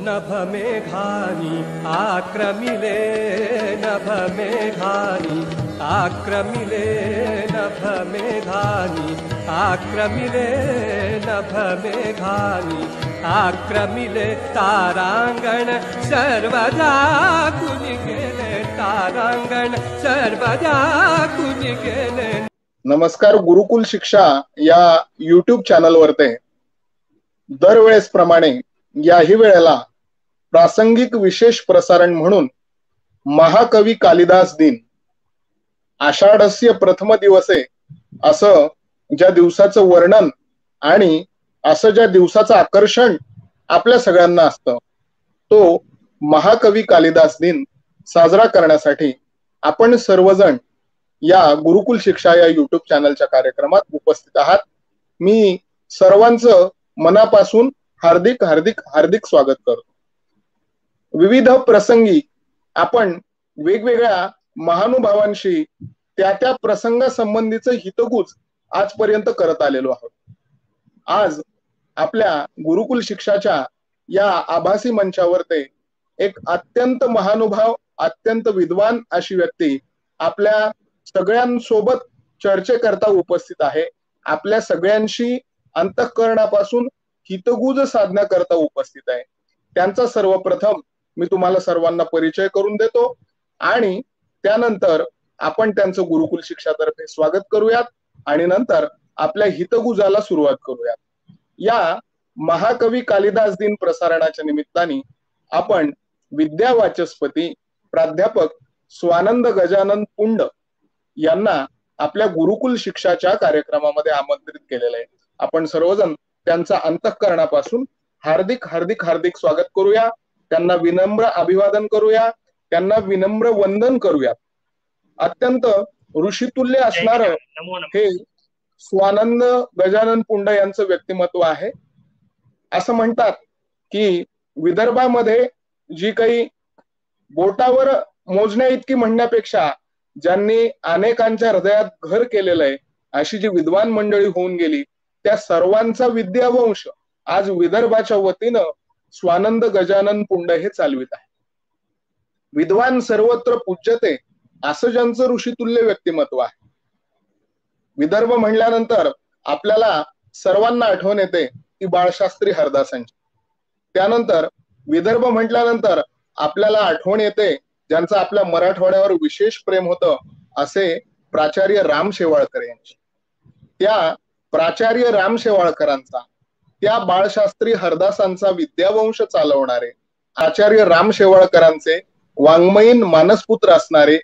नभमेघानि आक्रमिले नभमेघानि आक्रमिले नभमेघानि आक्रमिले नभमेघानि आक्रमिले तारांगण सर्वदा कुणी गेले तारांगण सर्वदा कुणी गेले। नमस्कार, गुरुकुल शिक्षा या YouTube चॅनलवरती दरवेळेस प्रमाणे याही वेळेला प्रासंगिक विशेष प्रसारण म्हणून महाकवी कालिदास दिन आषाढस्य प्रथम दिवसे असं ज्या दिवसाचं वर्णन आणि असं ज्या दिवसाचं आकर्षण आपल्या सगळ्यांना असतं, तो महाकवी कालिदास दिन साजरा करण्यासाठी आपण सर्वजण या गुरुकुल शिक्षा या YouTube चॅनलच्या कार्यक्रमात उपस्थित आहात। मी सर्वांचं मनापासून हार्दिक हार्दिक हार्दिक स्वागत करतो। विविध प्रसंगी आपण वेगवेगळ्या महानुभावांशी त्या प्रसंगासंबंधीचं हितगुज आजपर्यंत करत आलेलो आहोत। आज आपल्या गुरुकुल शिक्षाच्या या आभासी मंचावरती एक अत्यंत महानुभाव, अत्यंत विद्वान अशी व्यक्ती आपल्या सगळ्यांसोबत चर्चेकरता उपस्थित आहे। आपल्या सगळ्यांशी अंतःकरणापासून हितगुज साधण्याकरता उपस्थित आहे। त्यांचा सर्वप्रथम मी तुम्हाला सर्वांना परिचय करून देतो आणि त्यानंतर आपण त्यांचं गुरुकुल शिक्षातर्फे स्वागत करूयात आणि नंतर आपल्या हितगुजाला सुरुवात करूयात। या महाकवी कालिदास दिन प्रसारणाच्या निमित्ताने आपण विद्यावाचस्पती प्राध्यापक स्वानंद गजानन पुंड यांना आपल्या गुरुकुल शिक्षाच्या कार्यक्रमामध्ये आमंत्रित केलेलं आहे। आपण सर्वजण त्यांचा अंतःकरणापासून हार्दिक हार्दिक हार्दिक स्वागत करूया, त्यांना विनम्र अभिवादन करूया, त्यांना विनम्र वंदन करूया। अत्यंत ऋषितुल्य असणार हे स्वानंद गजानन पुंड यांचं व्यक्तिमत्व आहे। असं म्हणतात की विदर्भामध्ये जी काही बोटावर मोजण्या इतकी म्हणण्यापेक्षा ज्यांनी अनेकांच्या हृदयात घर केलेलं आहे अशी जी विद्वान मंडळी होऊन गेली, त्या सर्वांचा विद्यावंश आज विदर्भाच्या वतीनं स्वानंद गजानन पुंड हे चालवित आहे। विद्वान सर्वत्र पूज्यते असं ज्यांचं ऋषितुल्य व्यक्तिमत्व आहे। विदर्भ म्हणल्यानंतर आपल्याला सर्वांना आठवण येते ती बाळशास्त्री हरदासांची। त्यानंतर विदर्भ म्हटल्यानंतर आपल्याला आठवण येते ज्यांचं आपल्या मराठवाड्यावर विशेष प्रेम होतं असे प्राचार्य राम शेवाळकर यांची। त्या प्राचार्य राम शेवाळकरांचा, त्या बाळशास्त्री हरदासांचा विद्यावंश चालवणारे आचार्य राम शेवाळकरांचे वाङ्मयीन मानसपुत्र असणारे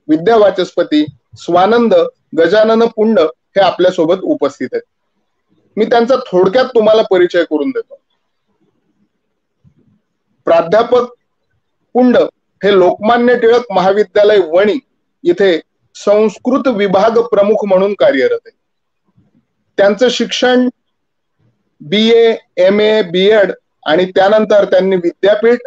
विद्यावाचस्पती स्वानंद गजानन पुंड हे आपल्या सोबत उपस्थित आहेत। मी त्यांचा थोडक्यात तुम्हाला परिचय करून देतो। प्राध्यापक पुंड हे लोकमान्य टिळक महाविद्यालय वणी इथे संस्कृत विभाग प्रमुख म्हणून कार्यरत आहे। त्यांचं शिक्षण BA, MA, B.Ed आणि त्यानंतर त्यांनी विद्यापीठ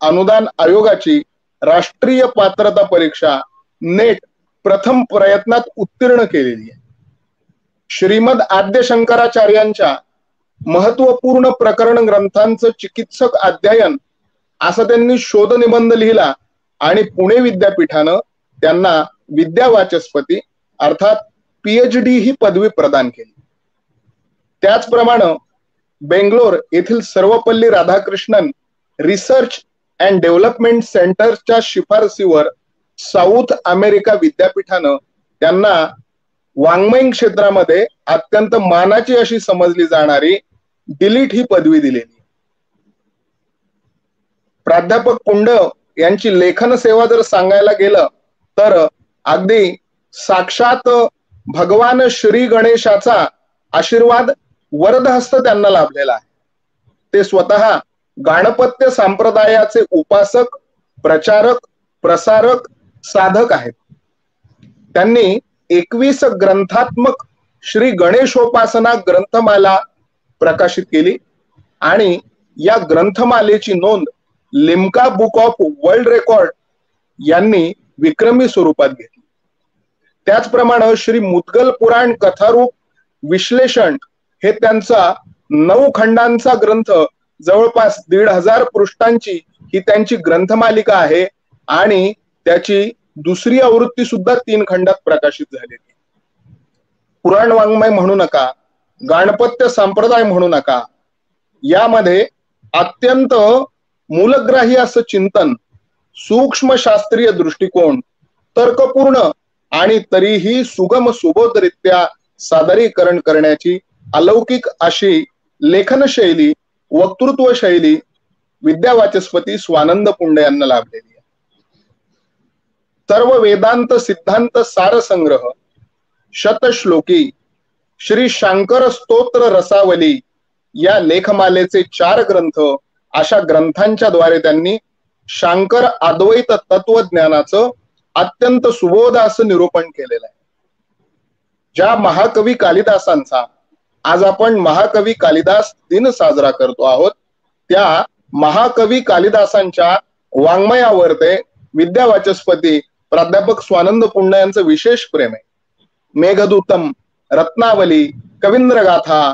अनुदान आयोगाची राष्ट्रीय पात्रता परीक्षा नेट प्रथम प्रयत्नात उत्तीर्ण केलेली आहे। श्रीमद आद्य शंकराचार्यांच्या महत्वपूर्ण प्रकरण ग्रंथांचं चिकित्सक अध्ययन असं त्यांनी शोध निबंध लिहिला आणि पुणे विद्यापीठानं त्यांना विद्यावाचस्पती अर्थात PhD ही पदवी प्रदान केली। त्याचप्रमाणे बेंगलोर येथील Sarvepalli Radhakrishnan research and development सेंटरच्या शिफारसीवर साऊथ अमेरिका विद्यापीठानं त्यांना वाङ्मयीन क्षेत्रामध्ये अत्यंत मानाची अशी समजली जाणारी डिलीट ही पदवी दिलेली। प्राध्यापक पुंड यांची लेखन सेवा जर सांगायला गेलं तर अगदी साक्षात भगवान श्री गणेशाचा आशीर्वाद वरदहस्त त्यांना लाभलेला आहे। ते स्वतः गाणपत्य संप्रदायाचे उपासक, प्रचारक, प्रसारक, साधक आहेत। त्यांनी 21 ग्रंथात्मक श्री गणेशोपासना ग्रंथमाला प्रकाशित केली आणि या ग्रंथमालेची नोंद Limca book of world record यांनी विक्रमी स्वरूपात घेतली। त्याचप्रमाणे श्री मुद्गल पुराण कथारूप विश्लेषण हे त्यांचा 9 खंडांचा ग्रंथ जवळपास 1,500 पृष्ठांची ही त्यांची ग्रंथमालिका आहे आणि त्याची दुसरी आवृत्ती सुद्धा 3 खंडात प्रकाशित झालेली. पुराण वाङ्मय म्हणू नका, गाणपत्य संप्रदाय म्हणू नका, यामध्ये अत्यंत मूलग्राही असं चिंतन, सूक्ष्म शास्त्रीय दृष्टिकोन, तर्कपूर्ण आणि तरीही सुगम सुबोधरित्या सादरीकरण करण्याची अलौकिक अशी लेखन शैली, वक्तृत्व शैली विद्यावाचस्पती स्वानंद पुंडे यांना लाभलेली आहे. सर्व वेदांत सिद्धांत सारसंग्रह, शतश्लोकी, श्री शांकर स्तोत्र रसावली या लेखमालेचे 4 ग्रंथ, अशा ग्रंथांच्या द्वारे त्यांनी शांकर अद्वैत तत्वज्ञानाचं अत्यंत सुबोध असं निरूपण केलेलं आहे. ज्या महाकवी कालिदासांचा आज आपण महाकवी कालिदास दिन साजरा करतो आहोत, त्या महाकवी कालिदासांच्या वाङ्मयावर ते विद्यावाचस्पती प्राध्यापक स्वानंद पुंडे यांचं विशेष प्रेम आहे. मेघदूतम, रत्नावली, कवींद्रगाथा,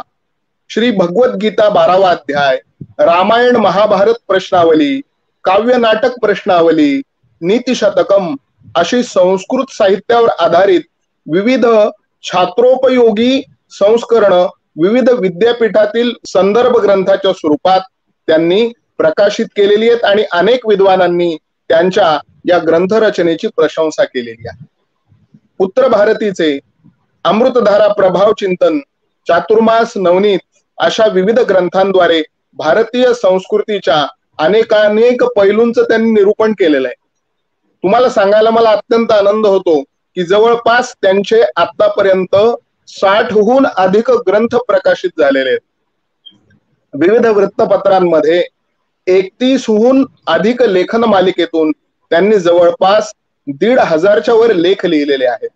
श्री भगवद्गीता 12वा अध्याय, रामायण महाभारत प्रश्नावली, काव्य नाटक प्रश्नावली, नीतिशतकम अशी संस्कृत साहित्यावर आधारित विविध छात्रोपयोगी संस्करण विविध विद्यापीठातील संदर्भ ग्रंथाच्या स्वरूपात त्यांनी प्रकाशित केलेली आहेत आणि अनेक विद्वानांनी त्यांच्या या ग्रंथरचनेची प्रशंसा केलेली आहे. उत्तर भारतीचे अमृतधारा प्रभाव चिंतन, चातुर्मास नवनीत अशा विविध ग्रंथांद्वारे भारतीय संस्कृतीच्या अनेकानेक पैलूंचं त्यांनी निरूपण केलेलं आहे. तुम्हाला सांगायला मला अत्यंत आनंद होतो की जवळपास त्यांचे आतापर्यंत 60हून अधिक ग्रंथ प्रकाशित झालेले आहेत. विविध वृत्तपत्रांमध्ये 31हून अधिक लेखन मालिकेतून त्यांनी जवळपास 1,500च्या वर लेख लिहिलेले आहेत.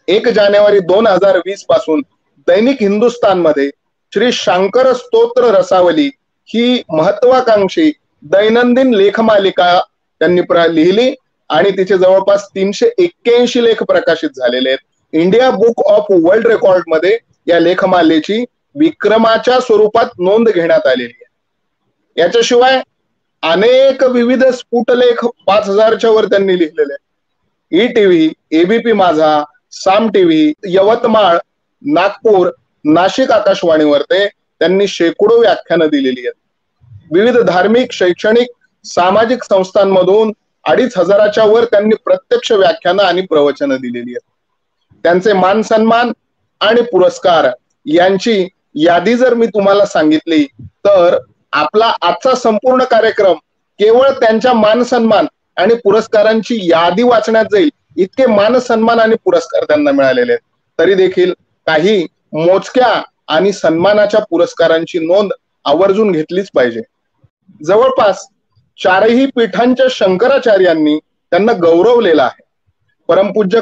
1 जानेवारी 2020 पासून दैनिक हिंदुस्तान मध्ये श्री शांकर स्तोत्र रसावली ही महत्वाकांक्षी दैनंदिन लेखमालिका त्यांनी लिहिली आणि तिचे जवळपास 381 लेख प्रकाशित झालेले आहेत. India book of world record मध्ये या लेखमालेची विक्रमाच्या स्वरूपात नोंद घेण्यात आलेली आहे. याच्याशिवाय अनेक विविध स्फुटलेख 5000च्या वर त्यांनी लिहिलेले आहेत. ETV, ABP माझा, साम टीव्ही, यवतमाळ, नागपूर, नाशिक आकाशवाणीवर ते त्यांनी शेकडो व्याख्यानं दिलेली आहेत. विविध धार्मिक, शैक्षणिक, सामाजिक संस्थांमधून 2500च्या वर त्यांनी प्रत्यक्ष व्याख्यानं आणि प्रवचनं दिलेली आहेत. त्यांचे मान सन्मान आणि पुरस्कार यांची यादी जर मी तुम्हाला सांगितली तर आपला आजचा संपूर्ण कार्यक्रम केवळ त्यांच्या मान सन्मान आणि पुरस्कारांची यादी वाचण्यात जाईल, इतके मान सन्मान आणि पुरस्कार त्यांना मिळालेले आहेत. तरी देखील काही मोजक्या आणि सन्मानाच्या पुरस्कारांची नोंद आवर्जून घेतलीच पाहिजे. जवळपास 4ही पीठांच्या शंकराचार्यांनी त्यांना गौरवलेला आहे. परमपूज्य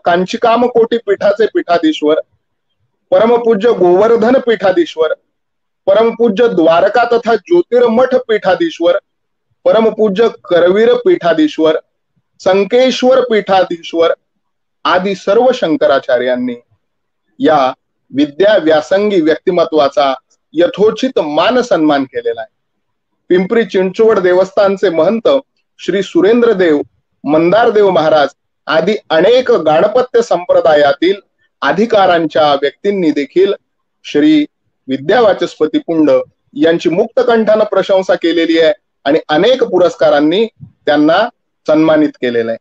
कांची कामकोटी पीठाचे पीठाधीश्वर, परमपूज्य गोवर्धन पीठाधीश्वर, परमपूज्य द्वारका तथा ज्योतिर्मठ पीठाधीश्वर, परमपूज्य करवीर पीठाधीश्वर, संकेश्वर पीठाधीश्वर आदी सर्व शंकराचार्यांनी या विद्या व्यासंगी व्यक्तिमत्वाचा यथोचित मान सन्मान केलेला आहे. पिंपरी चिंचवड देवस्थानचे महंत श्री सुरेंद्रदेव, मंदारदेव महाराज आदी अनेक गाणपत्य संप्रदायातील अधिकारांच्या व्यक्तींनी देखील श्री विद्यावाचस्पती पुंड यांची मुक्तकंठाने प्रशंसा केलेली आहे आणि अनेक पुरस्कारांनी त्यांना सन्मानित केलेलं आहे.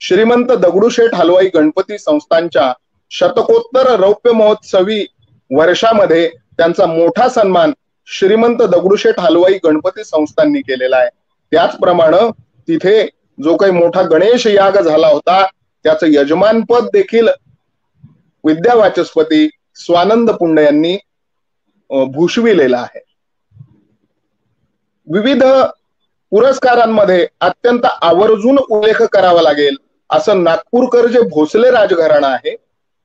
श्रीमंत दगडूशेठ हलवाई गणपती संस्थांच्या शतकोत्तर रौप्य महोत्सवी वर्षामध्ये त्यांचा मोठा सन्मान श्रीमंत दगडूशेठ हलवाई गणपती संस्थांनी केलेला आहे. त्याचप्रमाणे तिथे जो काही मोठा गणेश याग झाला होता त्याचं यजमानपद देखील विद्यावाचस्पती स्वानंद पुंडे यांनी भूषविलेला आहे. विविध पुरस्कारांमध्ये अत्यंत आवर्जून उल्लेख करावा लागेल असं नागपूरकर जे भोसले राजघराणा आहे,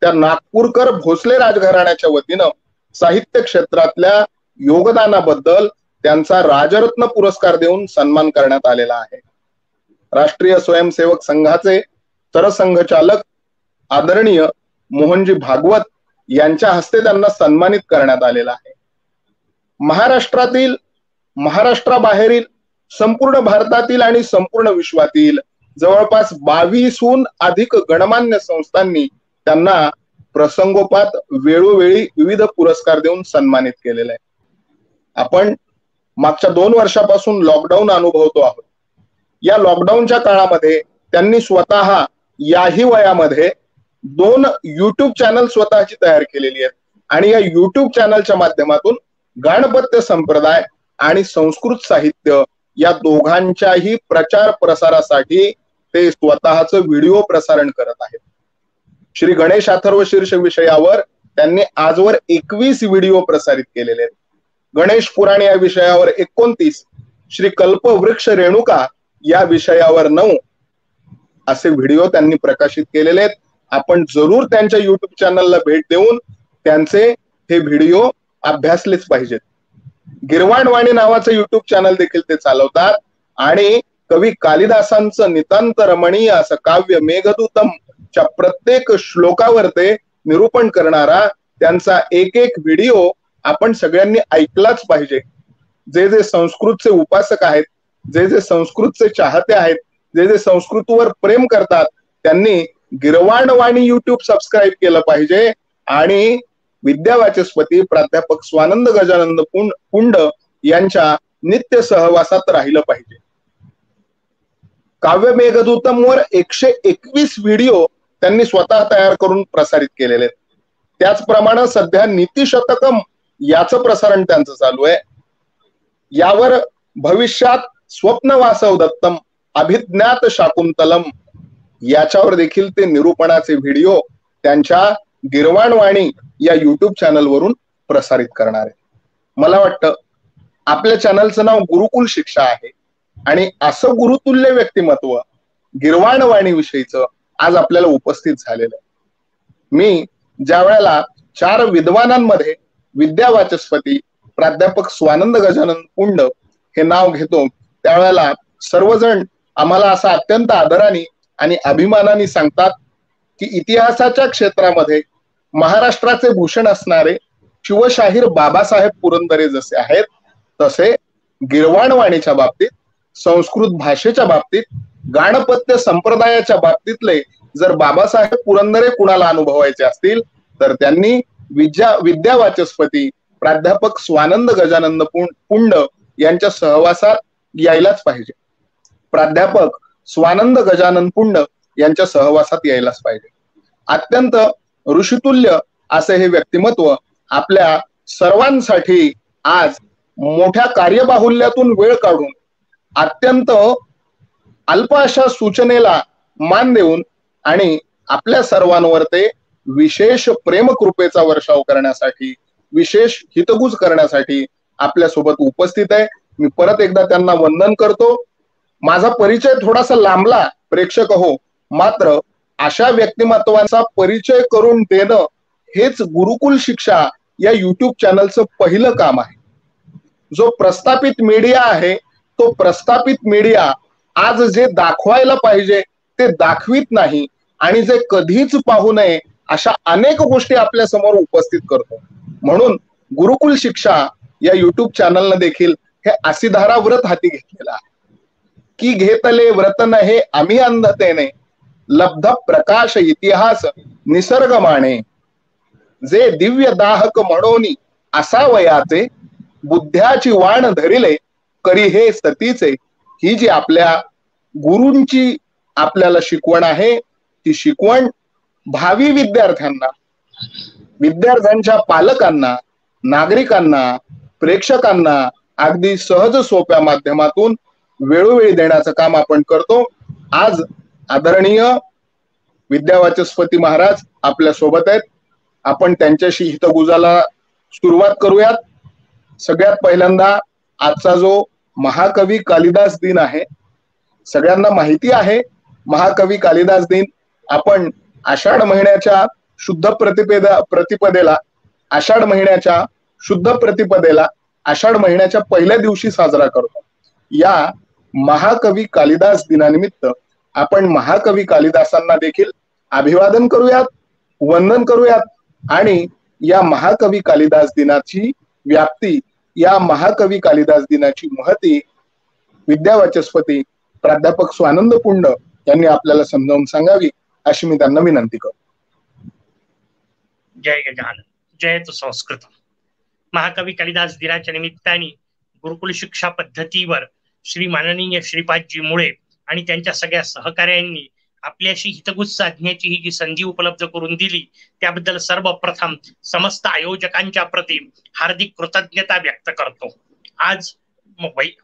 त्या नागपूरकर भोसले राजघराण्याच्या वतीनं साहित्य क्षेत्रातल्या योगदानाबद्दल त्यांचा राजरत्न पुरस्कार देऊन सन्मान करण्यात आलेला आहे. राष्ट्रीय स्वयंसेवक संघाचे सरसंघचालक आदरणीय मोहनजी भागवत यांच्या हस्ते त्यांना सन्मानित करण्यात आलेला आहे. महाराष्ट्रातील, महाराष्ट्राबाहेरील, संपूर्ण भारतातील आणि संपूर्ण विश्वातील जवळपास 22हून अधिक गणमान्य संस्थांनी त्यांना प्रसंगोपात वेळोवेळी विविध पुरस्कार देऊन सन्मानित केलेले आहे. आपण मागच्या 2 वर्षापासून लॉकडाऊन अनुभवतो आहोत. या लॉकडाऊनच्या काळामध्ये त्यांनी स्वतः याही वयामध्ये 2 युट्यूब चॅनल स्वतःची तयार केलेली आहेत आणि या युट्यूब चॅनलच्या माध्यमातून गाणपत्य संप्रदाय आणि संस्कृत साहित्य या दोघांच्याही प्रचार प्रसारासाठी ते स्वतःच व्हिडिओ प्रसारण करत आहेत. श्री गणेश अथर्व शीर्ष विषयावर त्यांनी आजवर 21 व्हिडिओ प्रसारित केलेले आहेत. गणेश पुराण या विषयावर 29, श्री कल्पवृक्ष रेणुका या विषयावर 9 असे व्हिडिओ त्यांनी प्रकाशित केलेले आहेत. आपण जरूर त्यांच्या युट्यूब चॅनलला भेट देऊन त्यांचे हे व्हिडिओ अभ्यासलेच पाहिजेत. गिरवाणवाणी नावाचं युट्यूब चॅनल देखील ते चालवतात आणि कवी कालिदासांचं नितांत रमणीय असं काव्य मेघदूतम च्या प्रत्येक श्लोकावर ते निरूपण करणारा त्यांचा एक व्हिडिओ आपण सगळ्यांनी ऐकलाच पाहिजे. जे जे संस्कृतचे उपासक आहेत, जे जे संस्कृतचे चाहते आहेत, जे जे संस्कृतवर प्रेम करतात, त्यांनी गिरवाणवाणी युट्यूब सबस्क्राईब केलं पाहिजे आणि विद्यावाचस्पती प्राध्यापक स्वानंद गजानंद पुंड यांच्या नित्य सहवासात राहिलं पाहिजे. काव्य मेघदूतम वर 121 व्हिडिओ त्यांनी स्वतः तयार करून प्रसारित केलेले आहेत. त्याचप्रमाणे सध्या नीतिशतकम याचं प्रसारण त्यांचं चालू आहे. यावर भविष्यात स्वप्न वासव दत्तम, अभिज्ञात शाकुंतलम याच्यावर देखील ते निरूपणाचे व्हिडिओ त्यांच्या गिरवाणवाणी या युट्यूब चॅनल वरून प्रसारित करणार आहे. मला वाटतं आपल्या चॅनलचं नाव गुरुकुल शिक्षा आहे आणि असं गुरुतुल्य व्यक्तिमत्व गिरवाणवाणी विषयीचं आज आपल्याला उपस्थित झालेलं आहे. मी ज्या वेळेला 4 विद्वानांमध्ये विद्यावाचस्पती प्राध्यापक स्वानंद गजानन पुंड हे नाव घेतो त्यावेळेला सर्वजण आम्हाला असं अत्यंत आदराने आणि अभिमानाने सांगतात की इतिहासाच्या क्षेत्रामध्ये महाराष्ट्राचे भूषण असणारे शिवशाहीर बाबासाहेब पुरंदरे जसे आहेत तसे गिरवाणवाणीच्या बाबतीत, संस्कृत भाषेच्या बाबतीत, गाणपत्य संप्रदायाच्या बाबतीतले जर बाबासाहेब पुरंदरे कुणाला अनुभवायचे असतील तर त्यांनी विद्यावाचस्पती प्राध्यापक स्वानंद गजानंद पुंड यांच्या सहवासात यायलाच पाहिजे. प्राध्यापक स्वानंद गजानन पुंड यांच्या सहवासात यायलाच पाहिजे. अत्यंत ऋषितुल्य असे हे व्यक्तिमत्व आपल्या सर्वांसाठी आज मोठ्या कार्यबाहुल्यातून वेळ काढून अत्यंत अल्प अशा सूचनेला मान देऊन आणि आपल्या सर्वांवर ते विशेष प्रेमकृपेचा वर्षाव करण्यासाठी, विशेष हितगुज करण्यासाठी आपल्या सोबत उपस्थित आहे. मी परत एकदा त्यांना वंदन करतो. माझा परिचय थोडासा लांबला प्रेक्षक हो, मात्र अशा व्यक्तिमत्वांचा परिचय करून देणं हेच गुरुकुल शिक्षा या युट्यूब चॅनलचं पहिलं काम आहे. जो प्रस्थापित मीडिया आहे तो प्रस्थापित मीडिया आज जे दाखवायला पाहिजे ते दाखवित नाही आणि जे कधीच पाहू नये अशा अनेक गोष्टी आपल्या समोर उपस्थित करतो. म्हणून गुरुकुल शिक्षा या युट्यूब चॅनलने देखील हे असिधारा व्रत हाती घेतलेलं आहे की घेतले व्रत नहे आम्ही अंधतेने, लब्ध प्रकाश इतिहास निसर्ग माने, जे दिव्य दाहक म्हणोनी असावयाचे, बुद्ध्याची वाण धरिले करी हे सतीचे. ही जी आपल्या गुरूंची आपल्याला शिकवण आहे ती शिकवण भावी विद्यार्थ्यांना, विद्यार्थ्यांच्या पालकांना, नागरिकांना, प्रेक्षकांना अगदी सहज सोप्या माध्यमातून वेळोवेळी देण्याचं काम आपण करतो. आज आदरणीय विद्यावाचस्पती महाराज आपल्या सोबत आहेत. आपण त्यांच्याशी हितगुजाला सुरुवात करूयात. सगळ्यात पहिल्यांदा आजचा जो महाकवी कालिदास दिन आहे, सगळ्यांना माहिती आहे महाकवी कालिदास दिन आपण आषाढ महिन्याच्या शुद्ध प्रतिपदेला आषाढ महिन्याच्या पहिल्या दिवशी साजरा करतो. या महाकवी कालिदास दिनानिमित्त आपण महाकवी कालिदासांना देखील अभिवादन करूयात, वंदन करूयात आणि या महाकवी कालिदास दिनाची व्याप्ती या महाकवी कालिदास दिनाची महती विद्यावाचस्पती प्राध्यापक स्वानंद पुंड यांनी आपल्याला समजावून सांगावी अशी मी त्यांना विनंती करतो. जय गजानन, जयतु संस्कृत. महाकवी कालिदास दिनाच्या निमित्ताने गुरुकुल शिक्षा पद्धतीवर श्री माननीय श्रीपादजी मुळे आणि त्यांच्या सगळ्या सहकार्यांनी आपल्याशी हितगुज साधण्याची ही जी संधी उपलब्ध करून दिली त्याबद्दल सर्वप्रथम समस्त आयोजकांच्या प्रती हार्दिक कृतज्ञता व्यक्त करतो. आज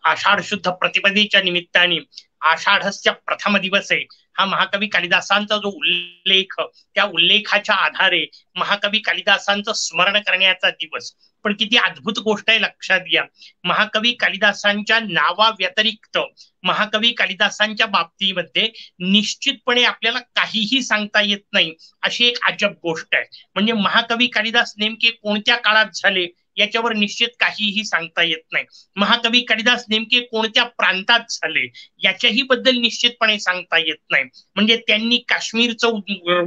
आषाढ शुद्ध प्रतिपदेच्या निमित्ताने आषाढस्य प्रथम दिवस आहे. हा महाकवी कालिदासांचा जो उल्लेख, त्या उल्लेखाच्या आधारे महाकवी कालिदासांचं स्मरण करण्याचा दिवस. पण किती अद्भुत गोष्ट आहे लक्षात घ्या, महाकवी कालिदासांच्या नावा व्यतिरिक्त महाकवी कालिदासांच्या बाबतीमध्ये निश्चितपणे आपल्याला काहीही सांगता येत नाही अशी एक अजब गोष्ट आहे. म्हणजे महाकवी कालिदास नेमके कोणत्या काळात झाले याच्यावर निश्चित काहीही सांगता येत नाही. महाकवी कालिदास नेमके कोणत्या प्रांतात झाले याच्याही बद्दल निश्चितपणे सांगता येत नाही. म्हणजे त्यांनी काश्मीरचं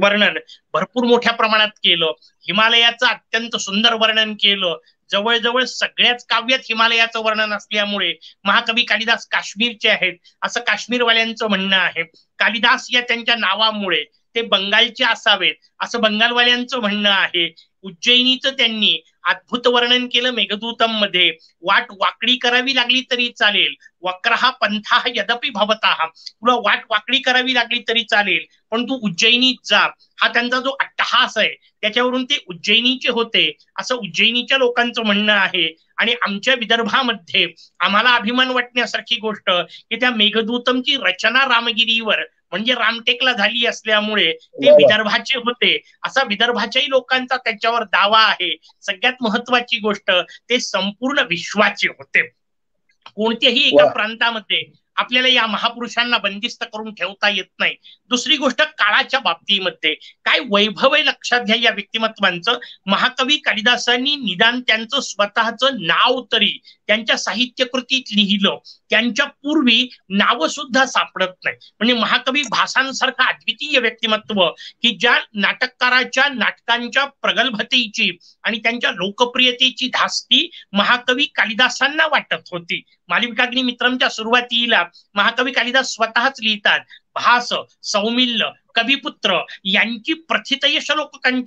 वर्णन भरपूर मोठ्या प्रमाणात केलं, हिमालयाचं अत्यंत सुंदर वर्णन केलं. जवळजवळ सगळ्याच काव्यात हिमालयाचं वर्णन असल्यामुळे महाकवी कालिदास काश्मीरचे आहेत असं काश्मीरवाल्यांचं म्हणणं आहे. कालिदास या त्यांच्या नावामुळे ते बंगालचे असावेत असं बंगालवाल्यांचं म्हणणं आहे. उज्जैनीचं त्यांनी अद्भुत वर्णन केलं मेघदूतम मध्ये. वाट वाकडी करावी लागली तरी चालेल, वक्रहा पंथा यदपि भवतः, तुला वाट वाकडी करावी लागली तरी चालेल पण तू उज्जैनीत जा. हा त्यांचा जो अट्टहास आहे त्याच्यावरून ते उज्जैनीचे होते असं उज्जैनीच्या लोकांचं म्हणणं आहे. आणि आमच्या विदर्भामध्ये आम्हाला अभिमान वाटण्यासारखी गोष्ट की त्या मेघदूतमची रचना रामगिरीवर म्हणजे रामटेकला झाली असल्यामुळे ते विदर्भाचे होते असा विदर्भाच्याही लोकांचा त्याच्यावर दावा आहे. सगळ्यात महत्वाची गोष्ट ते संपूर्ण विश्वाचे होते. कोणत्याही एका प्रांतामध्ये आपल्याला या महापुरुषांना बंदिस्त करून ठेवता येत नाही. दुसरी गोष्ट काळाच्या बाबतीमध्ये काय वैभव आहे लक्षात घ्या या व्यक्तिमत्वांचं. महाकवी कालिदासांनी निदान त्यांचं स्वतःचं नाव तरी त्यांच्या साहित्यकृतीत लिहिलं. त्यांच्या पूर्वी नाव सुद्धा सापडत नाही. म्हणजे महाकवी भासांसारखं अद्वितीय व्यक्तिमत्व की ज्या नाटककाराच्या नाटकांच्या प्रगल्भतेची आणि त्यांच्या लोकप्रियतेची धास्ती महाकवी कालिदासांना वाटत होती. मालविकाग्नी मित्रमच्या सुरुवातीला महाकवी कालिदास स्वतःच लिहितात, भास, सौमिल्य, कविपुत्र यांची प्रथितयश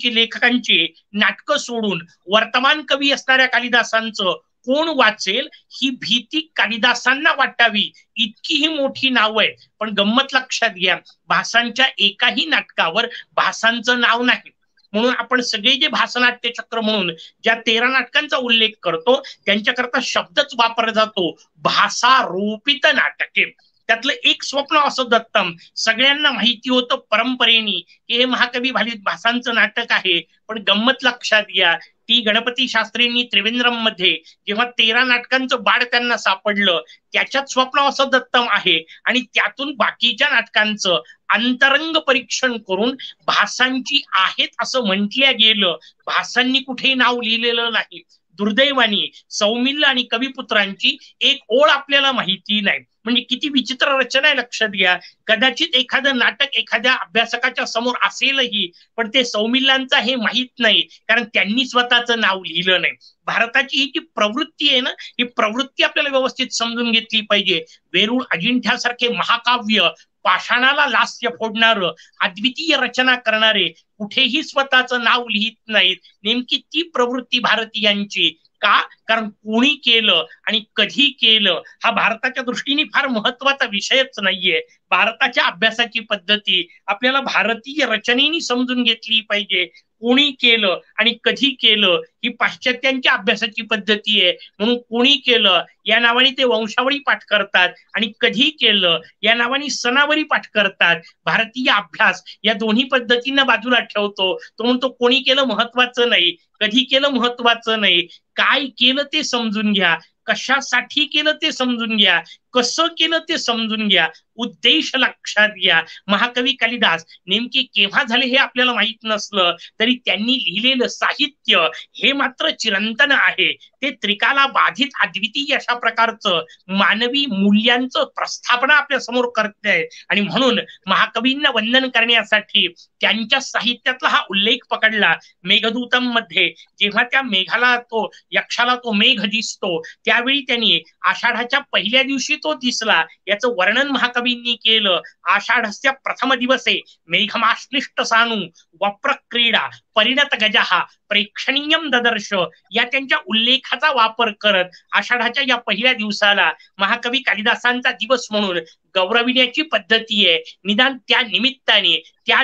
लेखकांची नाटकं सोडून वर्तमान कवी असणाऱ्या कालिदासांचं कोण वाचेल ही भीती कालिदासांना वाटावी इतकी ही मोठी नाव आहे. पण गंमत लक्षात घ्या, भासांच्या एकाही नाटकावर भासांचं नाव नाही. म्हणून आपण सगळे जे भासनाट्य चक्र म्हणून ज्या 13 नाटकांचा उल्लेख करतो त्यांच्याकरता शब्दच वापरला जातो भासारोपित नाटके. त्यातलं एक स्वप्न असं दत्तम सगळ्यांना माहिती होतं परंपरेने की हे महाकवी भासांचं नाटक आहे. पण गंमत लक्षात घ्या, ती गणपती शास्त्रींनी त्रिवेंद्रम मध्ये जेव्हा 13 नाटकांचं बाळ त्यांना सापडलं त्याच्यात स्वप्न असं दत्तम आहे आणि त्यातून बाकीच्या नाटकांचं अंतरंग परीक्षण करून भासांची आहेत असं म्हटल्या गेलं. भासांनी कुठेही नाव लिहिलेलं नाही. दुर्दैवानी सौमिल्य आणि कविपुत्रांची एक ओळ आपल्याला माहिती नाही. म्हणजे किती विचित्र रचना आहे लक्षात घ्या. कदाचित एखादं नाटक एखाद्या अभ्यासकाच्या समोर असेलही पण ते सौमिल्यांचा हे माहित नाही कारण त्यांनी स्वतःचं नाव लिहिलं नाही. भारताची ही जी प्रवृत्ती आहे ना, ही प्रवृत्ती आपल्याला व्यवस्थित समजून घेतली पाहिजे. वेरूळ अजिंठ्यासारखे महाकाव्य पाषाणाला लास्य फोडणारं अद्वितीय रचना करणारे कुठेही स्वतःचं नाव लिहित नाहीत. नेमकी ती प्रवृत्ती भारतीयांची का? कारण कोणी केलं आणि कधी केलं हा भारताच्या दृष्टीने फार महत्वाचा विषयच नाहीये. भारताच्या अभ्यासाची पद्धती आपल्याला भारतीय रचनेने समजून घेतली पाहिजे. कोणी केलं आणि कधी केलं ही पाश्चात्यांच्या अभ्यासाची पद्धती आहे. म्हणून कोणी केलं या नावाने ते वंशावळी पाठ करतात आणि कधी केलं या नावाने सनावरी पाठ करतात. भारतीय अभ्यास या दोन्ही पद्धतींना बाजूला ठेवतो. तो म्हणतो कोणी केलं महत्वाचं नाही, कधी केलं महत्वाचं नाही, काय केलं ते समजून घ्या, कशासाठी केलं ते समजून घ्या, कसं केलं ते समजून घ्या, उद्देश लक्षात घ्या. महाकवी कालिदास नेमके केव्हा झाले हे आपल्याला माहित नसलं तरी त्यांनी लिहिलेलं साहित्य हे मात्र चिरंतन आहे. ते त्रिकाला बाधित अद्वितीय अशा प्रकारचं मानवी मूल्यांचं प्रस्थापना आपल्या समोर करते. आणि म्हणून महाकवींना वंदन करण्यासाठी त्यांच्या साहित्यातला हा उल्लेख पकडला. मेघदूतम मध्ये जेव्हा त्या मेघाला तो यक्षाला तो मेघ दिसतो त्यावेळी त्यांनी आषाढाच्या पहिल्या दिवशी तो दिसला याचं वर्णन महाकवींनी केलं. आषाढस्य प्रथम दिवसे मेघमाश्लिष्ट सानू वप्र क्रीडा परिणत गजहा प्रेक्षणीयम ददर्श या त्यांच्या उल्लेखाचा वापर करत आषाढाच्या या पहिल्या दिवसाला महाकवी कालिदासांचा दिवस म्हणून गौरविण्याची पद्धती आहे. निदान त्या निमित्ताने त्या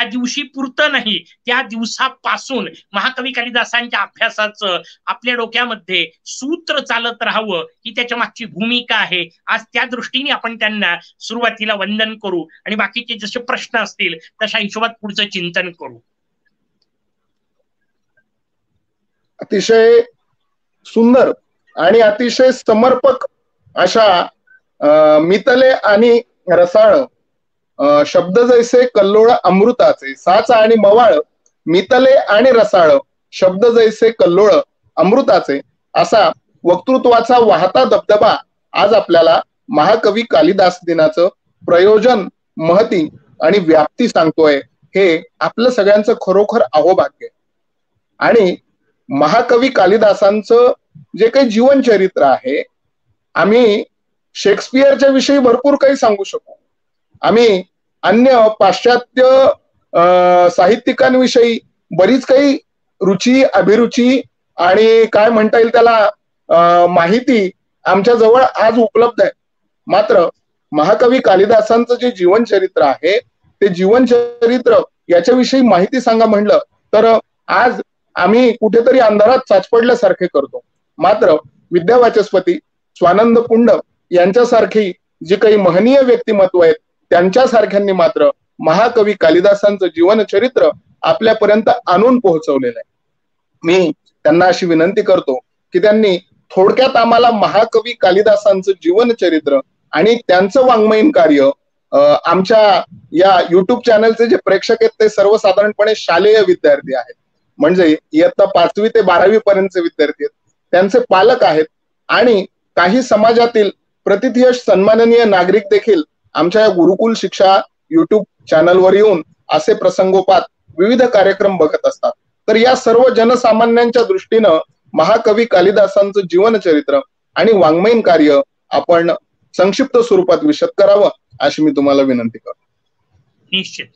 दिवशी पुरतं नाही, त्या दिवसापासून महाकवी कालिदासांच्या अभ्यासाचं आपल्या डोक्यामध्ये सूत्र चालत राहावं ही त्याच्या मागची भूमिका आहे. आज त्या दृष्टीने आपण त्यांना सुरुवातीला वंदन करू आणि बाकीचे जसे प्रश्न असतील तशा हिशोबात पुढचं चिंतन करू. अतिशय सुंदर आणि अतिशय समर्पक अशा मितले आणि रसाळ शब्द जैसे कल्लोळ अमृताचे, साच आणि मवाळ मितले आणि रसाळ शब्द जैसे कल्लोळ अमृताचे असा वक्तृत्वाचा वाहता दबदबा आज आपल्याला महाकवी कालिदास दिनाचं प्रयोजन, महती आणि व्याप्ती सांगतोय. हे आपलं सगळ्यांचं खरोखर अहोभाग्य. आणि महाकवी कालिदासांचं जे काही जीवनचरित्र आहे, आम्ही शेक्सपियरच्या विषयी भरपूर काही सांगू शकू, आम्ही अन्य पाश्चात्य साहित्यिकांविषयी बरीच काही रुची, अभिरुची आणि काय म्हणता येईल त्याला माहिती आमच्या जवळ आज उपलब्ध आहे. मात्र महाकवी कालिदासांचं जे जीवनचरित्र आहे ते जीवनचरित्र याच्याविषयी माहिती सांगा म्हणलं तर आज आम्ही कुठेतरी अंधारात चाचपडल्यासारखे करतो. मात्र विद्यावाचस्पती स्वानंद पुंड यांच्यासारखी जी काही महनीय व्यक्तिमत्व आहेत त्यांच्यासारख्यांनी मात्र महाकवी कालिदासांचं जीवनचरित्र आपल्यापर्यंत आणून पोहोचवलेलं आहे. मी त्यांना अशी विनंती करतो की त्यांनी थोडक्यात आम्हाला महाकवी कालिदासांचं जीवनचरित्र आणि त्यांचं वाङ्मयीन कार्य, आमच्या या युट्यूब चॅनलचे जे प्रेक्षक आहेत ते सर्वसाधारणपणे शालेय विद्यार्थी आहेत, म्हणजे इयत्ता 5वी ते 12वी पर्यंतचे विद्यार्थी आहेत, त्यांचे पालक आहेत आणि काही समाजातील प्रतिथयश सन्माननीय नागरिक देखील आमच्या या गुरुकुल शिक्षा युट्यूब चॅनलवर येऊन असे प्रसंगोपात विविध कार्यक्रम बघत असतात. तर या सर्व जनसामान्यांच्या दृष्टीनं महाकवी कालिदासांचं जीवनचरित्र आणि वाङ्मयीन कार्य आपण संक्षिप्त स्वरूपात विशद करावं अशी मी तुम्हाला विनंती करतो. निश्चित.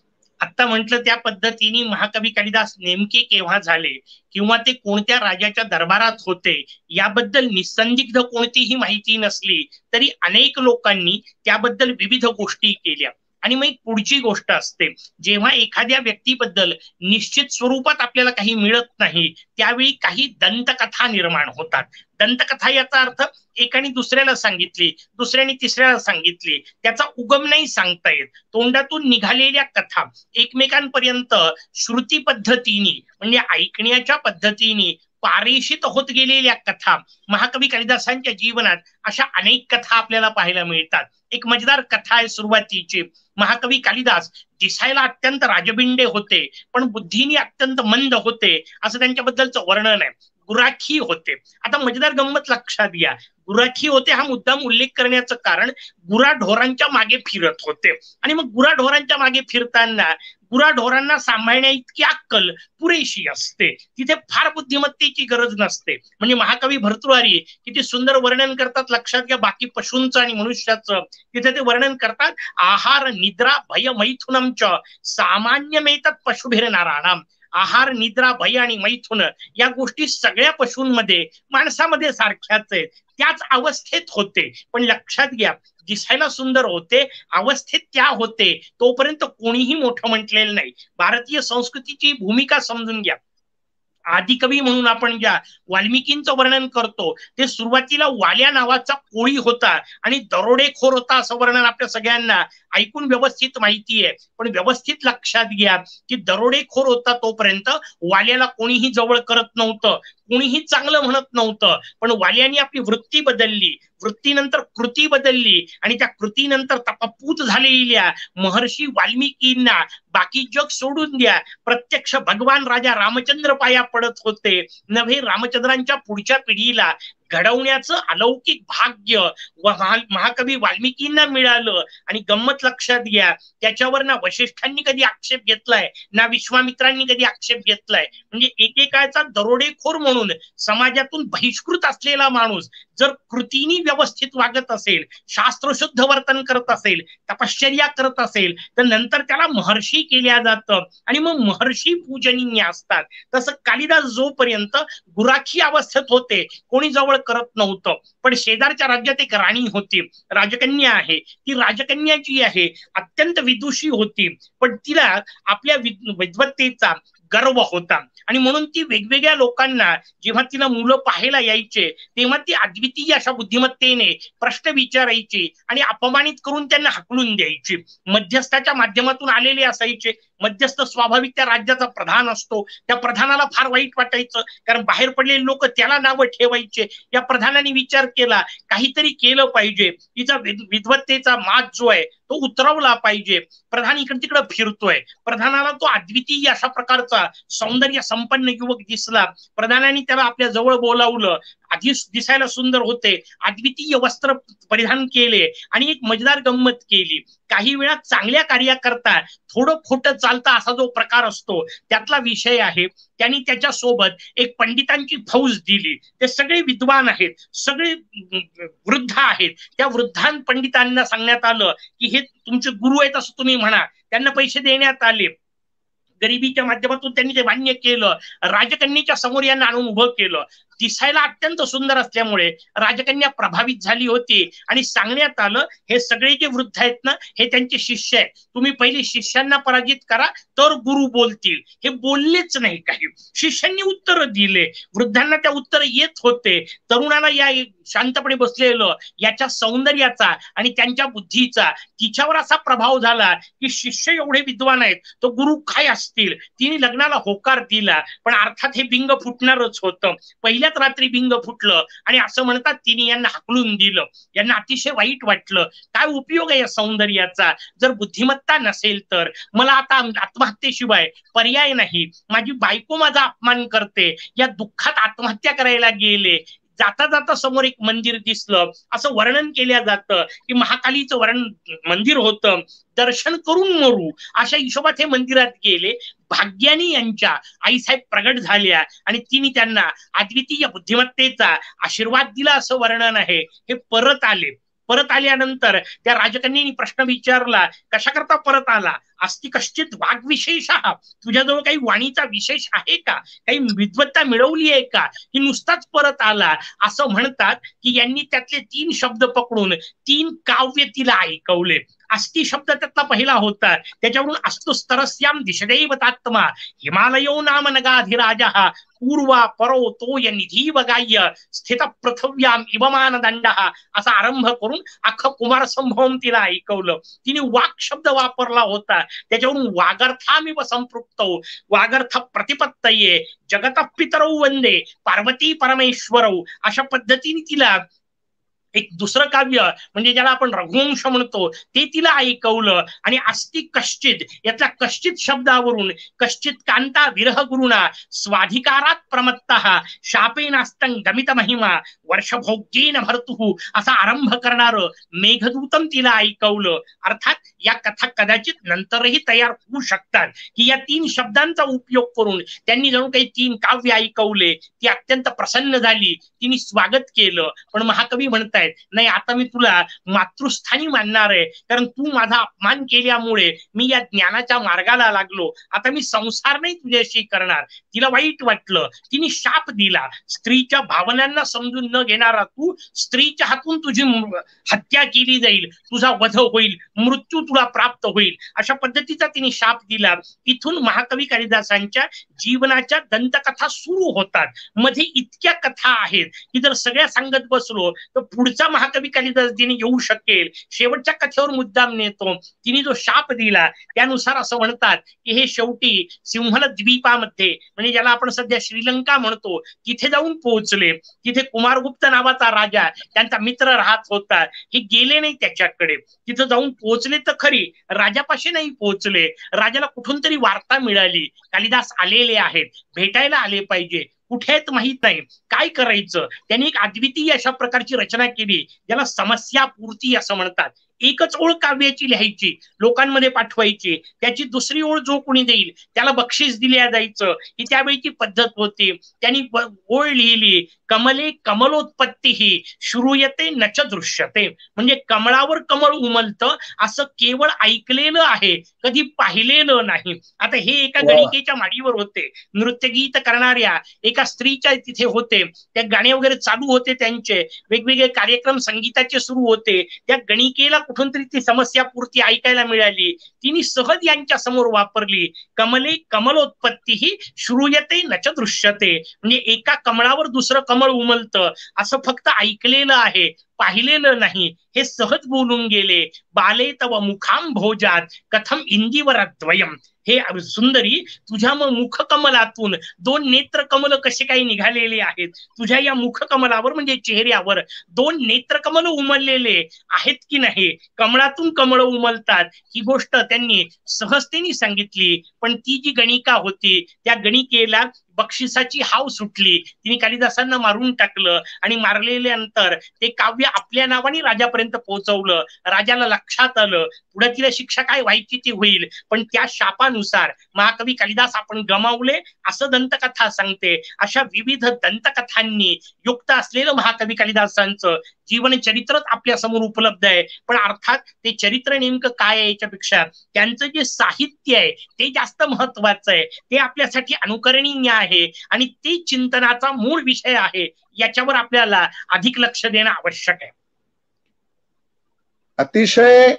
आता म्हटलं त्या पद्धतीने महाकवी कालिदास नेमके केव्हा झाले किंवा ते कोणत्या राजाच्या दरबारात होते याबद्दल निसंदिग्ध कोणतीही माहिती नसली तरी अनेक लोकांनी त्याबद्दल विविध गोष्टी केल्या. आणि मग एक पुढची गोष्ट असते, जेव्हा एखाद्या व्यक्तीबद्दल निश्चित स्वरूपात आपल्याला काही मिळत नाही त्यावेळी काही दंतकथा निर्माण होतात. दंतकथा याचा अर्थ एकाने दुसऱ्याला सांगितली, दुसऱ्याने तिसऱ्याला सांगितली, त्याचा उगम नाही सांगता येत. तोंडातून निघालेल्या कथा एकमेकांपर्यंत श्रुती पद्धतीने म्हणजे ऐकण्याच्या पद्धतीने पारेषित होत गेलेल्या कथा महाकवी कालिदासांच्या जीवनात अशा अनेक कथा आपल्याला पाहायला मिळतात. एक मजेदार कथा आहे सुरुवातीची. महाकवी कालिदास दिसायला अत्यंत राजबिंडे होते पण बुद्धीने अत्यंत मंद होते असं त्यांच्याबद्दलचं वर्णन आहे. गुराखी होते. आता मजेदार गंमत लक्षात घ्या, गुराखी होते हा मुद्दाम उल्लेख करण्याचं कारण गुराढोरांच्या मागे फिरत होते आणि मग गुराढोरांच्या मागे फिरताना गुराढोरांना सांभाळण्या इतकी अक्कल पुरेशी असते, तिथे फार बुद्धिमत्तेची गरज नसते. म्हणजे महाकवी भर्तृहरी किती सुंदर वर्णन करतात लक्षात घ्या बाकी पशूंचं आणि मनुष्याचं. तिथे ते वर्णन करतात, आहार निद्रा भय मैथुनमच सामान्यमेतत् पशुभिर्नराणाम. आहार, निद्रा, भय आणि मैथुन या गोष्टी सगळ्या पशूंमध्ये माणसामध्ये सारख्याच आहेत. त्याच अवस्थेत होते. पण लक्षात घ्या, दिसायला सुंदर होते, अवस्थेत त्या होते तोपर्यंत कोणीही मोठं म्हटलेलं नाही. भारतीय संस्कृतीची भूमिका समजून घ्या. आदिकवी म्हणून आपण ज्या वाल्मिकींचं वर्णन करतो ते सुरुवातीला वाल्या नावाचा कोळी होता आणि दरोडेखोर होता असं वर्णन आपल्या सगळ्यांना ऐकून व्यवस्थित माहिती आहे. पण व्यवस्थित लक्षात घ्या की दरोडेखोर होता तोपर्यंत वाल्याला कोणीही जवळ करत नव्हतं, कोणीही चांगलं म्हणत नव्हतं. पण वाल्याने आपली वृत्ती बदलली, वृत्तीनंतर कृती बदलली आणि त्या कृतीनंतर तपपूत झालेल्या महर्षी वाल्मिकींना बाकी जग सोडून द्या, प्रत्यक्ष भगवान राजा रामचंद्र पाया पडत होते. नव्हे रामचंद्रांच्या पुढच्या पिढीला घडवण्याचं अलौकिक भाग्य महाकवी वाल्मिकींना मिळालं. आणि गंमत लक्षात घ्या, त्याच्यावर ना वशिष्ठांनी कधी आक्षेप घेतलाय ना विश्वामित्रांनी कधी आक्षेप घेतलाय. म्हणजे एकेकाळचा दरोडेखोर म्हणून समाजातून बहिष्कृत असलेला माणूस जर कृतीनी व्यवस्थित वागत असेल, शास्त्रशुद्ध वर्तन करत असेल, तपश्चर्या करत असेल, तर नंतर त्याला महर्षी केल्या जातं आणि मग महर्षी पूजनीय असतात. तसं कालिदास जोपर्यंत गुराखी अवस्थेत होते कोणी जवळ करत नव्हतं. पण शेजारच्या राज्यात एक राणी होती, राजकन्या आहे. ती राजकन्या जी आहे अत्यंत विदुषी होती, पण तिला आपल्या विद्वत्तेचा गर्व होता आणि म्हणून ती वेगवेगळ्या लोकांना जेव्हा तिला मुलं पाहायला यायचे तेव्हा ती अद्वितीय अशा बुद्धिमत्तेने प्रश्न विचारायची आणि अपमानित करून त्यांना हाकलून द्यायची. मध्यस्थाच्या माध्यमातून आलेले असायचे. मध्यस्थ स्वाभाविक त्या राज्याचा प्रधान असतो. त्या प्रधानाला फार वाईट वाटायचं, कारण बाहेर पडलेले लोक त्याला नावं ठेवायचे. या प्रधानाने विचार केला काहीतरी केलं पाहिजे, तिचा विद्वत्तेचा माज जो आहे तो उतरवला पाहिजे. प्रधान इकडे तिकडे फिरतोय. प्रधानाला तो अद्वितीय अशा प्रकारचा सौंदर्य संपन्न युवक दिसला. प्रधानाने त्याला आपल्या जवळ बोलावलं. आधीच दिसायला सुंदर होते, अद्वितीय वस्त्र परिधान केले आणि एक मजेदार गंमत केली. काही वेळा चांगल्या कार्याकरता थोडं खोटं चालतं असा जो प्रकार असतो त्यातला विषय आहे. त्यांनी त्याच्या सोबत एक पंडितांची फौज दिली. ते सगळे विद्वान आहेत, सगळे वृद्ध आहेत. त्या वृद्धां पंडितांना सांगण्यात आलं की हे तुमचे गुरु आहेत असं तुम्ही म्हणा. त्यांना पैसे देण्यात आले. गरिबीच्या माध्यमातून त्यांनी ते मान्य केलं. राजकन्येच्या समोर यांना आणून उभं केलं. दिसायला अत्यंत सुंदर असल्यामुळे राजकन्या प्रभावित झाली होती आणि सांगण्यात आलं हे सगळे जे वृद्ध आहेत ना हे त्यांचे शिष्य आहेत, तुम्ही पहिले शिष्यांना पराजित करा तर गुरु बोलतील. हे बोललेच नाही काही. शिष्यांनी उत्तर दिले, वृद्धांना त्या उत्तर येत होते. तरुणाला या शांतपणे बसलेलं याच्या सौंदर्याचा आणि त्यांच्या बुद्धीचा तिच्यावर असा प्रभाव झाला की शिष्य एवढे विद्वान आहेत तर गुरु काय असतील. तिने लग्नाला होकार दिला, पण अर्थात हे बिंग फुटणारच होतं. पहिल्याच रात्री बिंग फुटलं आणि असं म्हणतात तिने यांना हाकलून दिलं. यांना अतिशय वाईट वाटलं. काय उपयोग आहे या सौंदर्याचा जर बुद्धिमत्ता नसेल तर. मला आता आत्महत्येशिवाय पर्याय नाही. माझी बायको माझा अपमान करते, या दुःखात आत्महत्या करायला गेले. जाता जाता समोर एक मंदिर दिसलं. असं वर्णन केलं जातं की महाकालीचं मंदिर होतं. दर्शन करून मरू अशा हिशोबात हे मंदिरात गेले. भाग्याने यांच्या आईसाहेब प्रगट झाल्या आणि तिने त्यांना अद्वितीय बुद्धिमत्तेचा आशीर्वाद दिला असं वर्णन आहे. हे परत आले. परत आल्यानंतर त्या राजकन्येने प्रश्न विचारला, कशा करता परत आला? अस्ति कश्चित वाग विशेष, तुझ्याजवळ काही वाणीचा विशेष आहे का? काही विद्वत्ता मिळवली आहे का की नुसताच परत आला? असं म्हणतात की यांनी त्यातले 3 शब्द पकडून 3 काव्य तिला ऐकवले. अस्ति शब्द त्यातला पहिला होता. त्याच्यावरून अस्तु स्तरस्याम दिशदैवतात्मा हिमालयो नाम नगाधिराजः पूर्वा परो तोय निधी वगाय स्थित पृथिव्याम इवमान दंडः असा आरंभ करून अख्खं कुमार संभवम तिला ऐकवलं. तिने वाक शब्द वापरला होता. त्याच्यावरून वागर्थामिव संपृक्तौ वागर्थ प्रतिपत्तये जगतः पितरौ वंदे पार्वती परमेश्वरौ अशा पद्धतीने तिला एक दुसरं काव्य म्हणजे ज्याला आपण रघुवंश म्हणतो ते तिला ऐकवलं. आणि अस्ति कश्चित यातल्या कश्चित शब्दावरून कश्चित कांता विरह गुरुणा स्वाधिकारात प्रमत्तः शापेनास्तं गमित महिमा वर्षभोग्येन भर्तुः असा आरंभ करणारं मेघदूतम तिला ऐकवलं. अर्थात या कथा कदाचित नंतरही तयार होऊ शकतात की या 3 शब्दांचा उपयोग करून त्यांनी जणू काही 3 काव्य ऐकवले. ती अत्यंत प्रसन्न झाली. तिने स्वागत केलं. पण महाकवी म्हणतायत नाही, आता मी तुला मातृस्थानी मानणार आहे, कारण तू माझा अपमान केल्यामुळे मी या ज्ञानाच्या मार्गाला लागलो. आता मी संसार नाही तुझ्याशी करणार. तिला वाईट वाटलं. तिने शाप दिला. स्त्रीच्या भावनांना समजून न घेणारा तू, स्त्रीच्या हातून तुझी हत्या केली जाईल, तुझा वध होईल, मृत्यू तुला प्राप्त होईल अशा पद्धतीचा तिने शाप दिला. इथून महाकवी कालिदासांच्या जीवनाच्या दंतकथा सुरू होतात. मध्ये इतक्या कथा आहेत की जर सगळ्या सांगत बसलो तर पुढे पुढचा महाकवी कालिदास तिने येऊ शकेल शेवटच्या कथेवर मुद्दाम नेतो. तिने जो शाप दिला त्यानुसार असं म्हणतात की हे शेवटी सिंहल द्वीपामध्ये म्हणजे ज्याला आपण सध्या श्रीलंका म्हणतो तिथे जाऊन पोहोचले. तिथे कुमारगुप्त नावाचा राजा त्यांचा मित्र राहत होता. हे गेले नाही त्याच्याकडे, तिथं जाऊन पोहोचले तर खरी, राजापाशी नाही पोहोचले. राजाला कुठून तरी वार्ता मिळाली कालिदास आलेले आहेत, भेटायला आले पाहिजे. कुठे आहेत माहित नाही, काय करायचं. त्यांनी एक अद्वितीय अशा प्रकारची रचना केली ज्याला समस्या पूर्ती असं म्हणतात. एकच ओळ काव्याची लिहायची, लोकांमध्ये पाठवायची, त्याची दुसरी ओळ जो कोणी देईल त्याला बक्षीस दिल्या जायचं, ही त्यावेळीची पद्धत होती. त्यांनी ओळ लिहिली, कमले कमलोत्पत्ती ही श्रूयते नच दृश्यते, म्हणजे कमळावर कमळ उमलतं असं केवळ ऐकलेलं आहे, कधी पाहिलेलं नाही. आता हे एका गणिकेच्या माडीवर होते, नृत्यगीत करणाऱ्या एका स्त्रीच्या तिथे होते, त्या गाणे वगैरे चालू होते, त्यांचे वेगवेगळे कार्यक्रम संगीताचे सुरू होते. त्या गणिकेला कुठून तरी ती समस्या पूर्ती ऐकायला मिळाली, तिने सहज यांच्या समोर वापरली, कमले कमलोत्पत्ती ही श्रूयते नच दृश्यते, म्हणजे एका कमळावर दुसरं कमळ उमलतं असं फक्त ऐकलेलं आहे, पाहिलेलं नाही. हे सहज बोलून गेले. बाले तव मुखाम भोजात कथम इंदिवरद्वयम, हे सुंदरी तुझ्या मुख कमलातून दोन नेत्र कमल कसे काही निघालेले आहेत, तुझ्या या मुख कमलावर म्हणजे चेहऱ्यावर दोन नेत्र कमल उमललेले आहेत की नाही, कमळातून कमळ उमलतात. ही गोष्ट त्यांनी सहजतेने सांगितली. पण ती जी गणिका होती त्या गणिकेला बक्षिसाची हाव सुटली, तिने कालिदासांना मारून टाकलं आणि मारलेल्यानंतर ते काव्य आपल्या नावाने राजापर्यंत पोहोचवलं. राजाला लक्षात आलं पुढे तिला शिक्षा काय व्हायची ती होईल, पण त्या शापानुसार महाकवी कालिदास आपण गमावले असं दंतकथा सांगते. अशा विविध दंतकथांनी युक्त असलेलं महाकवी कालिदासांचं जीवनचरित्रच आपल्या समोर उपलब्ध आहे. पण अर्थात ते चरित्र नेमकं काय आहे याच्यापेक्षा त्यांचं जे साहित्य आहे ते जास्त महत्वाचं आहे, ते आपल्यासाठी अनुकरणीय आहे आणि ते चिंतनाचा मूळ विषय आहे. याच्यावर आपल्याला अधिक लक्ष देणं आवश्यक आहे. अतिशय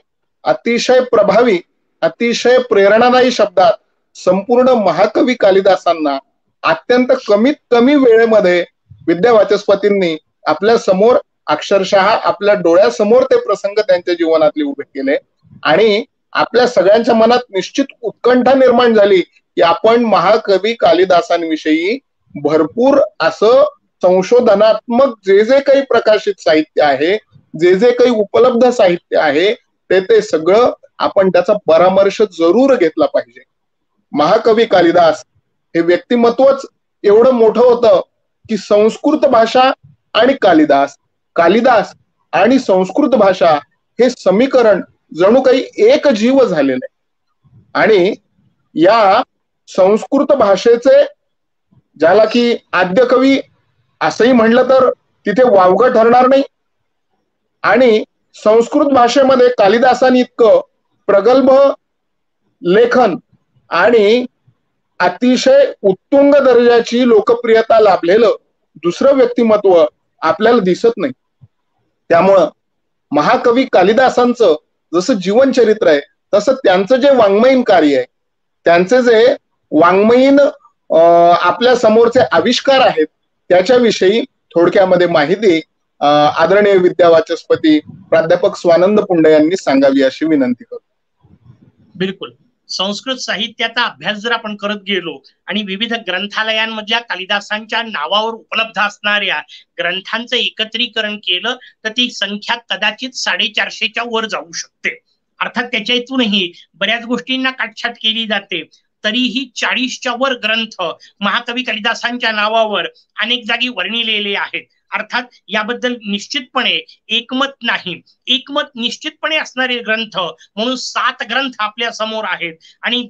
अतिशय प्रभावी, अतिशय प्रेरणादायी शब्दात संपूर्ण महाकवी कालिदासांना अत्यंत कमीत कमी वेळेमध्ये विद्यावाचस्पतींनी आपल्या समोर अक्षरशः आपल्या डोळ्यासमोर ते प्रसंग त्यांच्या जीवनातले उभे केले आणि आपल्या सगळ्यांच्या मनात निश्चित उत्कंठा निर्माण झाली की आपण महाकवी कालिदासांविषयी भरपूर असं संशोधनात्मक जे जे काही प्रकाशित साहित्य आहे, जे जे काही उपलब्ध साहित्य आहे ते सगळं आपण त्याचा परामर्श जरूर घेतला पाहिजे. महाकवी कालिदास हे व्यक्तिमत्वच एवढं मोठं होतं की संस्कृत भाषा आणि कालिदास, कालिदास आणि संस्कृत भाषा हे समीकरण जणू काही एक जीव झालेलं आहे. आणि या संस्कृत भाषेचे ज्याला की आद्य कवी असंही म्हणलं तर तिथे वावगं ठरणार नाही. आणि संस्कृत भाषेमध्ये कालिदासांनी इतकं प्रगल्भ लेखन आणि अतिशय उत्तुंग दर्जाची लोकप्रियता लाभलेलं दुसरं व्यक्तिमत्व आपल्याला दिसत नाही. त्यामुळं महाकवी कालिदासांचं जसं जीवनचरित्र आहे तसं त्यांचं जे वाङ्मयीन कार्य आहे, त्यांचे जे वाङ्मयीन आपल्या समोरचे आविष्कार आहेत त्याच्याविषयी थोडक्यामध्ये माहिती आदरणीय विद्यावाचस्पती प्राध्यापक स्वानंद पुंडे यांनी सांगावी अशी विनंती करतो. बिलकुल. संस्कृत साहित्याचा अभ्यास जर आपण करत गेलो आणि विविध ग्रंथालयांमधल्या कालिदासांच्या नावावर उपलब्ध असणाऱ्या ग्रंथांचं एकत्रीकरण केलं तर ती संख्या कदाचित 450च्या वर जाऊ शकते. अर्थात त्याच्यातूनही बऱ्याच गोष्टींना काटछाट केली जाते. तरीही 40च्या वर ग्रंथ महाकवी कालिदासांच्या नावावर अनेक जागी वर्णिलेले आहेत. अर्थात याबद्दल निश्चितपणे एकमत नाही, एकमत निश्चितपणे असणारे ग्रंथ म्हणून 7 ग्रंथ आपल्या समोर आहेत आणि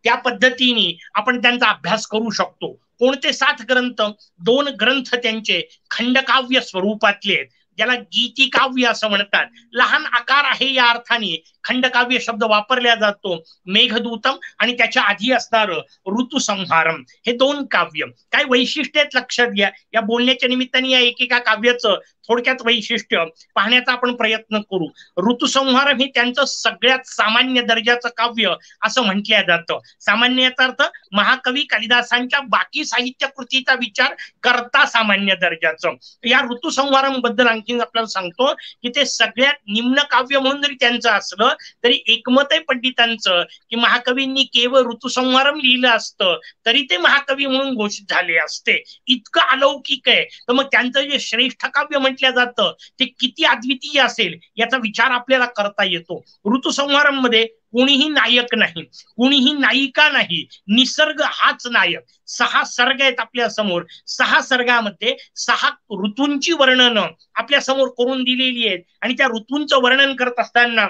त्या पद्धतीने आपण त्यांचा अभ्यास करू शकतो. कोणते 7 ग्रंथ? 2 ग्रंथ त्यांचे खंडकाव्य स्वरूपातले आहेत, ज्याला गीती काव्य असं म्हणतात. लहान आकार आहे या अर्थाने खंडकाव्य शब्द वापरला जातो. मेघदूतम आणि त्याच्या आधी असणारं ऋतुसंहारम हे 2 काव्य. काय वैशिष्ट्य आहेत लक्षात घ्या. या बोलण्याच्या निमित्ताने या एकेका काव्याचं थोडक्यात वैशिष्ट्य पाहण्याचा आपण प्रयत्न करू. ऋतुसंहारम हे त्यांचं सगळ्यात सामान्य दर्जाचं काव्य असं म्हटलं जातं. सामान्य याचा अर्थ महाकवी कालिदासांच्या बाकी साहित्य कृतीचा विचार करता सामान्य दर्जाचं. या ऋतुसंहारम बद्दल आणखी आपल्याला सांगतो की ते सगळ्यात निम्न काव्य म्हणून जरी त्यांचं असलं तरी एकमत आहे पंडितांचं की महाकवींनी केवळ ऋतुसंहारम लिहिलं असतं तरी ते महाकवी म्हणून घोषित झाले असते. इतकं अलौकिक आहे. तर मग त्यांचं जे श्रेष्ठ काव्य म्हटलं जातं ते किती अद्वितीय असेल याचा विचार आपल्याला करता येतो. ऋतुसंहारम मध्ये कोणीही नायक नाही, कोणीही नायिका नाही, निसर्ग हाच नायक. 6 सर्ग आहेत आपल्या समोर. 6 सर्गामध्ये 6 ऋतूंची वर्णनं आपल्या समोर करून दिलेली आहेत आणि त्या ऋतूंचं वर्णन करत असताना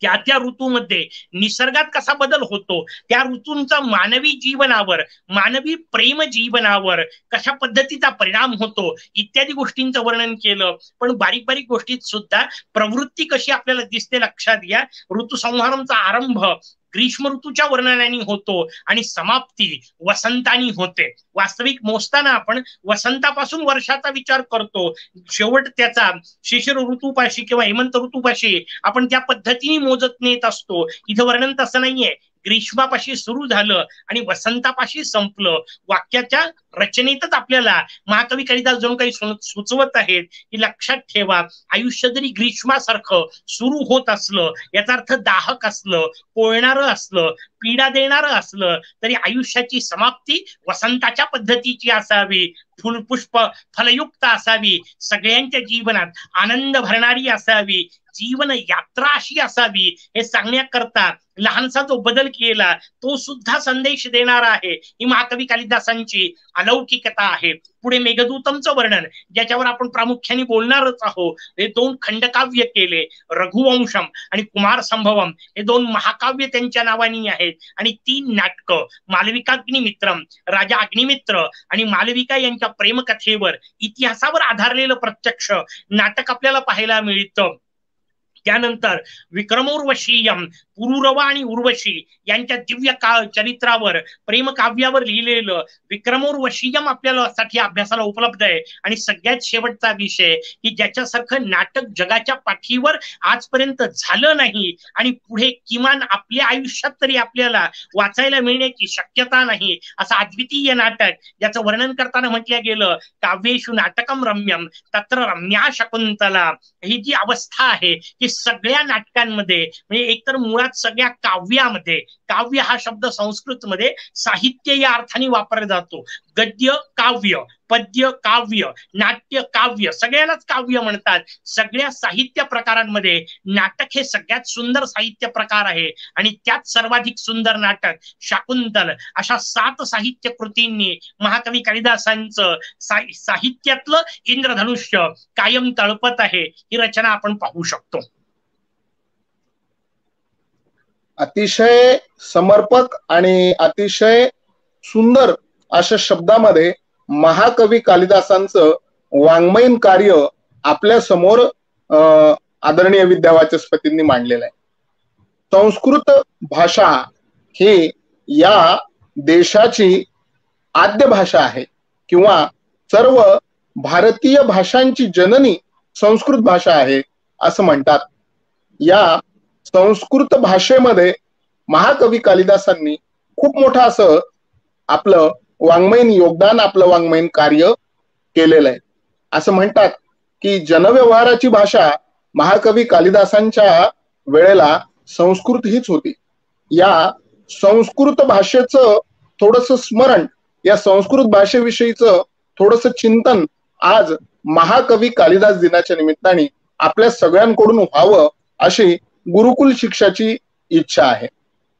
त्या ऋतूमध्ये निसर्गात कसा बदल होतो, त्या ऋतूंचा मानवी जीवनावर, मानवी प्रेम जीवनावर कशा पद्धतीचा परिणाम होतो इत्यादी गोष्टींचं वर्णन केलं. पण बारीक बारीक गोष्टीत सुद्धा प्रवृत्ती कशी आपल्याला दिसते लक्षात घ्या. ऋतुसंहारमचा आरंभ ग्रीष्म ऋतूच्या वर्णनाने होतो आणि समाप्ती वसंतानी होते. वास्तविक मोजताना आपण वसंतापासून वर्षाचा विचार करतो, शेवट त्याचा शिशिर ऋतूपाशी किंवा हेमंत ऋतूपाशी आपण त्या पद्धतीने मोजत नेत असतो. इथं वर्णन तसं नाहीये. ग्रीष्मापाशी सुरू झालं आणि वसंतापाशी संपलं. वाक्याच्या रचनेतच आपल्याला महाकवी कालिदास जणू काही सुचवत आहेत की लक्षात ठेवा, आयुष्य जरी ग्रीष्मासारखं सुरू होत असलं, याचा अर्थ दाहक असलं, पोळणारं असलं, पीडा देणारं असलं तरी आयुष्याची समाप्ती वसंताच्या पद्धतीची असावी, फुलपुष्प फलयुक्त असावी, सगळ्यांच्या जीवनात आनंद भरणारी असावी, जीवन यात्रा अशी असावी हे सांगण्याकरता लहानसा जो बदल केला तो सुद्धा संदेश देणारा आहे. ही महाकवी कालिदासांची अलौकिकता आहे. पुढे मेघदूतमचं वर्णन, ज्याच्यावर आपण प्रामुख्याने बोलणारच आहोत. हे 2 खंडकाव्य केले, रघुवंशम आणि कुमार संभवम हे 2 महाकाव्य त्यांच्या नावानी आहेत आणि 3 नाटकं, मालविकाग्निमित्रम, राजा अग्निमित्र आणि मालविका यांच्या प्रेमकथेवर, इतिहासावर आधारलेलं प्रत्यक्ष नाटक आपल्याला पाहायला मिळतं. त्यानंतर विक्रमोर्वशीयम, पुरुरवा आणि उर्वशी यांच्या दिव्य चरित्रावर, प्रेमकाव्यावर लिहिलेलं विक्रमोर्वशीयम आपल्याला साठी अभ्यासाला उपलब्ध आहे. आणि सगळ्यात शेवटचा विषय की ज्याच्यासारखं नाटक जगाच्या पाठीवर आजपर्यंत झालं नाही आणि पुढे किमान आपल्या आयुष्यात तरी आपल्याला वाचायला मिळण्याची शक्यता नाही, असं अद्वितीय नाटक ज्याचं वर्णन करताना म्हटलं गेलं काव्येषु नाटकम रम्यम तत्र रम्या शकुंतला. ही जी अवस्था आहे की सगळ्या नाटकांमध्ये, म्हणजे एकतर मुळात सगळ्या काव्यामध्ये, काव्य हा शब्द संस्कृत मध्ये साहित्य या अर्थाने वापरला जातो. गद्य काव्य, पद्य काव्य, नाट्य काव्य, सगळ्यालाच काव्य म्हणतात. सगळ्या साहित्य प्रकारांमध्ये नाटक हे सगळ्यात सुंदर साहित्य प्रकार आहे आणि त्यात सर्वाधिक सुंदर नाटक शाकुंतल. अशा 7 साहित्य कृतींनी महाकवी कालिदासांचं साहित्यातलं इंद्रधनुष्य कायम तळपत आहे. ही रचना आपण पाहू शकतो. अतिशय समर्पक आणि अतिशय सुंदर अशा शब्दामध्ये महाकवी कालिदासांचं वाङ्मयीन कार्य आपल्या समोर आदरणीय विद्यावाचस्पतींनी मांडलेलं आहे. संस्कृत भाषा ही या देशाची आद्य भाषा आहे किंवा सर्व भारतीय भाषांची जननी संस्कृत भाषा आहे असं म्हणतात. या संस्कृत भाषेमध्ये महाकवी कालिदासांनी खूप मोठं असं आपलं वाङ्मयीन योगदान, आपलं वाङ्मयीन कार्य केलेलं आहे. असं म्हणतात की जनव्यवहाराची भाषा महाकवी कालिदासांच्या वेळेला संस्कृत हीच होती. या संस्कृत भाषेचं थोडंसं स्मरण, या संस्कृत भाषेविषयीचं थोडंसं चिंतन आज महाकवी कालिदास दिनाच्या निमित्ताने आपल्या सगळ्यांकडून व्हावं अशी गुरुकुल शिक्षाची इच्छा आहे.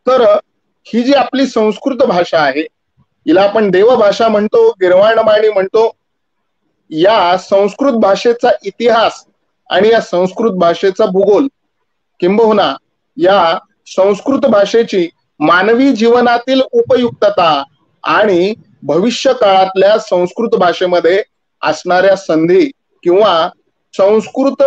तर ही जी आपली संस्कृत भाषा आहे, हिला आपण देवभाषा म्हणतो, गिरवाणमाणी म्हणतो. या संस्कृत भाषेचा इतिहास आणि या संस्कृत भाषेचा भूगोल, किंबहुना या संस्कृत भाषेची मानवी जीवनातील उपयुक्तता आणि भविष्य काळातल्या संस्कृत भाषेमध्ये असणाऱ्या संधी किंवा संस्कृत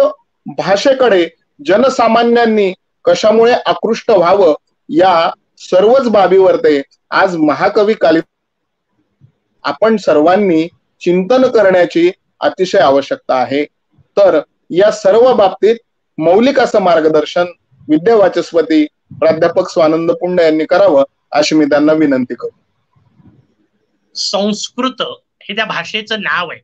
भाषेकडे जनसामान्यांनी कशामुळे आकृष्ट व्हावं, या सर्वच बाबीवर ते आज महाकवी कालिदास आपण सर्वांनी चिंतन करण्याची अतिशय आवश्यकता आहे. तर या सर्व बाबतीत मौलिक असं मार्गदर्शन विद्यावाचस्पती प्राध्यापक स्वानंद पुंड यांनी करावं अशी मी त्यांना विनंती करतो. संस्कृत हे त्या भाषेचं नाव आहे.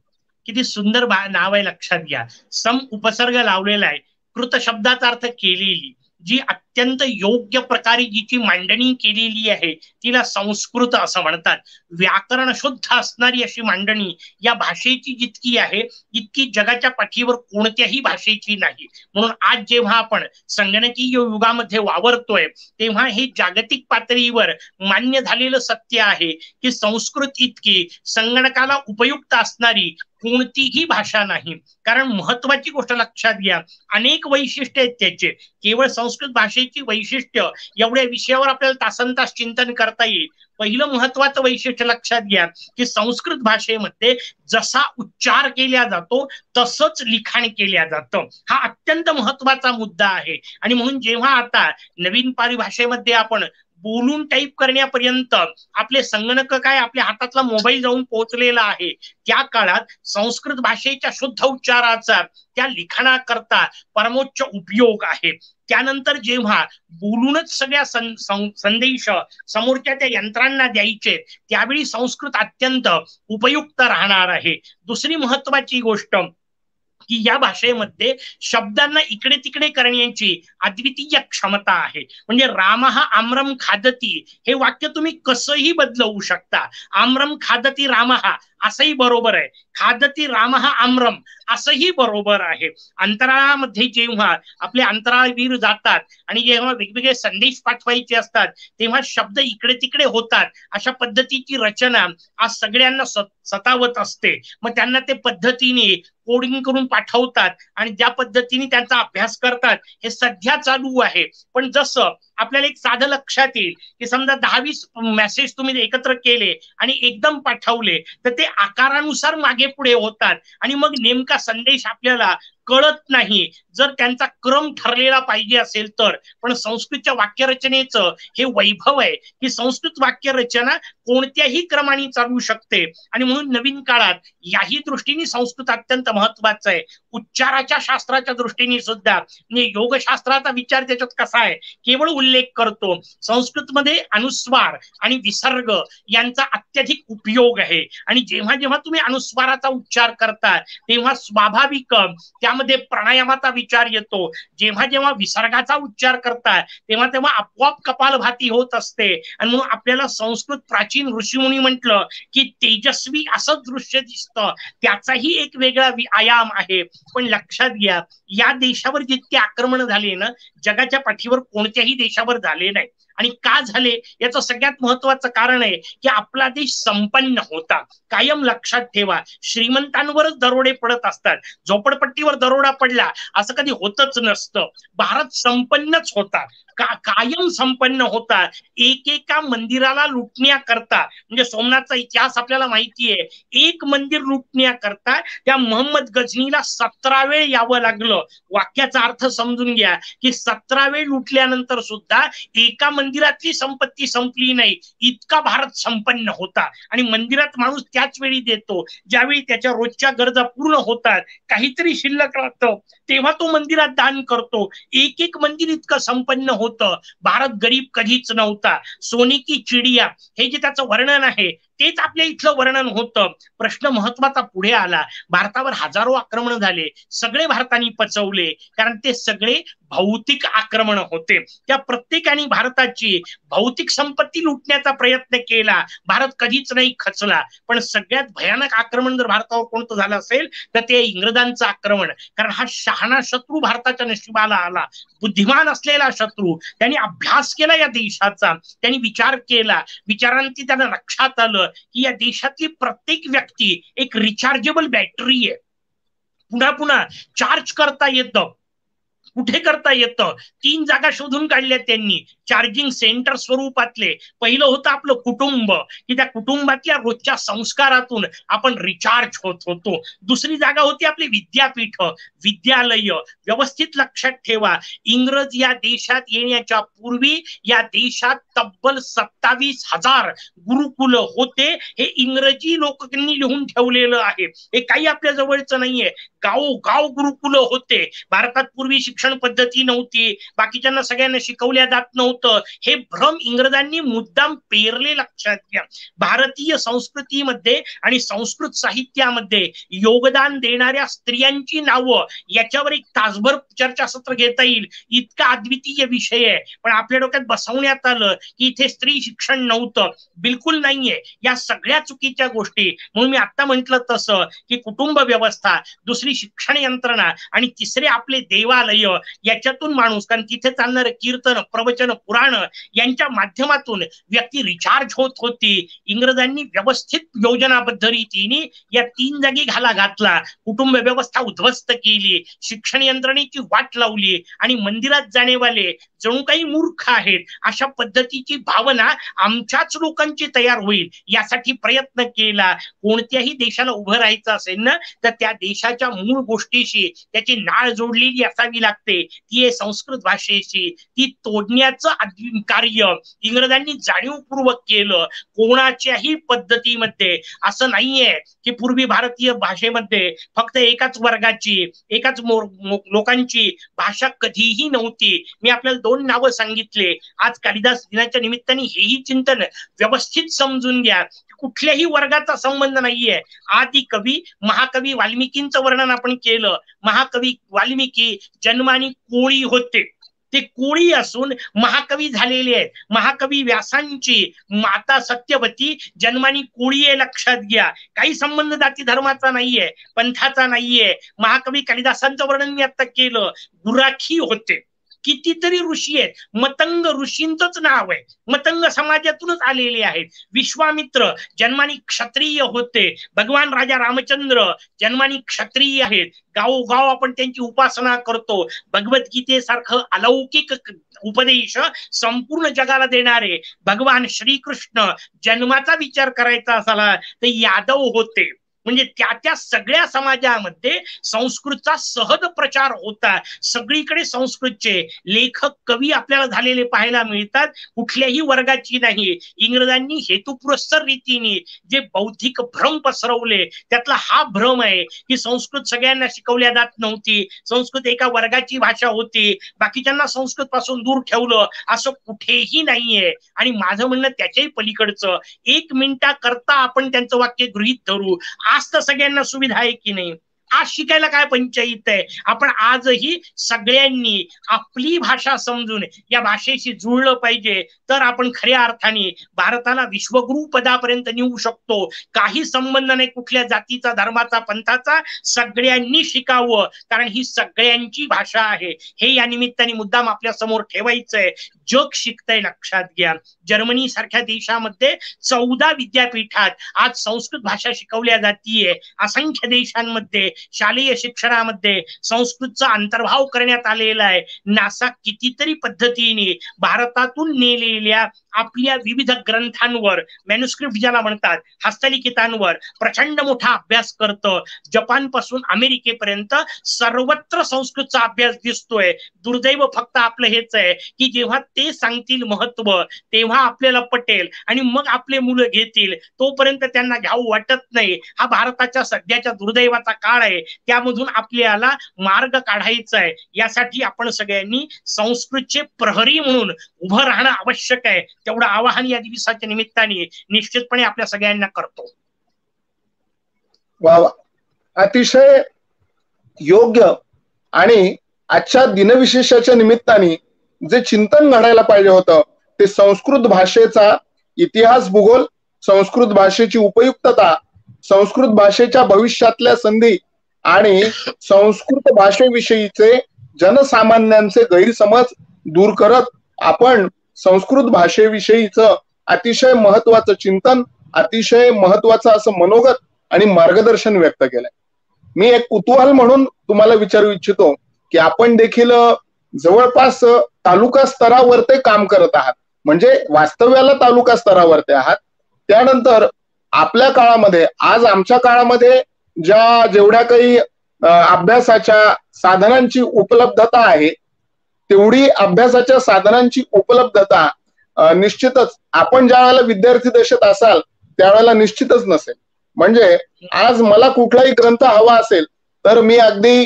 किती सुंदर नाव आहे, लक्षात घ्या. सम उपसर्ग लावलेला आहे. कृत शब्दाचा अर्थ केलेली, जी अत्यंत योग्य प्रकारे जिची मांडणी केलेली आहे तिला संस्कृत असं म्हणतात. व्याकरण शुद्ध असणारी अशी मांडणी या भाषेची जितकी आहे इतकी जगाच्या पाठीवर कोणत्याही भाषेची नाही. म्हणून आज जेव्हा आपण संगणकीय युगामध्ये वावरतोय तेव्हा हे जागतिक पातळीवर मान्य झालेलं सत्य आहे की संस्कृत इतकी संगणकाला उपयुक्त असणारी कोणतीही भाषा नाही. कारण महत्वाची गोष्ट लक्षात घ्या, अनेक वैशिष्ट्य आहेत त्याचे. केवळ संस्कृत भाषेची वैशिष्ट्य एवढ्या विषयावर आपल्याला तासनतास चिंतन करता येईल. पहिलं महत्वाचं वैशिष्ट्य लक्षात घ्या की संस्कृत भाषेमध्ये जसा उच्चार केला जातो तसंच लिखाण केल्या जातं. हा अत्यंत महत्वाचा मुद्दा आहे. आणि म्हणून जेव्हा आता नवीन परिभाषेमध्ये आपण बोलून टाईप करण्यापर्यंत आपले संगणक काय आपल्या हातातला मोबाईल जाऊन पोहोचलेला आहे, त्या काळात संस्कृत भाषेच्या शुद्ध उच्चाराचा त्या लिखाणाकरता परमोच्च उपयोग आहे. त्यानंतर जेव्हा बोलूनच सगळ्या संदेश समोरच्या त्या यंत्रांना द्यायचे त्यावेळी संस्कृत अत्यंत उपयुक्त राहणार आहे. दुसरी महत्वाची गोष्ट की या भाषेमध्ये शब्दांना इकडे तिकडे करण्याची अद्वितीय क्षमता आहे. म्हणजे राम हा आम्रम खादती हे वाक्य तुम्ही कसंही बदलवू शकता. आम्रम खादती राम हा असंही बरोबर आहे, खादती राम हा आम्रम असंही बरोबर आहे. अंतराळामध्ये जेव्हा आपले अंतराळवीर जातात आणि जेव्हा वेगवेगळे संदेश पाठवायचे असतात तेव्हा शब्द इकडे तिकडे होतात. अशा पद्धतीची रचना आज सगळ्यांना सतावत असते. मग त्यांना ते पद्धतीने कोडिंग करून पाठवतात आणि ज्या पद्धतीने त्यांचा अभ्यास करतात हे सध्या चालू आहे. पण जसं आपल्याला एक साधं लक्षात येईल की समजा 10-20 मेसेज तुम्ही एकत्र केले आणि एकदम पाठवले तर ते आकारानुसार मागे पुढे होतात आणि मग नेमका संदेश आपल्याला कळत नाही जर त्यांचा क्रम ठरलेला पाहिजे असेल तर. पण संस्कृतच्या वाक्यरचनेचं हे वैभव आहे की संस्कृत वाक्यरचना कोणत्याही क्रमाने चालू शकते. आणि म्हणून नवीन काळात याही दृष्टीने संस्कृत अत्यंत महत्वाचं आहे. उच्चाराच्या शास्त्राच्या दृष्टीने सुद्धा म्हणजे योगशास्त्राचा विचार त्याच्यात कसा आहे केवळ उल्लेख करतो. संस्कृतमध्ये अनुस्वार आणि विसर्ग यांचा अत्यधिक उपयोग आहे. आणि जेव्हा जेव्हा तुम्ही अनुस्वाराचा उच्चार करता तेव्हा स्वाभाविक त्यामध्ये प्राणायामाचा विचार येतो. जेव्हा जेव्हा विसर्गाचा उच्चार करता तेव्हा तेव्हा आपोआप कपालभाती होत असते. आणि म्हणून आपल्याला संस्कृत प्राचीन ऋषीमुनी म्हटलं की तेजस्वी असं दृश्य दिसतं, त्याचाही एक वेगळा आयाम आहे. पण लक्षात घ्या या देशावर जितके आक्रमण झाले ना जगाच्या पाठीवर कोणत्याही देशावर झाले नाही. आणि का झाले याचं सगळ्यात महत्वाचं कारण आहे की आपला देश संपन्न होता. कायम लक्षात ठेवा श्रीमंतांवरच दरोडे पडत असतात, झोपडपट्टीवर दरोडा पडला असं कधी होतच नसतं. भारत संपन्नच होता, कायम संपन्न होता. एकेका मंदिराला लुटण्याकरता म्हणजे सोमनाथचा इतिहास आपल्याला माहिती आहे, एक मंदिर लुटण्याकरता त्या मोहम्मद गझनीला 17 वेळ यावं लागलं. वाक्याचा अर्थ समजून घ्या की 17 वेळ लुटल्यानंतर सुद्धा एका मंदिरातली संपत्ती संपली नाही, इतका भारत संपन्न होता. आणि मंदिरात माणूस त्याच वेळी देतो ज्यावेळी त्याच्या रोजच्या गरजा पूर्ण होतात, काहीतरी शिल्लक राहतं तेव्हा तो मंदिरात दान करतो. एक एक मंदिर इतकं संपन्न होतं. भारत गरीब कधीच नव्हता. सोने की चिडिया हे जे त्याचं वर्णन आहे तेच आपल्या इथलं वर्णन होतं. प्रश्न महत्वाचा पुढे आला, भारतावर हजारो आक्रमण झाले, सगळे भारताने पचवले कारण ते सगळे भौतिक आक्रमण होते. त्या प्रत्येकाने भारताची भौतिक संपत्ती लुटण्याचा प्रयत्न केला, भारत कधीच नाही खचला. पण सगळ्यात भयानक आक्रमण जर भारतावर कोणतं झालं असेल तर ते इंग्रजांचं आक्रमण. कारण हा शहाणा शत्रू भारताच्या नशिबाला आला, बुद्धिमान असलेला शत्रू. त्यांनी अभ्यास केला या देशाचा, त्यांनी विचार केला, विचारांती त्यांना लक्षात आलं की या देशातली प्रत्येक व्यक्ती एक रिचार्जेबल बॅटरी आहे, पुन्हा पुन्हा चार्ज करता येतं. कुठे करता येतं? 3 जागा शोधून काढल्या त्यांनी, चार्जिंग सेंटर स्वरूपातले. पहिलं होतं आपलं कुटुंब, की त्या कुटुंबातल्या रोजच्या संस्कारातून आपण रिचार्ज होत होतो. दुसरी जागा होती आपली विद्यापीठ, विद्यालय. व्यवस्थित लक्षात ठेवा, इंग्रज या देशात येण्याच्या पूर्वी या देशात तब्बल 27,000 गुरुकुल होते. हे इंग्रजी लोकांनी लिहून ठेवलेलं आहे, हे काही आपल्या जवळचं नाहीये. गाव गुरुकुल होते. भारतात पूर्वी शिक्षण पद्धती नव्हती, बाकीच्यांना सगळ्यांना शिकवल्या जात नव्हतं. हे भ्रम इंग्रजांनी मुद्दाम पेरले, लक्षात घ्या. भारतीय संस्कृतीमध्ये आणि संस्कृत साहित्यामध्ये योगदान देणाऱ्या स्त्रियांची नावं, याच्यावर एक तासभर चर्चासत्र घेता येईल, इतका अद्वितीय विषय आहे. पण आपल्या डोक्यात बसवण्यात आलं की इथे स्त्री शिक्षण नव्हतं. बिलकुल नाहीये. या सगळ्या चुकीच्या गोष्टी. म्हणून मी आता म्हंटल तसं की कुटुंब व्यवस्था, दुसरी शिक्षण यंत्रणा आणि तिसरे आपले देवालय, याच्यातून माणूस, कारण तिथे चालणारे कीर्तन, प्रवचन, पुराण यांच्या माध्यमातून व्यक्ती रिचार्ज होत होती. इंग्रजांनी व्यवस्थित योजनाबद्ध रीतीने या 3 जागी घाला घातला. कुटुंब व्यवस्था उद्ध्वस्त केली, शिक्षण यंत्रणेची वाट लावली आणि मंदिरात जाणेवाले जणू काही मूर्ख आहेत अशा पद्धतीची भावना आमच्याच लोकांची तयार होईल यासाठी प्रयत्न केला. कोणत्याही देशाला उभं राहायचं असेल ना, तर त्या देशाच्या मूळ गोष्टीशी त्याची नाळ जोडलेली असावी लागते. ती आहे संस्कृत भाषेशी. ती तोडण्याचं कार्य इंग्रजांनी जाणीवपूर्वक केलं. कोणाच्याही पद्धतीमध्ये असं नाहीये की पूर्वी भारतीय भाषेमध्ये फक्त एकाच वर्गाची, एकाच लोकांची भाषा कधीही नव्हती. मी आपल्याला 2 नावं सांगितले. आज कालिदास दिनाच्या निमित्ताने हेही चिंतन व्यवस्थित समजून घ्या. कुठल्याही वर्गाचा संबंध नाहीये. आदि कवी महाकवी वाल्मिकींचं वर्णन आपण केलं. महाकवी वाल्मिकी जन्माने कोळी होते. ते कोळी असून महाकवी झालेले आहेत. महाकवी व्यासांची माता सत्यवती जन्माने कोळी आहे, लक्षात घ्या. काही संबंध जाती धर्माचा नाहीये, पंथाचा नाहीये. महाकवी कालिदासांचं वर्णन मी आता केलं. गुराखी होते. कितीतरी ऋषी आहेत. मतंग ऋषींचंच नाव आहे, मतंग समाजातूनच आलेले आहेत. विश्वामित्र जन्माने क्षत्रिय होते. भगवान राजा रामचंद्र जन्माने क्षत्रिय आहेत. गावोगाव आपण त्यांची उपासना करतो. भगवद्गीतेसारखं अलौकिक उपदेश संपूर्ण जगाला देणारे भगवान श्रीकृष्ण जन्माचा विचार करायचा झाला तर यादव होते. म्हणजे त्या सगळ्या समाजामध्ये संस्कृतचा सहज प्रचार होता. सगळीकडे संस्कृतचे लेखक कवी आपल्याला झालेले पाहायला मिळतात. कुठल्याही वर्गाची नाही. इंग्रजांनी हेतुपुरस्सर रीतीने जे बौद्धिक भ्रम पसरवले, त्यातला हा भ्रम आहे की संस्कृत सगळ्यांना शिकवल्या जात नव्हती, संस्कृत एका वर्गाची भाषा होती, बाकीच्यांना संस्कृत पासून दूर ठेवलं, असं कुठेही नाहीये. आणि माझं म्हणणं त्याच्याही पलीकडचं. 1 मिनिटाकरता आपण त्यांचं वाक्य गृहीत धरू. आज तर सगळ्यांना सुविधा आहे की नाही? आज शिकायला काय पंचायत आहे? आपण आजही सगळ्यांनी आपली भाषा समजून या भाषेशी जुळलं पाहिजे, तर आपण खऱ्या अर्थाने भारताला विश्वगुरु पदापर्यंत नेऊ शकतो. काही संबंध नाही कुठल्या जातीचा, धर्माचा, पंथाचा. सगळ्यांनी शिकावं, कारण ही सगळ्यांची भाषा आहे. हे या निमित्ताने मुद्दाम आपल्या समोर ठेवायचंय. जग शिकतंय, लक्षात घ्या. जर्मनी सारख्या देशामध्ये 14 विद्यापीठात आज संस्कृत भाषा शिकवल्या जातीये. असंख्य देशांमध्ये शालेय शिक्षणामध्ये संस्कृतचा अंतर्भाव करण्यात आलेला आहे. नासा कितीतरी पद्धतीने भारतातून नेलेल्या आपल्या विविध ग्रंथांवर, मॅन्युस्क्रिप्ट ज्याला म्हणतात, हस्तलिखितांवर प्रचंड मोठा अभ्यास करतं. जपान पासून अमेरिकेपर्यंत सर्वत्र संस्कृतचा अभ्यास दिसतोय. दुर्दैव फक्त आपलं हेच आहे की जेव्हा ते सांगतील महत्व तेव्हा आपल्याला पटेल आणि मग आपले मुलं घेतील, तोपर्यंत त्यांना घ्यावं वाटत नाही. हा भारताच्या सध्याच्या दुर्दैवाचा काळ आहे. त्यामधून आपल्याला मार्ग काढायचा आहे. यासाठी आपण सगळ्यांनी संस्कृतचे प्रहरी म्हणून उभं राहणं आवश्यक आहे. तेवढं आवाहन या दिवसाच्या निमित्ताने निश्चितपणे आपल्या सगळ्यांना करतो. वा वा, अतिशय योग्य. आणि आजच्या दिनविशेषाच्या निमित्ताने जे चिंतन घडायला पाहिजे होतं ते संस्कृत भाषेचा इतिहास, भूगोल, संस्कृत भाषेची उपयुक्तता, संस्कृत भाषेच्या भविष्यातल्या संधी आणि संस्कृत भाषेविषयीचे जनसामान्यांचे गैरसमज दूर करत आपण संस्कृत भाषेविषयीचं अतिशय महत्वाचं चिंतन, अतिशय महत्वाचं असं मनोगत आणि मार्गदर्शन व्यक्त केलंय. मी एक कुतूहल म्हणून तुम्हाला विचारू इच्छितो की आपण देखील जवळपास तालुका स्तरावर ते काम करत आहात, म्हणजे वास्तव्याला तालुका स्तरावरती आहात. त्यानंतर आपल्या काळामध्ये, आज आमच्या काळामध्ये जेवढ्या काही अभ्यासाच्या साधनांची उपलब्धता आहे, तेवढी अभ्यासाच्या साधनांची उपलब्धता निश्चितच आपण ज्या वेळेला विद्यार्थी दशेत असाल त्यावेळेला निश्चितच नसेल. म्हणजे आज मला कुठलाही ग्रंथ हवा असेल तर मी अगदी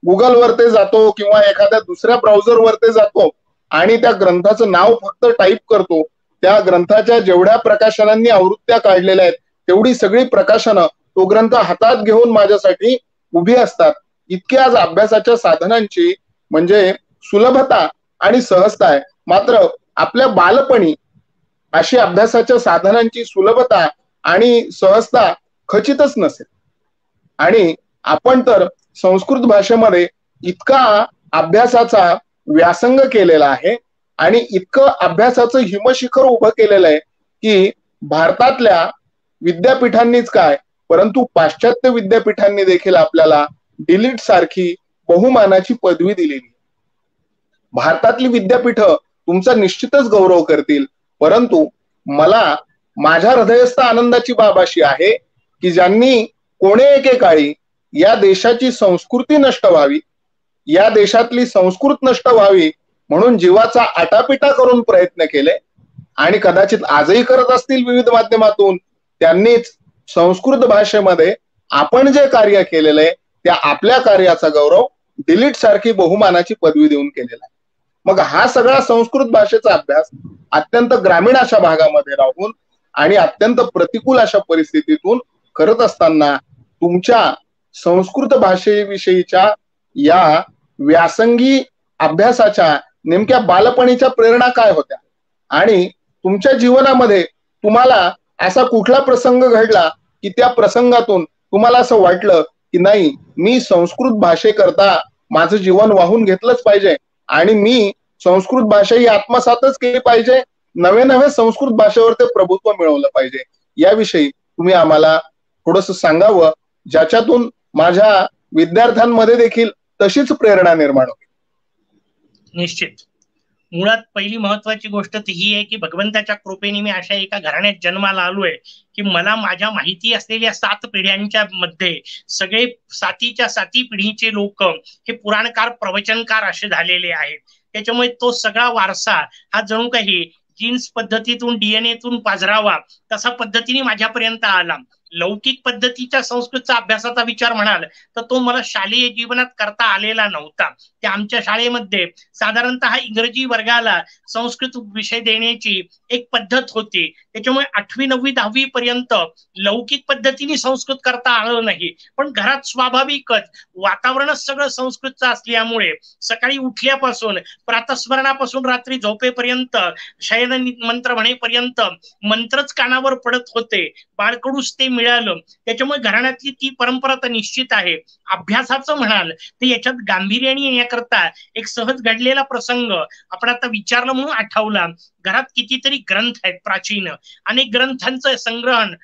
गुगलवरती जातो किंवा एखाद्या दुसऱ्या ब्राउझरवरती जातो आणि त्या ग्रंथाचं नाव फक्त टाईप करतो. त्या ग्रंथाच्या जेवढ्या प्रकाशनांनी आवृत्त्या काढलेल्या आहेत तेवढी सगळी प्रकाशनं तो ग्रंथ हातात घेऊन माझ्यासाठी उभी असतात. इतकी आज अभ्यासाच्या साधनांची म्हणजे सुलभता आणि सहजता आहे. मात्र आपल्या बालपणी अशी अभ्यासाच्या साधनांची सुलभता आणि सहजता खचितच नसेल. आणि आपण तर संस्कृत भाषेमध्ये इतका अभ्यासाचा व्यासंग केलेला आहे आणि इतकं अभ्यासाचं हिमशिखर उभं केलेलं आहे की भारतातल्या विद्यापीठांनीच काय, परंतु पाश्चात्य विद्यापीठांनी देखील आपल्याला डिलीट सारखी बहुमानाची पदवी दिलेली. भारतातली विद्यापीठं तुमचा निश्चितच गौरव करतील, परंतु मला माझ्या हृदयस्थ आनंदाची बाब अशी आहे की ज्यांनी कोणे एकेकाळी या देशाची संस्कृती नष्ट व्हावी, या देशातली संस्कृत नष्ट व्हावी म्हणून जीवाचा आटापिटा करून प्रयत्न केले आणि कदाचित आजही करत असतील विविध माध्यमातून, त्यांनीच संस्कृत भाषेमध्ये आपण जे कार्य केलेलं आहे त्या आपल्या कार्याचा गौरव डिलीट सारखी बहुमानाची पदवी देऊन केलेला आहे. मग हा सगळा संस्कृत भाषेचा अभ्यास अत्यंत ग्रामीण अशा भागामध्ये राहून आणि अत्यंत प्रतिकूल अशा परिस्थितीतून करत असताना तुमच्या संस्कृत भाषेविषयीच्या या व्यासंगी अभ्यासाच्या नेमक्या बालपणीच्या प्रेरणा काय होत्या आणि तुमच्या जीवनामध्ये तुम्हाला असा कुठला प्रसंग घडला की त्या प्रसंगातून तुम्हाला असं वाटलं की नाही, मी संस्कृत भाषेकरता माझं जीवन वाहून घेतलंच पाहिजे आणि मी संस्कृत भाषा ही आत्मसातच केली पाहिजे, नवे नवे संस्कृत भाषेवर ते प्रभुत्व मिळवलं पाहिजे. याविषयी तुम्ही आम्हाला थोडस सांगावं, ज्याच्यातून माझ्या विद्यार्थ्यांमध्ये देखील तशीच प्रेरणा निर्माण होईल. निश्चित. मुळात पहिली महत्वाची गोष्ट तर ही आहे की भगवंताच्या कृपेने मी अशा एका घराण्यात जन्माला आलोय की मला माझ्या माहिती असलेल्या 7 पिढ्यांच्या मध्ये सगळे 7च्या 7 पिढीचे लोक हे पुराणकार प्रवचनकार असे झालेले आहेत. त्याच्यामुळे तो सगळा वारसा हा जणू काही जीन्स पद्धतीतून डीएनएतून पाझरावा तसा पद्धतीने माझ्यापर्यंत आला. लौकिक पद्धतीच्या संस्कृतचा अभ्यासाचा विचार म्हणाल तर तो मला शालेय जीवनात करता आलेला नव्हता. त्या आमच्या शाळेमध्ये साधारणतः इंग्रजी वर्गाला संस्कृत विषय देण्याची एक पद्धत होती. त्याच्यामुळे 8वी 9वी 10वी पर्यंत लौकिक पद्धतीने संस्कृत करता आलं नाही, पण घरात स्वाभाविकच वातावरणच सगळं संस्कृतचं असल्यामुळे सकाळी उठल्यापासून प्रातस्मरणापासून रात्री झोपेपर्यंत शयन मंत्र म्हणेपर्यंत मंत्रच कानावर पडत होते. बाळकडूच ते मिळालं. त्याच्यामुळे घराण्यातली ती परंपरा तर निश्चित आहे. अभ्यासाचं म्हणाल तर याच्यात गांभीर्याने येण्याकरता एक सहज घडलेला प्रसंग आपण आता विचारलं म्हणून आठवला. घरात कितीतरी ग्रंथ आहेत प्राचीन, अनेक ग्रंथांचं संग्रहण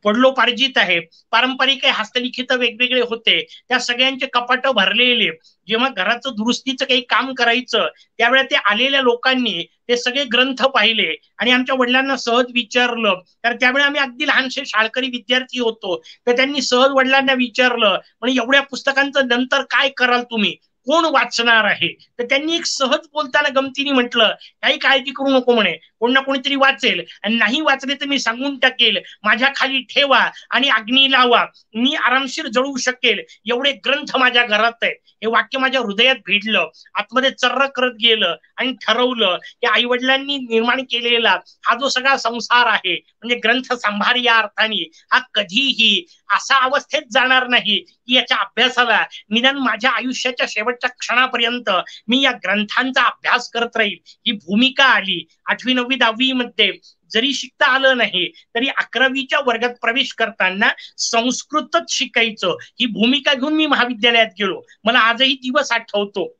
पडलोपार्जित आहे. पारंपरिक हस्तलिखित वेगवेगळे होते, त्या सगळ्यांचे कपाट भरलेले. जेव्हा घराचं दुरुस्तीचं काही काम करायचं त्यावेळेला ते आलेल्या लोकांनी ते सगळे ग्रंथ पाहिले आणि आमच्या वडिलांना सहज विचारलं, तर त्यावेळी आम्ही अगदी लहानशे शाळकरी विद्यार्थी होतो. तर त्यांनी सहज वडिलांना विचारलं, म्हणजे एवढ्या पुस्तकांचं नंतर काय कराल तुम्ही, कोण वाचणार आहे? तर त्यांनी एक सहज बोलताना गमतीने म्हटलं, काही काळजी करू नको म्हणे, कोण ना कोणीतरी वाचेल आणि नाही वाचले तर मी सांगून टाकेल, माझ्या खाली ठेवा आणि अग्नी लावा, मी आरामशीर जळू शकेल एवढे ग्रंथ माझ्या घरात आहेत. हे वाक्य माझ्या हृदयात भिडलं, आतमध्ये चर्र करत गेलं आणि ठरवलं की आई वडिलांनी निर्माण केलेला हा जो सगळा संसार आहे म्हणजे ग्रंथ संभार या अर्थाने हा कधीही असा अवस्थेत जाणार नाही की याच्या अभ्यासाला निदान माझ्या आयुष्याच्या शेवटच्या क्षणापर्यंत मी या ग्रंथांचा अभ्यास करत राहील. ही भूमिका आली. 8वी 9वी 10वी मध्ये जरी शिकता आलं नाही तरी 11वीच्या वर्गात प्रवेश करताना संस्कृतच शिकायचं ही भूमिका घेऊन मी महाविद्यालयात गेलो. मला आजही दिवस आठवतो.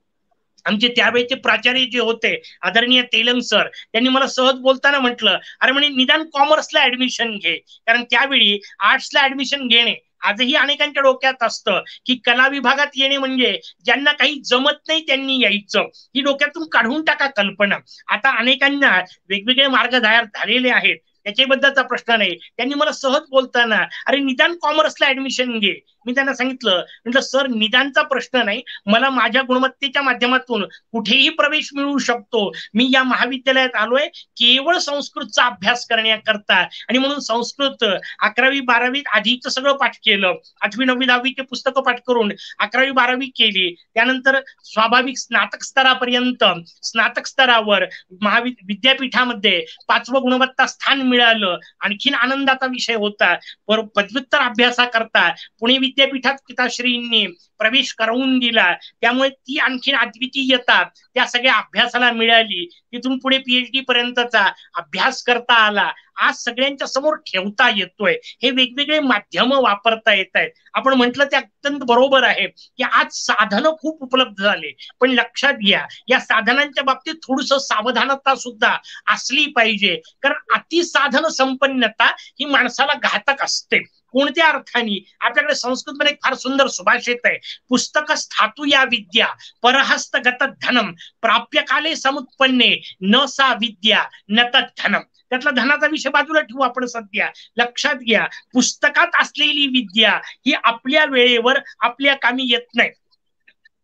आमचे त्यावेळेचे प्राचार्य जे होते आदरणीय तेलंग सर, त्यांनी मला सहज बोलताना म्हटलं, अरे म्हणे निदान कॉमर्सला ऍडमिशन घे, कारण त्यावेळी आर्ट्सला ऍडमिशन घेणे आजही अनेकांच्या डोक्यात असतं की कला विभागात येणे म्हणजे ज्यांना काही जमत नाही त्यांनी यायचं, ही डोक्यातून काढून टाका कल्पना. आता अनेकांना वेगवेगळे मार्ग तयार झालेले आहेत, त्याच्याबद्दलचा प्रश्न नाही. त्यांनी मला सहज बोलताना अरे निदान कॉमर्सला ऍडमिशन घे, मी त्यांना सांगितलं, म्हटलं सर निदानचा प्रश्न नाही, मला माझ्या गुणवत्तेच्या माध्यमातून कुठेही प्रवेश मिळू शकतो. मी या महाविद्यालयात आलोय केवळ संस्कृतचा अभ्यास करण्याकरता, आणि म्हणून संस्कृत 11वी 12वी आधीच सगळं पाठ केलं. 8वी 9वी 10वीचे पुस्तकं पाठ करून 11वी 12वी केली. त्यानंतर स्वाभाविक स्नातक स्तरापर्यंत, स्नातक स्तरावर विद्यापीठामध्ये 5वं गुणवत्ता स्थान मिळालं. आणखीन आनंदाचा विषय होता, पदव्युत्तर अभ्यासाकरता पुणे विद्यापीठात पिताश्रींनी प्रवेश करवून दिला, त्यामुळे ती आणखीन अद्वितीयता त्या सगळ्या अभ्यासाला मिळाली. तिथून पुढे PhD पर्यंतचा अभ्यास करता आला. आज सगळ्यांच्या समोर ठेवता येतोय, हे वेगवेगळे माध्यम वापरता येत आहेत. आपण म्हटलं ते अत्यंत बरोबर आहे की आज साधनं खूप उपलब्ध झाले, पण लक्षात घ्या या साधनांच्या बाबतीत थोडस सावधानता सुद्धा असली पाहिजे, कारण अतिसाधन संपन्नता ही माणसाला घातक असते. कोणत्या अर्थाने? आपल्याकडे संस्कृतमध्ये एक फार सुंदर सुभाषित आहे, पुस्तक स्थातु या विद्या परहस्तगत धनम प्राप्य काले समुत्पन्ने न सा विद्या न तत् धनम. त्यातला धनाचा विषय बाजूला ठेवू आपण सध्या. लक्षात घ्या, पुस्तकात असलेली विद्या ही आपल्या वेळेवर आपल्या कामी येत नाही.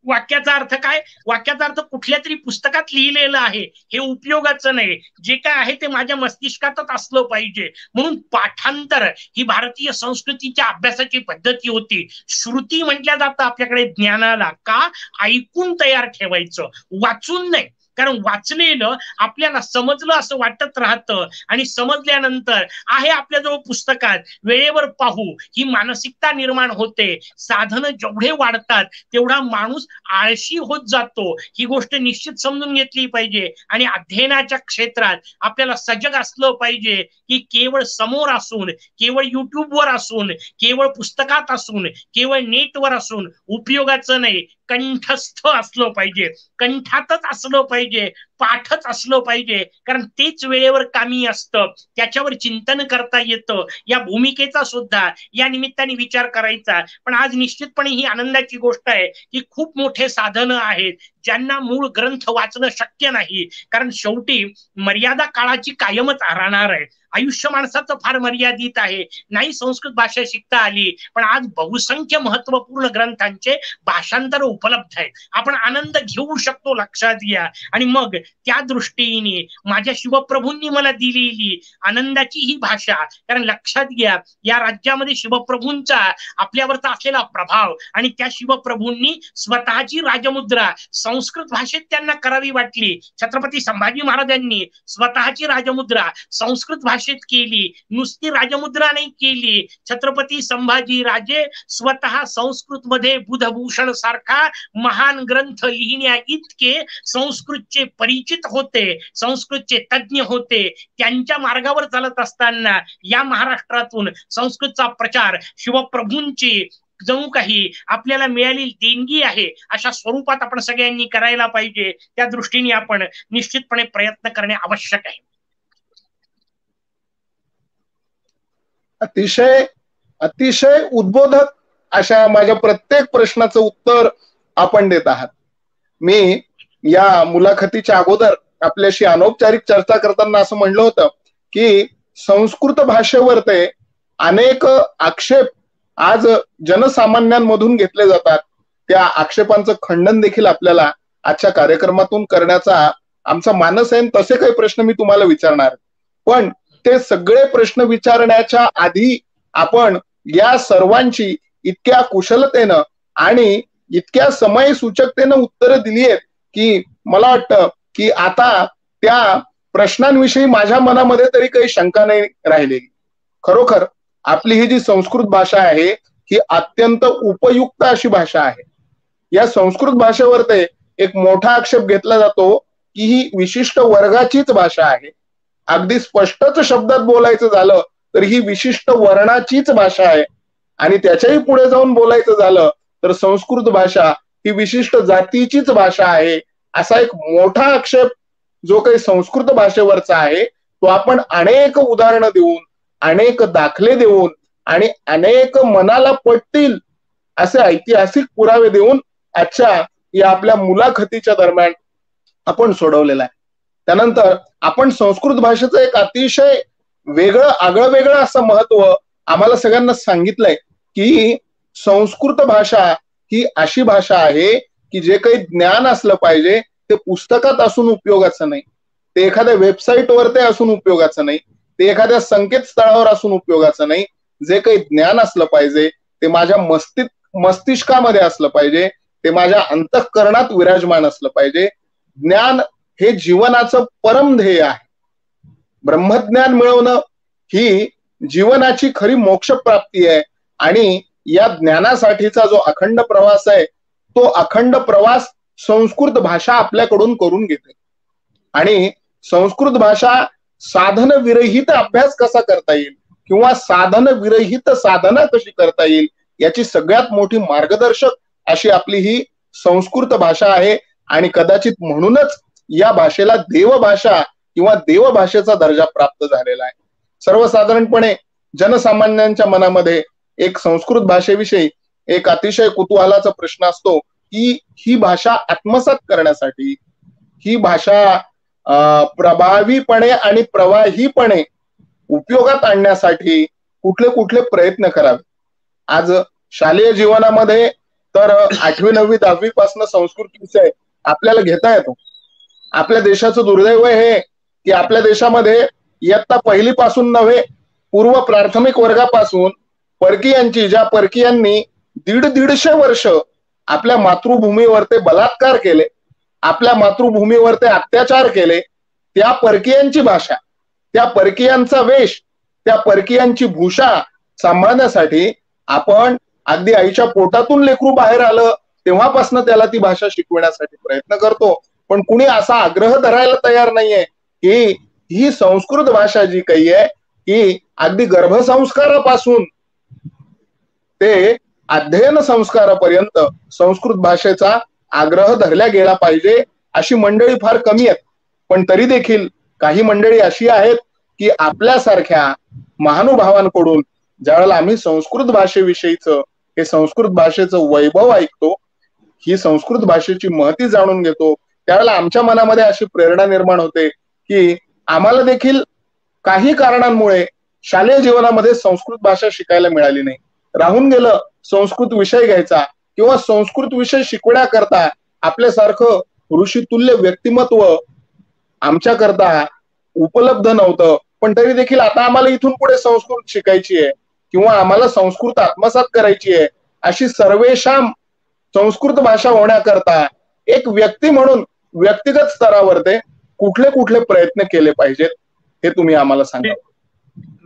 वाक्याचा अर्थ काय? वाक्याचा अर्थ कुठल्या तरी पुस्तकात लिहिलेलं आहे हे उपयोगाचं नाही, जे काय आहे ते माझ्या मस्तिष्कातच असलं पाहिजे. म्हणून पाठांतर ही भारतीय संस्कृतीच्या अभ्यासाची पद्धती होती. श्रुती म्हटल्या जातं आपल्याकडे ज्ञानाला, का? ऐकून तयार ठेवायचं, वाचून नाही. कारण वाचलेलं आपल्याला समजलं असं वाटत राहतं, आणि समजल्यानंतर आहे आपल्याजवळ पुस्तकात, वेळेवर पाहू ही मानसिकता निर्माण होते. साधनं जेवढे वाढतात तेवढा माणूस आळशी होत जातो. ही गोष्ट निश्चित समजून घेतली पाहिजे. आणि अध्ययनाच्या क्षेत्रात आपल्याला सजग असलं पाहिजे की केवळ समोर असून, केवळ युट्यूबवर असून, केवळ पुस्तकात असून, केवळ नेटवर असून उपयोगाचं नाही. कंठस्थ असलं पाहिजे, कंठातच असलं पाहिजे, पाठच असलं पाहिजे, कारण तेच वेळेवर कामी असतं, त्याच्यावर चिंतन करता येतं. या भूमिकेचा सुद्धा या निमित्ताने विचार करायचा. पण आज निश्चितपणे ही आनंदाची गोष्ट आहे की खूप मोठे साधनं आहेत ज्यांना मूळ ग्रंथ वाचणं शक्य नाही, कारण शेवटी मर्यादा काळाची कायमच राहणार आहे. आयुष्य माणसाचं फार मर्यादित आहे. नाही संस्कृत भाषा शिकता आली, पण आज बहुसंख्य महत्वपूर्ण ग्रंथांचे भाषांतर उपलब्ध आहेत. आपण आनंद घेऊ शकतो, लक्षात घ्या. आणि मग त्या दृष्टीने माझ्या शिवप्रभूंनी मला दिलेली आनंदाची ही भाषा, कारण लक्षात घ्या या राज्यामध्ये शिवप्रभूंचा आपल्यावरचा असलेला प्रभाव, आणि त्या शिवप्रभूंनी स्वतःची राजमुद्रा संस्कृत भाषेत त्यांना करावी वाटली. छत्रपती संभाजी महाराजांनी स्वतःची राजमुद्रा संस्कृत भाषेत केली, नुसती राजमुद्रा नाही केली. छत्रपती संभाजी राजे स्वतः संस्कृत मध्ये बुधभूषण सारखा महान ग्रंथ लिहिण्या इतके संस्कृतचे परिचित होते, संस्कृतचे तज्ञ होते. त्यांच्या मार्गावर चालत असताना या महाराष्ट्रातून संस्कृतचा प्रचार शिवप्रभूंची जणू काही आपल्याला मिळालेली देणगी आहे अशा स्वरूपात आपण सगळ्यांनी करायला पाहिजे. त्या दृष्टीने आपण निश्चितपणे प्रयत्न करणे आवश्यक आहे. अतिशय अतिशय उद्बोधक अशा माझ्या प्रत्येक प्रश्नाचं उत्तर आपण देत आहात. मी या मुलाखतीच्या अगोदर आपल्याशी अनौपचारिक चर्चा करताना असं म्हणलं होतं की संस्कृत भाषेवर ते अनेक आक्षेप आज जनसामान्यांमधून घेतले जातात. त्या आक्षेपांचं खंडन देखील आपल्याला आजच्या कार्यक्रमातून करण्याचा आमचा मानस आहे. तसे काही प्रश्न मी तुम्हाला विचारणार, पण ते सगळे प्रश्न विचारण्याच्या आधी आपण या सर्वांची इतक्या कुशलतेनं आणि इतक्या समय सूचकतेनं उत्तरं दिली आहेत की मला वाटतं की आता त्या प्रश्नांविषयी माझ्या मनामध्ये तरी काही शंका नाही राहिलेली. खरोखर आपली ही जी संस्कृत भाषा आहे ही अत्यंत उपयुक्त अशी भाषा आहे. या संस्कृत भाषेवर ते एक मोठा आक्षेप घेतला जातो की ही विशिष्ट वर्गाचीच भाषा आहे. अगदी स्पष्टच शब्दात बोलायचं झालं तर ही विशिष्ट वर्णाचीच भाषा आहे, आणि त्याच्याही पुढे जाऊन बोलायचं झालं तर संस्कृत भाषा ही विशिष्ट जातीचीच भाषा आहे. असा एक मोठा आक्षेप जो काही संस्कृत भाषेवरचा आहे तो आपण अनेक उदाहरणं देऊन, अनेक दाखले देऊन आणि अनेक मनाला पटतील असे ऐतिहासिक पुरावे देऊन आजच्या या आपल्या मुलाखतीच्या दरम्यान आपण सोडवलेला आहे. त्यानंतर आपण संस्कृत भाषेचं एक अतिशय वेगळं आगळं वेगळं असं महत्व आम्हाला सगळ्यांना सांगितलंय की संस्कृत भाषा ही अशी भाषा आहे की जे काही ज्ञान असलं पाहिजे ते पुस्तकात असून उपयोगाचं नाही, ते एखाद्या वेबसाईटवर ते असून उपयोगाचं नाही, ते एखाद्या संकेतस्थळावर असून उपयोगाचं नाही. जे काही ज्ञान असलं पाहिजे ते माझ्या मस्तिष्कामध्ये असलं पाहिजे, ते माझ्या अंतःकरणात विराजमान असलं पाहिजे. ज्ञान हे जीवनाचं परम ध्येय आहे. ब्रह्मज्ञान मिळवणं ही जीवनाची खरी मोक्ष प्राप्ती आहे आणि या ज्ञानासाठीचा जो अखंड प्रवास आहे तो अखंड प्रवास संस्कृत भाषा आपल्याकडून करून घेते. आणि संस्कृत भाषा साधन विरहित अभ्यास कसा करता येईल किंवा साधन विरहित साधना कशी करता येईल याची सगळ्यात मोठी मार्गदर्शक अशी आपली ही संस्कृत भाषा आहे. आणि कदाचित म्हणूनच या भाषेला देवभाषा किंवा देवभाषेचा दर्जा प्राप्त झालेला आहे. सर्वसाधारणपणे जनसामान्यांच्या मनामध्ये एक संस्कृत भाषेविषयी एक अतिशय कुतूहलाचा प्रश्न असतो की ही भाषा आत्मसात करण्यासाठी, ही भाषा प्रभावीपणे आणि प्रवाहीपणे उपयोगात आणण्यासाठी कुठले कुठले प्रयत्न करावे. आज शालेय जीवनामध्ये तर 8वी 9वी 10वी पासून संस्कृत विषय आपल्याला घेता येतो. आपल्या देशाचं दुर्दैव हे की आपल्या देशामध्ये इयत्ता 1ली पासून नव्हे, पूर्व प्राथमिक वर्गापासून परकीयांची, ज्या परकीयांनी 150 वर्ष आपल्या मातृभूमीवर ते बलात्कार केले, आपल्या मातृभूमीवर ते अत्याचार केले, त्या परकीयांची भाषा, त्या परकीयांचा वेश, त्या परकीयांची भूषा सांभाळण्यासाठी आपण अगदी आईच्या पोटातून लेकरू बाहेर आलं तेव्हापासून त्याला ती भाषा शिकवण्यासाठी प्रयत्न करतो. पण कुणी असा आग्रह धरायला तयार नाहीये की ही संस्कृत भाषा जी काही आहे ही अगदी गर्भसंस्कारापासून ते अध्ययन संस्कारापर्यंत संस्कृत भाषेचा आग्रह धरला गेला पाहिजे अशी मंडळी फार कमी आहेत. पण तरी देखील काही मंडळी अशी आहेत की आपल्यासारख्या महानुभावांकडून ज्यावेळेला आम्ही संस्कृत भाषेविषयीचं हे संस्कृत भाषेचं वैभव ऐकतो, ही संस्कृत भाषेची महती जाणून घेतो, त्यावेळेला आमच्या मनामध्ये अशी प्रेरणा निर्माण होते की आम्हाला देखील काही कारणांमुळे शालेय जीवनामध्ये संस्कृत भाषा शिकायला मिळाली नाही, राहून गेलं संस्कृत विषय घ्यायचा किंवा संस्कृत विषय शिकवण्याकरता आपल्यासारखं ऋषितुल्य व्यक्तिमत्व आमच्याकरता उपलब्ध नव्हतं. पण तरी देखील आता आम्हाला इथून पुढे संस्कृत शिकायची आहे किंवा आम्हाला संस्कृत आत्मसात करायची आहे अशी सर्वेशाम संस्कृत भाषा होण्याकरता एक व्यक्ती म्हणून व्यक्तिगत स्तरावर ते कुठले कुठले प्रयत्न केले पाहिजेत हे तुम्ही आम्हाला सांगा.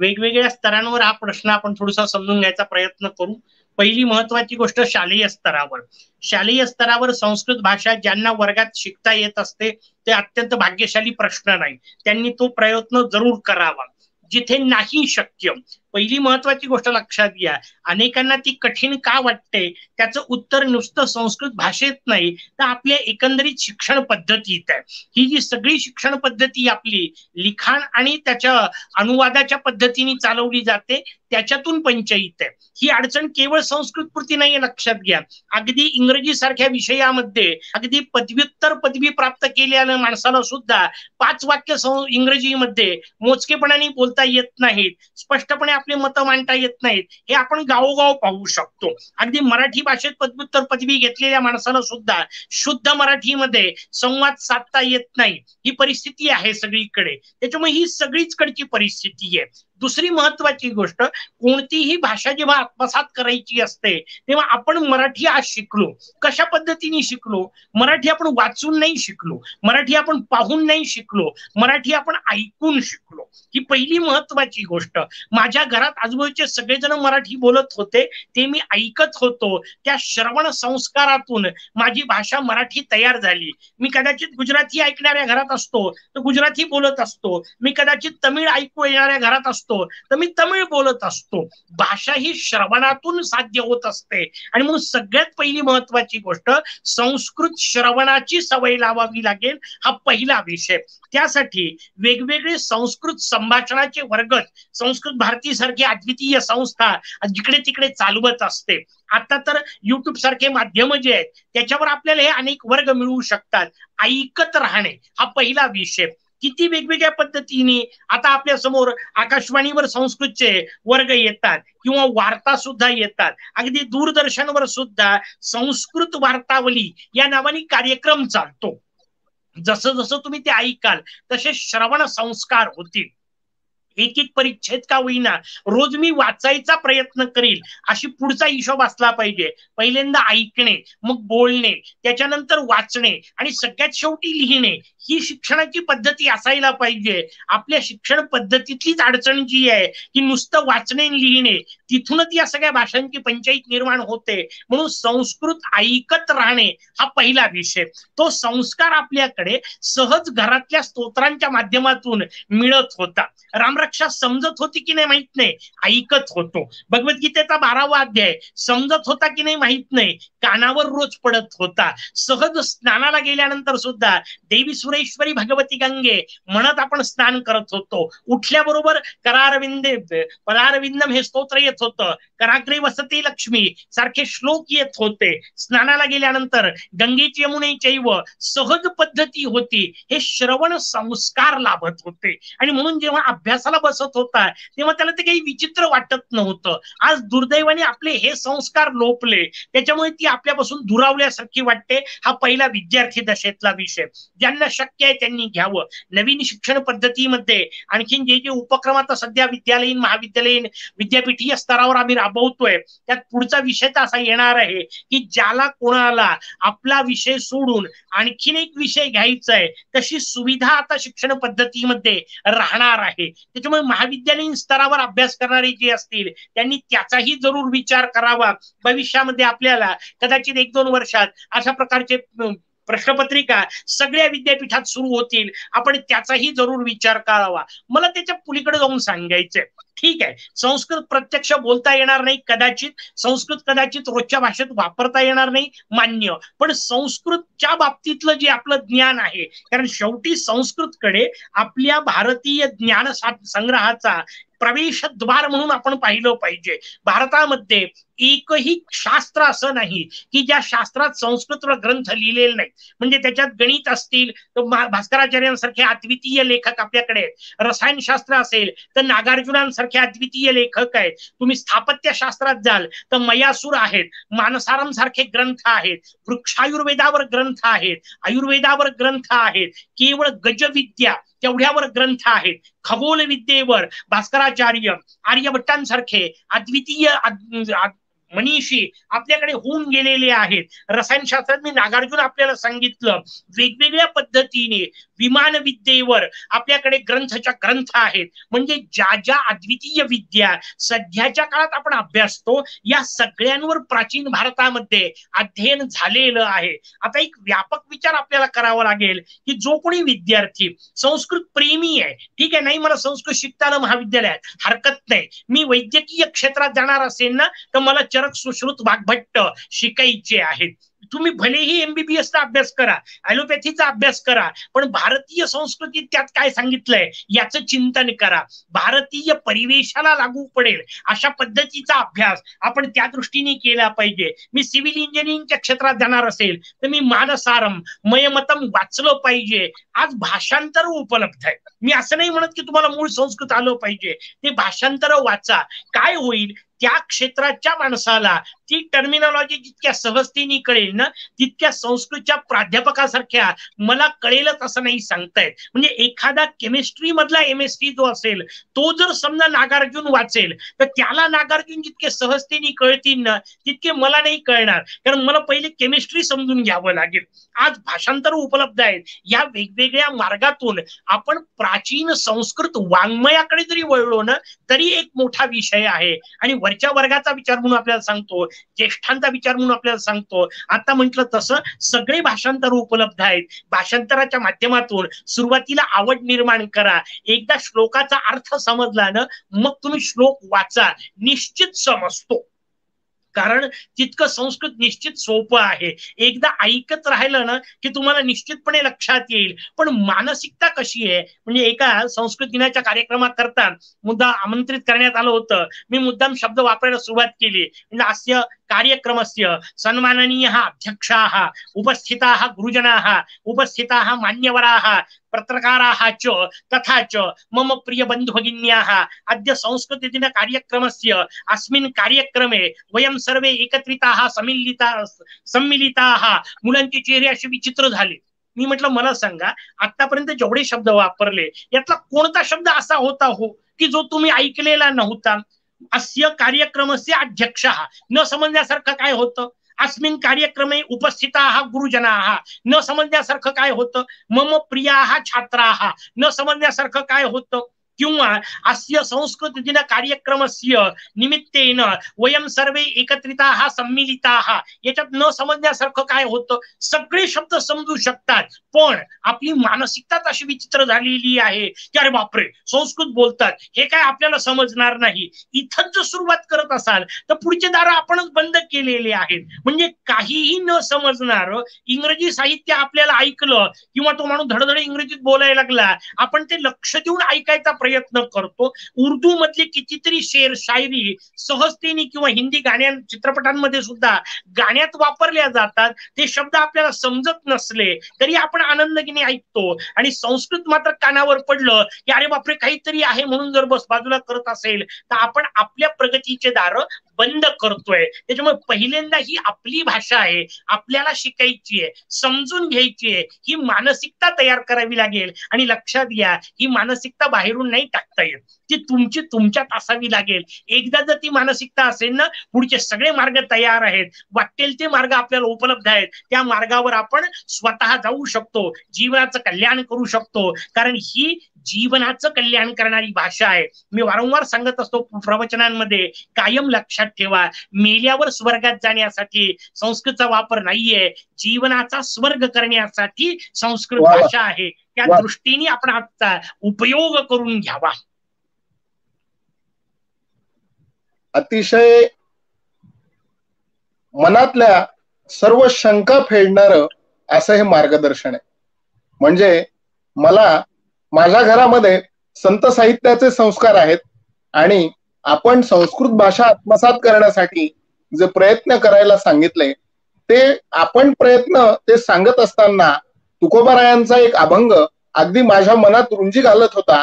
वेगवेगळ्या स्तरांवर हा प्रश्न आपण थोडासा समजून घ्यायचा प्रयत्न करू. पहिली महत्वाची गोष्ट शालेय स्तरावर. शालेय स्तरावर संस्कृत भाषा ज्यांना वर्गात शिकता येत असते ते अत्यंत भाग्यशाली प्रश्न नाही, त्यांनी तो प्रयत्न जरूर करावा. जिथे नाही शक्य, पहिली महत्वाची गोष्ट लक्षात घ्या, अनेकांना ती कठीण का वाटते त्याचं उत्तर नुसतं संस्कृत भाषेत नाही तर आपल्या एकंदरीत शिक्षण पद्धतीत आहे. ही जी सगळी शिक्षण पद्धती आपली लिखाण आणि त्याच्या अनुवादाच्या पद्धतीने चालवली जाते त्याच्यातून पंचायत आहे. ही अडचण केवळ संस्कृत पुरती नाही लक्षात घ्या. अगदी इंग्रजी सारख्या विषयामध्ये अगदी पदव्युत्तर पदवी प्राप्त केलेल्या माणसाला सुद्धा 5 वाक्य इंग्रजीमध्ये मोजकेपणाने बोलता येत नाहीत, स्पष्टपणे आपले मतं मांडता येत नाहीत. हे आपण गावोगाव पाहू शकतो. अगदी मराठी भाषेत पदव्युत्तर पदवी घेतलेल्या माणसाला सुद्धा शुद्ध मराठीमध्ये संवाद साधता येत नाही. ही परिस्थिती आहे सगळीकडे. त्याच्यामुळे ही सगळीच कडची परिस्थिती आहे. दुसरी महत्वाची गोष्ट, कोणतीही भाषा जेव्हा आत्मसात करायची असते तेव्हा आपण मराठी आज शिकलो, कशा पद्धतीने शिकलो? मराठी आपण वाचून नाही शिकलो, मराठी आपण पाहून नाही शिकलो, मराठी आपण ऐकून शिकलो. ही पहिली महत्वाची गोष्ट. माझ्या घरात आजूबाजूचे सगळेजण मराठी बोलत होते, ते मी ऐकत होतो. त्या श्रवण संस्कारातून माझी भाषा मराठी तयार झाली. मी कदाचित गुजराती ऐकणाऱ्या घरात असतो तर गुजराती बोलत असतो, मी कदाचित तमिळ ऐकू येणाऱ्या घरात असतो तर मी तमिळ बोलत असतो. भाषा ही श्रवणातून साध्य होत असते. आणि म्हणून सगळ्यात पहिली महत्वाची गोष्ट, संस्कृत श्रवणाची सवय लावावी लागेल, हा पहिला विषय. त्यासाठी वेगवेगळे संस्कृत संस्कृत संभाषणाचे वर्ग संस्कृत भारती सारखी अद्वितीय संस्था जिकडे तिकडे चालवत असते. आता तर युट्यूब सारखे माध्यम जे आहेत त्याच्यावर आपल्याला हे अनेक वर्ग मिळू शकतात. ऐकत राहणे हा पहिला विषय. किती वेगवेगळ्या पद्धतीने आता आपल्या समोर आकाशवाणीवर संस्कृतचे वर्ग येतात किंवा वार्ता सुद्धा येतात. अगदी दूरदर्शनवर सुद्धा संस्कृत वार्तावली या नावाने कार्यक्रम चालतो. जसं जसं तुम्ही ते ऐकाल तसे श्रवण संस्कार होतील. एक एक परिच्छेद का होईना रोज मी वाचायचा प्रयत्न करील अशी पुढचा हिशोब असला पाहिजे. पहिल्यांदा ऐकणे, मग बोलणे, त्याच्यानंतर वाचणे आणि सगळ्यात शेवटी लिहिणे ही शिक्षणाची पद्धती असायला पाहिजे. आपल्या शिक्षण पद्धतीतलीच अडचण जी आहे की नुसतं वाचणे लिहिणे, तिथूनच या सगळ्या भाषांची पंचायत निर्माण होते. म्हणून संस्कृत ऐकत राहणे हा पहिला विषय. तो संस्कार आपल्याकडे सहज घरातल्या स्तोत्रांच्या माध्यमातून मिळत होता. रामरक्षा समजत होती की नाही माहित नाही, ऐकत होतो. भगवद्गीतेचा 12वा अध्याय समजत होता की नाही माहित नाही, कानावर रोज पडत होता. सहज स्नानाला गेल्यानंतर सुद्धा देवी सुरेश्वरी भगवती गंगे म्हणत आपण स्नान करत होतो. उठल्याबरोबर करारविंदे पदारविंदम हे स्तोत्र येत होतं. कराग्रे वसते लक्ष्मी सारखे श्लोक येत होते. स्नानाला गेल्यानंतर गंगेची यमुनेचैव सहज पद्धती होती. हे श्रवण संस्कार लाभत होते आणि म्हणून जेव्हा अभ्यासाला बसत होता तेव्हा त्याला ते काही विचित्र वाटत नव्हतं. आज दुर्दैवाने आपले हे संस्कार लोपले, त्याच्यामुळे ती आपल्यापासून दुरावल्यासारखी वाटते. हा पहिला विद्यार्थी दशेतला विषय. ज्यांना शक्य आहे त्यांनी घ्यावं. नवीन शिक्षण पद्धतीमध्ये आणखीन जे जे उपक्रम आता सध्या विद्यालयीन महाविद्यालयीन विद्यापीठीय स्तरावर आम्ही राबवतोय त्यात पुढचा विषय तर असा येणार आहे की ज्याला कोणाला आपला विषय सोडून आणखीन एक विषय घ्यायचा आहे तशी सुविधा आता शिक्षण पद्धतीमध्ये राहणार आहे. त्याच्यामुळे महाविद्यालयीन स्तरावर अभ्यास करणारे जे असतील त्यांनी त्याचाही जरूर विचार करावा. भविष्यामध्ये आपल्याला कदाचित 1-2 वर्षात अशा प्रकारचे प्रश्नपत्रिका सगळ्या विद्यापीठात सुरू होतील. आपण त्याचाही जरूर विचार करावा. मला त्याच्या पलीकडे जाऊन सांगायचंय, ठीक आहे संस्कृत प्रत्यक्ष बोलता येणार नाही, कदाचित संस्कृत कदाचित रोजच्या भाषेत वापरता येणार नाही, मान्य. पण संस्कृतच्या बाबतीतलं जे आपलं ज्ञान आहे, कारण शेवटी संस्कृतकडे आपल्या भारतीय ज्ञान संग्रहाचा प्रवेशद्वार म्हणून आपण पाहिलं पाहिजे. भारतामध्ये एकही शास्त्र असं नाही की ज्या शास्त्रात संस्कृत ग्रंथ लिहिलेले नाही. म्हणजे त्याच्यात गणित असतील तर भास्कराचार्यांसारखे अद्वितीय लेखक आपल्याकडे आहेत. रसायनशास्त्र असेल तर नागार्जुनांसारखे अद्वितीय लेखक आहेत. तुम्ही स्थापत्यशास्त्रात जाल तर मयासूर आहेत, मानसारम सारखे ग्रंथ आहेत, वृक्षायुर्वेदावर ग्रंथ आहेत, आयुर्वेदावर ग्रंथ आहेत, केवळ गजविद्या तेवढ्यावर ग्रंथ आहेत. खगोल विद्येवर भास्कराचार्य आर्यभट्टांसारखे अद्वितीय मनीषी आपल्याकडे होऊन गेलेले आहेत. रसायनशास्त्रज्ञ नागार्जुन आपल्याला सांगितलं. वेगवेगळ्या पद्धतीने विमान विद्येवर आपल्याकडे ग्रंथ आहेत. म्हणजे ज्या ज्या अद्वितीय विद्या सध्याच्या काळात आपण अभ्यासतो या सगळ्यांवर प्राचीन भारतामध्ये अध्ययन झालेलं आहे. आता एक व्यापक विचार आपल्याला करावा लागेल की जो कोणी विद्यार्थी संस्कृत प्रेमी आहे, ठीक आहे, नाही मला संस्कृत शिकताना महाविद्यालयात हरकत नाही, मी वैद्यकीय क्षेत्रात जाणार असेल ना तर मला चरक सुश्रुत वाग्भट्ट शिकायचे आहेत. तुम्ही भलेही एमबीबीएसचा अभ्यास करा, ॲलोपॅथीचा अभ्यास करा, पण भारतीय संस्कृतीत त्यात काय सांगितलंय याचं चिंतन करा. भारतीय परिवेशाला लागू पडेल अशा पद्धतीचा अभ्यास आपण त्या दृष्टीने केला पाहिजे. मी सिव्हिल इंजिनिअरिंगच्या क्षेत्रात जाणार असेल तर मी मानसारम मयमतम वाचलं पाहिजे. आज भाषांतर उपलब्ध आहे. मी असं नाही म्हणत की तुम्हाला मूळ संस्कृत आलं पाहिजे, ते भाषांतर वाचा. काय होईल, त्या क्षेत्राच्या माणसाला ती टर्मिनॉलॉजी जितक्या सहजतेने कळेल ना तितक्या संस्कृतच्या प्राध्यापकासारख्या मला कळेलच असं नाही सांगतायत. म्हणजे एखादा केमिस्ट्री मधला एमएससी जो असेल तो जर समजा नागार्जुन वाचेल तर त्याला नागार्जुन जितके सहजतेने कळतील ना तितके मला नाही कळणार, कारण मला पहिले केमिस्ट्री समजून घ्यावं लागेल. आज भाषांतर उपलब्ध आहेत. या वेगवेगळ्या मार्गातून आपण प्राचीन संस्कृत वाङ्मयाकडे जरी वळलो ना तरी एक मोठा विषय आहे. आणि वरच्या वर्गाचा विचार म्हणून आपल्याला सांगतो, ज्येष्ठांचा विचार म्हणून आपल्याला सांगतो. आता म्हटलं तसं सगळे भाषांतर उपलब्ध आहेत. भाषांतराच्या माध्यमातून सुरुवातीला आवड निर्माण करा. एकदा श्लोकाचा अर्थ समजला ना मग तुम्ही श्लोक वाचा, निश्चित समजतो. कारण तितकं संस्कृत निश्चित सोपं आहे. एकदा ऐकत राहिलं ना की तुम्हाला निश्चितपणे लक्षात येईल. पण मानसिकता कशी आहे, म्हणजे एका संस्कृत दिनाच्या कार्यक्रमात करता मुद्दा आमंत्रित करण्यात आलं होतं. मी मुद्दाम शब्द वापरायला सुरुवात केली. म्हणजे अस्य कार्यक्रमस्य सन्माननीयः अध्यक्षाः उपस्थिताः गुरुजनाः उपस्थिताः मान्यवराः पत्रकाराः च तथा च मम प्रिय बंधु भगिन्याः अद्य संस्कृतदिन कार्यक्रमस्य अस्मिन् कार्यक्रमे वयं सर्वे एकत्रिताः सम्मिलिताः. मुलांचे चेहरे असे विचित्र झाले. मी म्हटलं मला सांगा, आतापर्यंत जेवढे शब्द वापरले यातला कोणता शब्द असा होता हो की जो तुम्ही ऐकलेला नव्हता? अस्य कार्यक्रमस्य अध्यक्षः न समजण्यासारखं काय होतं? अस्मिन् कार्यक्रमे उपस्थिताः गुरुजनाः न समजण्यासारखं काय होतं? मम प्रियाः छात्राः न समजण्यासारखं काय होतं? किंवा अस्य संस्कृत दिन कार्यक्रमस्य निमित्तेन वयम सर्वे एकत्रिताः सम्मिलिताः याच्यात न समजण्यासारखं काय होतं? सगळे शब्द समजू शकतात, पण आपली मानसिकताच अशी विचित्र झालेली आहे की अरे बापरे संस्कृत बोलतात, हे काय आपल्याला समजणार नाही. इथंच जर सुरुवात करत असाल तर पुढचे दार आपणच बंद केलेले आहेत. म्हणजे काहीही न समजणार इंग्रजी साहित्य आपल्याला ऐकलं किंवा तो माणूस धडधड इंग्रजीत बोलायला लागला, आपण ते लक्ष देऊन ऐकायचा प्रयत्न करतो. उर्दू मधली कितीतरी शेर शायरी सहजतेने किंवा हिंदी गाण्या चित्रपटांमध्ये सुद्धा गाण्यात वापरल्या जातात. ते शब्द आपल्याला समजत नसले तरी आपण आनंदाने ऐकतो. आणि संस्कृत मात्र कानावर पडलं की अरे बापरे काहीतरी आहे म्हणून जर बस बाजूला करत असेल तर आपण आपल्या प्रगतीचे दार बंद करतोय. त्याच्यामुळे पहिल्यांदा ही आपली भाषा आहे, आपल्याला शिकायची आहे, समजून घ्यायची आहे, ही मानसिकता तयार करावी लागेल. आणि लक्षात घ्या, ही मानसिकता बाहेरून नाही टाकता येत, ती तुमची तुमच्यात असावी लागेल. एकदा जर ती मानसिकता असेल ना, पुढचे सगळे मार्ग तयार आहेत, वाटेल ते मार्ग आपल्याला उपलब्ध आहेत. त्या मार्गावर आपण स्वतः जाऊ शकतो, जीवनाचं कल्याण करू शकतो. कारण ही जीवनाचं कल्याण करणारी भाषा आहे. मी वारंवार सांगत असतो प्रवचनांमध्ये, कायम लक्षात ठेवा, मेल्यावर स्वर्गात जाण्यासाठी संस्कृतचा वापर नाहीये, जीवनाचा स्वर्ग करण्यासाठी संस्कृत भाषा आहे. त्या दृष्टीने आपण आजचा उपयोग करून घ्यावा. अतिशय मनातल्या सर्व शंका फेडणारं असं हे मार्गदर्शन आहे. म्हणजे मला माझ्या घरामध्ये संत साहित्याचे संस्कार आहेत आणि आपण संस्कृत भाषा आत्मसात करण्यासाठी जे प्रयत्न करायला सांगितले ते आपण प्रयत्न ते सांगत असताना तुकोबारायांचा एक अभंग अगदी माझ्या मनात रुंजी घालत होता.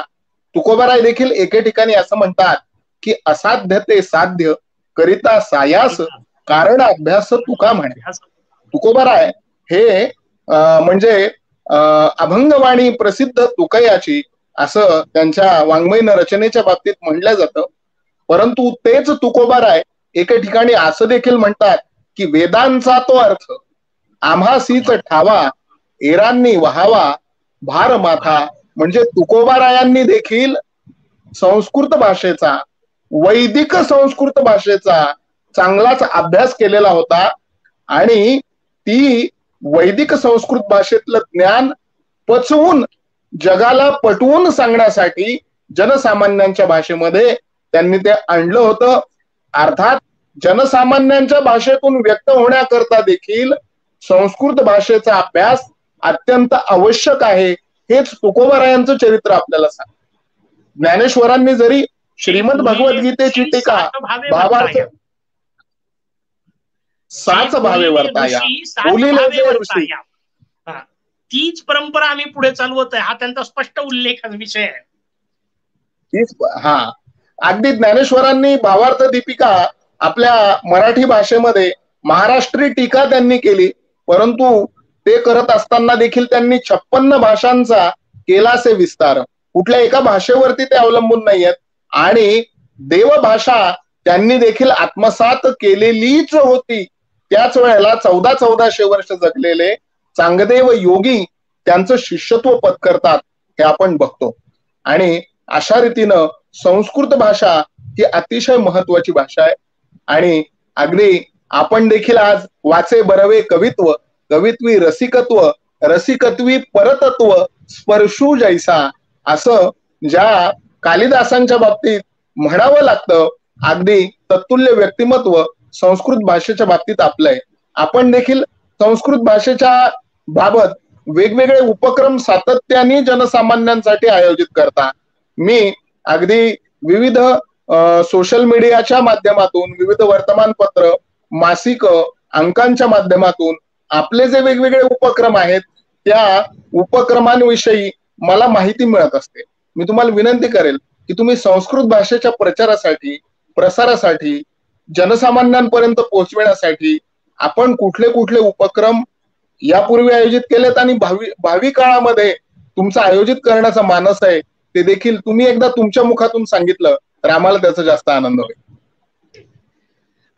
तुकोबाराय देखील एके ठिकाणी असं म्हणतात की असाध्य ते साध्य करिता सायास कारण अभ्यास तुका म्हणे. तुकोबाराय हे म्हणजे अभंगवाणी प्रसिद्ध तुकयाची असं त्यांच्या वाङ्मयीन रचनेच्या बाबतीत म्हटलं जातं. परंतु तेच तुकोबाराय एके ठिकाणी असं देखील म्हणतात की वेदांचा तो अर्थ आम्हासीच ठावा एरांनी वहावा भार माथा. म्हणजे तुकोबारायांनी देखील संस्कृत भाषेचा, वैदिक संस्कृत भाषेचा चांगलाच अभ्यास केलेला होता आणि ती वैदिक संस्कृत भाषेतलं ज्ञान पचवून जगाला पटवून सांगण्यासाठी जनसामान्यांच्या भाषेमध्ये त्यांनी ते आणलं होतं. अर्थात जनसामान्यांच्या भाषेतून व्यक्त होण्याकरता देखील संस्कृत भाषेचा अभ्यास अत्यंत आवश्यक आहे. हेच तुकोबारायांचं चरित्र आपल्याला सांग. ज्ञानेश्वरांनी जरी श्रीमद भगवद्गीतेची टीका भावार्थ साच भावे वर्ताया बोलिले जे ऋषी, तीच परंपरा आम्ही पुढे चालवत आहे, हा त्यांचा स्पष्ट उल्लेख विषय आहे. हा अगदी ज्ञानेश्वरांनी भावार्थ दीपिका आपल्या मराठी भाषेमध्ये महाराष्ट्री टीका त्यांनी केली, परंतु ते करत असताना देखील त्यांनी 56 भाषांचा केलासे विस्तार. कुठल्या एका भाषेवरती ते अवलंबून नाहीयेत आणि देवभाषा त्यांनी देखील आत्मसात केलेलीच होती. त्याच वेळेला 1400 वर्ष जगलेले चांगदेव योगी त्यांचं शिष्यत्व पत्करतात हे आपण बघतो. आणि अशा रीतीनं संस्कृत भाषा ही अतिशय महत्वाची भाषा आहे. आणि अगदी आपण देखील आज वाचे बरवे कवित्व, कवित्वी रसिकत्व, रसिकत्वी परतत्व, स्पर्शू जैसा असं ज्या कालिदासांच्या बाबतीत म्हणावं लागतं, अगदी तत्तुल्य व्यक्तिमत्व संस्कृत भाषेच्या बाबतीत आपलंय. आपण देखील संस्कृत भाषेच्या बाबत वेगवेगळे उपक्रम सातत्याने जनसामान्यांसाठी आयोजित करता. मी अगदी विविध सोशल मीडियाच्या माध्यमातून, विविध वर्तमानपत्र, मासिक, अंकांच्या माध्यमातून आपले जे वेगवेगळे उपक्रम आहेत त्या उपक्रमांविषयी मला माहिती मिळत असते. मी तुम्हाला विनंती करेल की तुम्ही संस्कृत भाषेच्या प्रचारासाठी, प्रसारासाठी, जनसामान्यांपर्यंत पोहोचविण्यासाठी आपण कुठले कुठले उपक्रम यापूर्वी आयोजित केलेत आणि भावी काळामध्ये तुमचं आयोजित करण्याचा मानस आहे ते देखील तुम्ही एकदा तुमच्या मुखातून सांगितलं तर आम्हाला त्याचा जास्त आनंद होईल.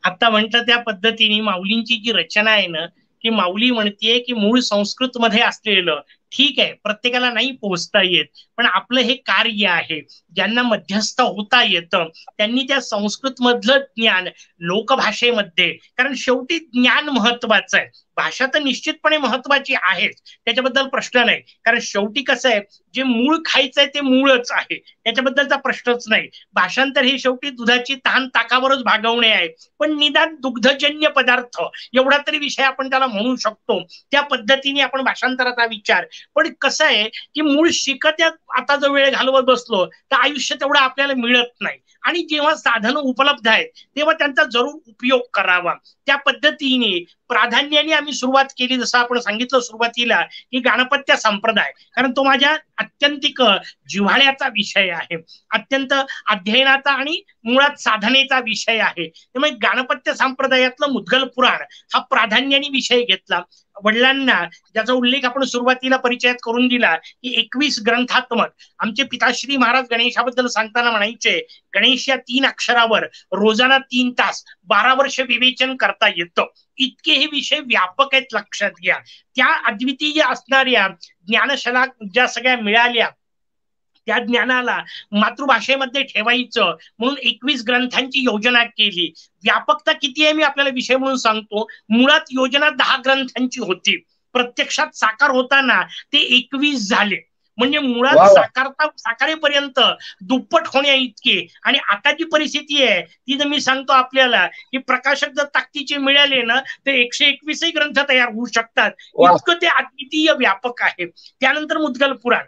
आता म्हटलं त्या पद्धतीने माऊलींची जी रचना आहे ना, की माऊली म्हणतेय की मूळ संस्कृत मध्ये असलेलं ठीक आहे, प्रत्येकाला नाही पोहोचता येत, पण आपलं हे कार्य आहे. ज्यांना मध्यस्थ होता येतं त्यांनी त्या संस्कृत मधलं ज्ञान लोकभाषेमध्ये, कारण शेवटी ज्ञान महत्वाचं आहे. भाषा तर निश्चितपणे महत्वाची आहेच, त्याच्याबद्दल प्रश्न नाही. कारण शेवटी कसं आहे, जे मूळ खायचंय ते मूळच आहे, त्याच्याबद्दलचा प्रश्नच नाही. भाषांतर हे शेवटी दुधाची तहान ताकावरच भागवणे आहे, पण निदान दुग्धजन्य पदार्थ एवढा तरी विषय आपण त्याला म्हणू शकतो. त्या पद्धतीने आपण भाषांतराचा विचार. पण कसं आहे की मूळ शिकत आता जो वेळ घालवत बसलो तर आयुष्य तेवढं आपल्याला मिळत नाही. आणि जेव्हा साधनं उपलब्ध आहेत तेव्हा त्यांचा जरूर उपयोग करावा. त्या पद्धतीने प्राधान्याने आम्ही सुरुवात केली, जसं आपण सांगितलं सुरुवातीला की गणपत्य संप्रदाय, कारण तो माझ्या अत्यंतिक जिव्हाळ्याचा विषय आहे, अत्यंत अध्ययनाचा आणि मुळात साधनेचा विषय आहे. त्यामुळे गणपत्य संप्रदायातलं मुद्गल पुराण हा प्राधान्याने विषय घेतला. वडिलांना ज्याचा उल्लेख आपण सुरुवातीला परिचयात करून दिला की 21 ग्रंथात्मक. आमचे पिताश्री महाराज गणेशाबद्दल सांगताना म्हणायचे, गणेश या 3 अक्षरावर रोजाना 3 तास 12 वर्ष विवेचन करता येतं. इतके हे विषय व्यापक आहेत, लक्षात घ्या. त्या अद्वितीय असणाऱ्या ज्ञानशाला ज्या सगळ्या मिळाल्या त्या ज्ञानाला मातृभाषेमध्ये ठेवायचं म्हणून 21 ग्रंथांची योजना केली. व्यापकता किती आहे मी आपल्याला विषय म्हणून सांगतो. मुळात योजना 10 ग्रंथांची होती, प्रत्यक्षात साकार होताना ते 21 झाले. म्हणजे मुळात साकारेपर्यंत दुप्पट होण्या इतके. आणि आता जी परिस्थिती आहे ती जर मी सांगतो आपल्याला की प्रकाशक जर ताकदीचे मिळाले ना तर 121 ग्रंथ तयार होऊ शकतात, इतकं ते अद्वितीय व्यापक आहे. त्यानंतर मुद्गल पुराण,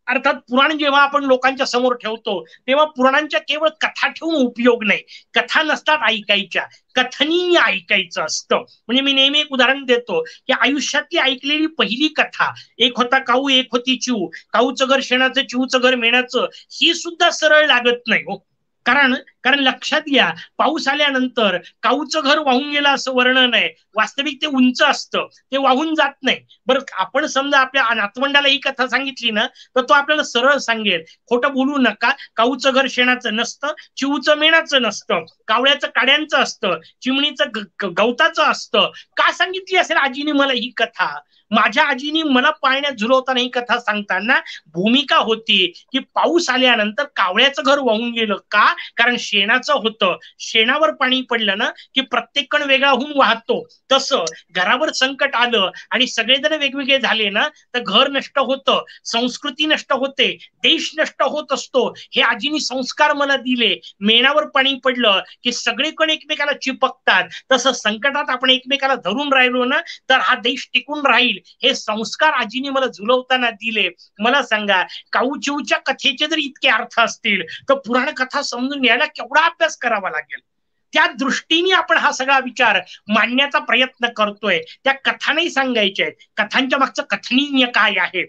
अर्थात पुराण जेव्हा आपण लोकांच्या समोर ठेवतो तेव्हा पुराणांच्या केवळ कथा ठेवून उपयोग नाही, कथा नसतात ऐकायच्या, कथनीय ऐकायचं असतं. म्हणजे मी नेहमी एक उदाहरण देतो की आयुष्यातली ऐकलेली पहिली कथा, एक होता काऊ एक होती चिऊ, काऊचं घर शेणाचं चिऊचं घर मेणाचं, ही सुद्धा सरळ लागत नाही हो. कारण लक्षात घ्या, पाऊस आल्यानंतर काऊचं घर वाहून गेलं असं वर्णन आहे, वास्तविक ते उंच असतं, ते वाहून जात नाही. बरं, आपण समजा आपल्या नातवंडाला ही कथा सांगितली ना तर तो आपल्याला सरळ सांगेल, खोटं बोलू नका, काऊचं घर शेणाचं नसतं, चिऊचं मेणाचं नसतं, कावळ्याचं काड्यांचं असतं, चिमणीचं गवताचं असतं. का सांगितली असेल आजीने मला ही कथा? माझ्या आजीनी मला पाळण्यात झुलवताना ही कथा सांगताना भूमिका होती की पाऊस आल्यानंतर कावळ्याचं घर वाहून गेलं का? कारण शेणाचं होतं, शेणावर पाणी पडलं ना की प्रत्येक कण वेगळा होऊन वाहतो. तसं घरावर संकट आलं आणि सगळेजण वेगवेगळे झाले ना तर घर नष्ट होतं, संस्कृती नष्ट होते, देश नष्ट होत असतो. हे आजीनी संस्कार मला दिले. मेणावर पाणी पडलं की सगळे कण एकमेकाला चिपकतात, तसं संकटात आपण एकमेकाला धरून राहिलो ना तर हा देश टिकून राहील. हे संस्कार आजीने मला झुलवताना दिले. मला सांगा, काऊ चिऊच्या कथेचे जर इतके अर्थ असतील तर पुराण कथा समजून घ्यायला केवढा अभ्यास करावा लागेल. त्या दृष्टीने आपण हा सगळा विचार मांडण्याचा प्रयत्न करतोय. त्या कथा नाही सांगायच्या आहेत, कथांच्या मागचं कथनीय काय आहे,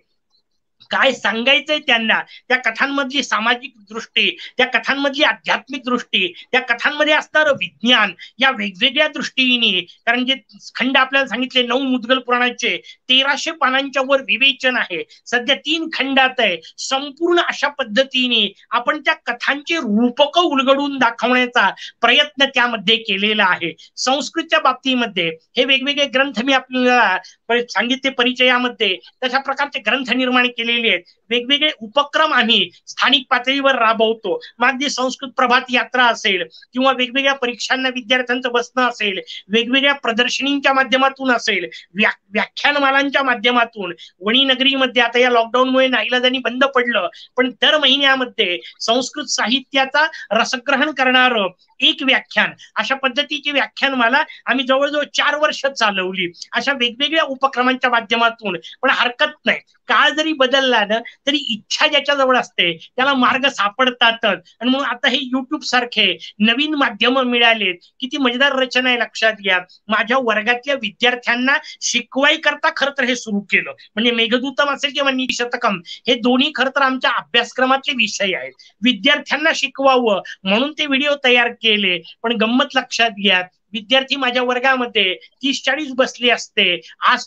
काय सांगायचंय त्यांना, त्या कथांमधली सामाजिक दृष्टी, त्या कथांमधली आध्यात्मिक दृष्टी, त्या कथांमध्ये असणारं विज्ञान, या वेगवेगळ्या दृष्टीने. कारण जे खंड आपल्याला सांगितले 9 मुद्गल पुराणाचे 1300 पानांच्या वर विवेचन आहे, सध्या 3 खंडात आहे. संपूर्ण अशा पद्धतीने आपण त्या कथांचे रूपक उलगडून दाखवण्याचा प्रयत्न त्यामध्ये केलेला आहे. संस्कृतच्या बाबतीमध्ये हे वेगवेगळे ग्रंथ मी आपल्याला सांगितले परिचयामध्ये, तशा प्रकारचे ग्रंथ निर्माण केलेले आहेत. वेगवेगळे उपक्रम आम्ही स्थानिक पातळीवर राबवतो. मग अगदी संस्कृत प्रभात यात्रा असेल किंवा वेगवेगळ्या परीक्षांना विद्यार्थ्यांचं बसणं असेल, वेगवेगळ्या प्रदर्शनींच्या माध्यमातून असेल, व्याख्यानमालांच्या माध्यमातून. वणी नगरीमध्ये आता या लॉकडाऊनमुळे नाईलाजानी बंद पडलं, पण दर महिन्यामध्ये संस्कृत साहित्याचा रसग्रहण करणारं एक व्याख्यान, अशा पद्धतीची व्याख्यानमाला आम्ही जवळजवळ 4 वर्ष चालवली. अशा वेगवेगळ्या उपक्रमांच्या माध्यमातून. पण हरकत नाही, काळ जरी बदलला ना तरी इच्छा ज्याच्याजवळ असते त्याला मार्ग सापडतातच. आणि म्हणून आता हे युट्यूब सारखे नवीन माध्यम मिळालेत. किती मजेदार रचना आहे लक्षात घ्या. माझ्या वर्गातल्या विद्यार्थ्यांना शिकवाई करता खरं तर हे सुरू केलं. म्हणजे मेघदूतम असेल किंवा नीती शतकम, हे दोन्ही खरं तर आमच्या अभ्यासक्रमातले विषय आहेत. विद्यार्थ्यांना शिकवावं म्हणून ते व्हिडिओ तयार केले. पण गंमत लक्षात घ्या, विद्यार्थी माझ्या वर्गामध्ये 30-40 बसले असते. आज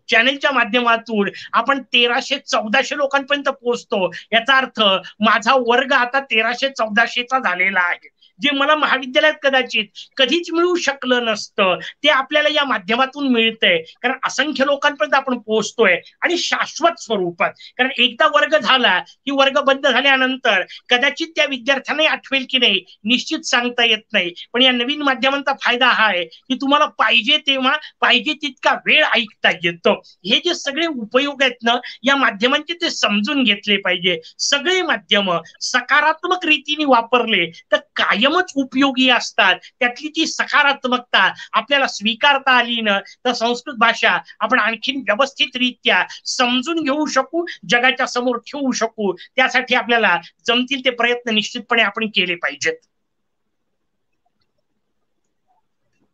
चॅनेलच्या माध्यमातून आपण 1300-1400 लोकांपर्यंत पोहोचतो. याचा अर्थ माझा वर्ग आता 1300-1400चा झालेला आहे. जे मला महाविद्यालयात कदाचित कधीच मिळू शकलं नसतं ते आपल्याला या माध्यमातून मिळतंय. कारण असंख्य लोकांपर्यंत आपण पोहोचतोय आणि शाश्वत स्वरूपात. कारण एकदा वर्ग झाला की वर्ग बंद झाल्यानंतर कदाचित त्या विद्यार्थ्यांनाही आठवेल की नाही निश्चित सांगता येत नाही. पण या नवीन माध्यमांचा फायदा हा आहे की तुम्हाला पाहिजे तेव्हा पाहिजे तितका वेळ ऐकता येतं. हे जे सगळे उपयोग आहेत ना या माध्यमांचे ते समजून घेतले पाहिजे. सगळे माध्यम सकारात्मक रीतीने वापरले तर कायमच उपयोगी असतात. त्यातली ती सकारात्मकता आपल्याला स्वीकारता आली ना तर संस्कृत भाषा आपण आणखीन व्यवस्थितरित्या समजून घेऊ शकू, जगाच्या समोर ठेवू शकू. त्यासाठी आपल्याला जमतील ते प्रयत्न निश्चितपणे आपण केले पाहिजेत.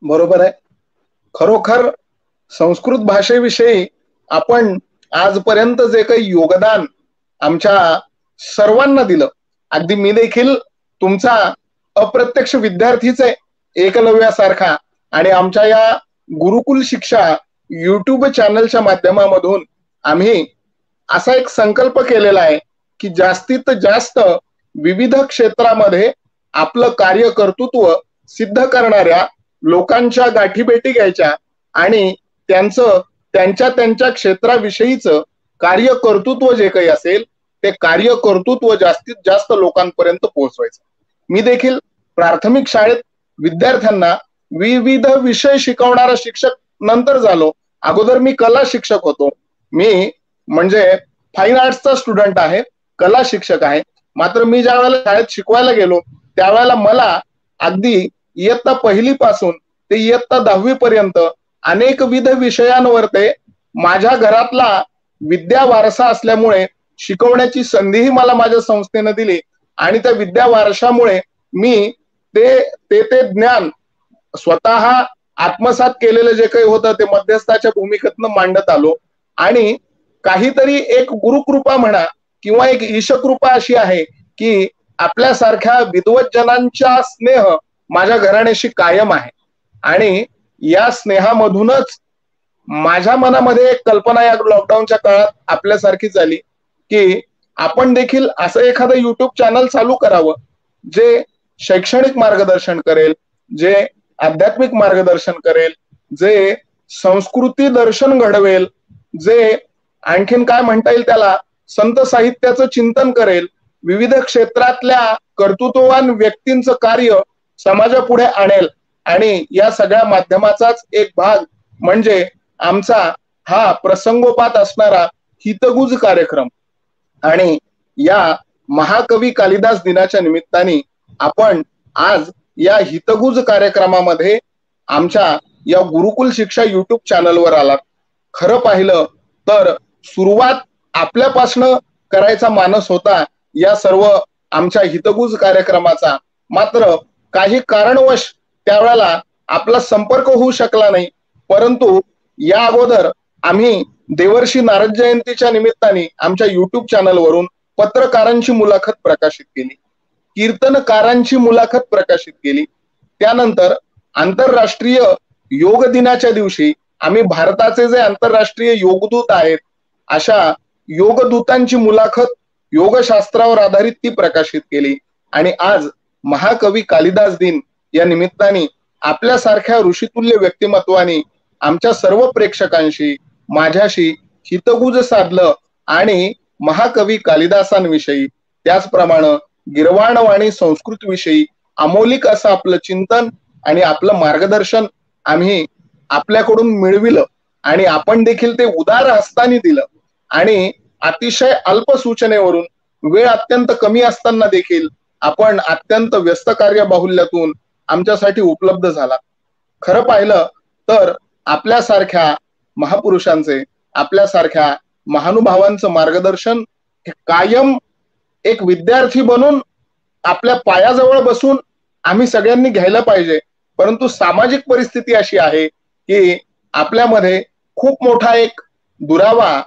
बरोबर आहे. खरोखर संस्कृत भाषेविषयी आपण आजपर्यंत जे काही योगदान आमच्या सर्वांना दिलं, अगदी मी देखील तुमचा अप्रत्यक्ष विद्यार्थीच आहे एकलव्यासारखा. आणि आमच्या या गुरुकुल शिक्षा युट्यूब चॅनलच्या माध्यमामधून आम्ही असा एक संकल्प केलेला आहे की जास्तीत जास्त विविध क्षेत्रामध्ये आपलं कार्य कर्तृत्व सिद्ध करणाऱ्या लोकांच्या गाठीभेटी घ्यायच्या आणि त्यांचं त्यांच्या क्षेत्राविषयीचं कार्य कर्तृत्व जे काही असेल ते कार्य कर्तृत्व जास्तीत जास्त लोकांपर्यंत पोहोचवायचं. मी देखील प्राथमिक शाळेत विद्यार्थ्यांना विविध विषय शिकवणारा शिक्षक नंतर झालो. अगोदर मी कला शिक्षक होतो. मी म्हणजे फाईन आर्ट्सचा स्टुडंट आहे, कला शिक्षक आहे. मात्र मी ज्या वेळेला शाळेत शिकवायला गेलो त्यावेळेला मला अगदी इयत्ता 1ली पासून ते इयत्ता 10वी पर्यंत अनेकविध विषयांवर ते माझ्या घरातला विद्या वारसा असल्यामुळे शिकवण्याची संधीही मला माझ्या संस्थेनं दिली. आणि त्या विद्या वारशामुळे मी ते ज्ञान स्वतः आत्मसात केलेलं जे काही होतं ते मध्यस्थाच्या भूमिकेतनं मांडत आलो. आणि काहीतरी एक गुरुकृपा म्हणा किंवा एक ईशकृपा अशी आहे की आपल्यासारख्या विद्वत जनांचा स्नेह माझ्या घराण्याशी कायम आहे. आणि या स्नेहामधूनच माझ्या मनामध्ये एक कल्पना या लॉकडाऊनच्या काळात आपल्यासारखीच आली की आपण देखील असं एखादं युट्यूब चॅनल चालू करावं जे शैक्षणिक मार्गदर्शन करेल, जे आध्यात्मिक मार्गदर्शन करेल, जे संस्कृती दर्शन घडवेल, जे आणखीन काय म्हणता येईल त्याला संत साहित्याचं चिंतन करेल, विविध क्षेत्रातल्या कर्तृत्ववान व्यक्तींचं कार्य समाजापुढे आणेल. आणि या सगळ्या माध्यमाचाच एक भाग म्हणजे आमचा हा प्रसंगोपात असणारा हितगुज कार्यक्रम. आणि या महाकवी कालिदास दिनाच्या निमित्ताने आपण आज या हितगुज कार्यक्रमामध्ये आमच्या या गुरुकुल शिक्षा युट्यूब चॅनलवर आलात. खरं पाहिलं तर सुरुवात आपल्यापासनं करायचा मानस होता या सर्व आमच्या हितगुज कार्यक्रमाचा. मात्र काही कारणवश त्यावेळेला आपला संपर्क होऊ शकला नाही. परंतु या अगोदर आम्ही देवर्षी नारद जयंतीच्या निमित्ताने आमच्या युट्यूब चॅनलवरून पत्रकारांची मुलाखत प्रकाशित केली, कीर्तनकारांची मुलाखत प्रकाशित केली. त्यानंतर आंतरराष्ट्रीय योग दिनाच्या दिवशी आम्ही भारताचे जे आंतरराष्ट्रीय योगदूत आहेत अशा योगदूतांची मुलाखत योगशास्त्रावर आधारित ती प्रकाशित केली. आणि आज महाकवी कालिदास दिन या निमित्ताने आपल्यासारख्या ऋषितुल्य व्यक्तिमत्वाने आमच्या सर्व प्रेक्षकांशी माझ्याशी हितगुज साधलं आणि महाकवी कालिदासांविषयी त्याचप्रमाणे गिरवाणवाणी संस्कृत विषयी अमौलिक असं आपलं चिंतन आणि आपलं मार्गदर्शन आम्ही आपल्याकडून मिळविलं आणि आपण देखील ते उदार हस्ताने दिलं आणि अतिशय अल्प सूचनेवरून वेळ अत्यंत कमी असताना देखील आपण अत्यंत व्यस्त कार्यबाहुल्यातून आमच्यासाठी उपलब्ध झाला. खरं पाहिलं तर आपल्यासारख्या महापुरुषांचे आपल्यासारख्या महानुभावांचं मार्गदर्शन हे कायम एक विद्यार्थी बनून आपल्या पायाजवळ बसून आम्ही सगळ्यांनी घ्यायला पाहिजे. परंतु सामाजिक परिस्थिती अशी आहे की आपल्यामध्ये खूप मोठा एक दुरावा,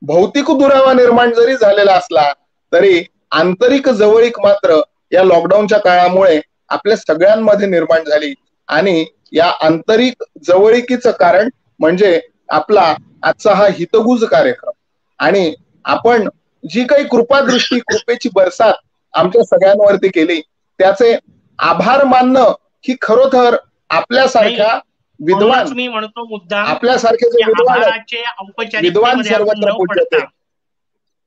भौतिक दुरावा निर्माण जरी झालेला असला तरी आंतरिक जवळीक मात्र या लॉकडाऊनच्या काळामुळे आपल्या सगळ्यांमध्ये निर्माण झाली आणि या आंतरिक जवळीकीचं कारण म्हणजे आपला आजचा हा हितगुज कार्यक्रम. आणि आपण जी काही कृपादृष्टी, कृपेची बरसात आमच्या सगळ्यांवरती केली त्याचे आभार मानणं ही खरोखर आपल्यासारख्या विद्वान, मी म्हणतो मुद्दा आपल्यासारखे जे विद्वान सर्वत्र पूज्यते.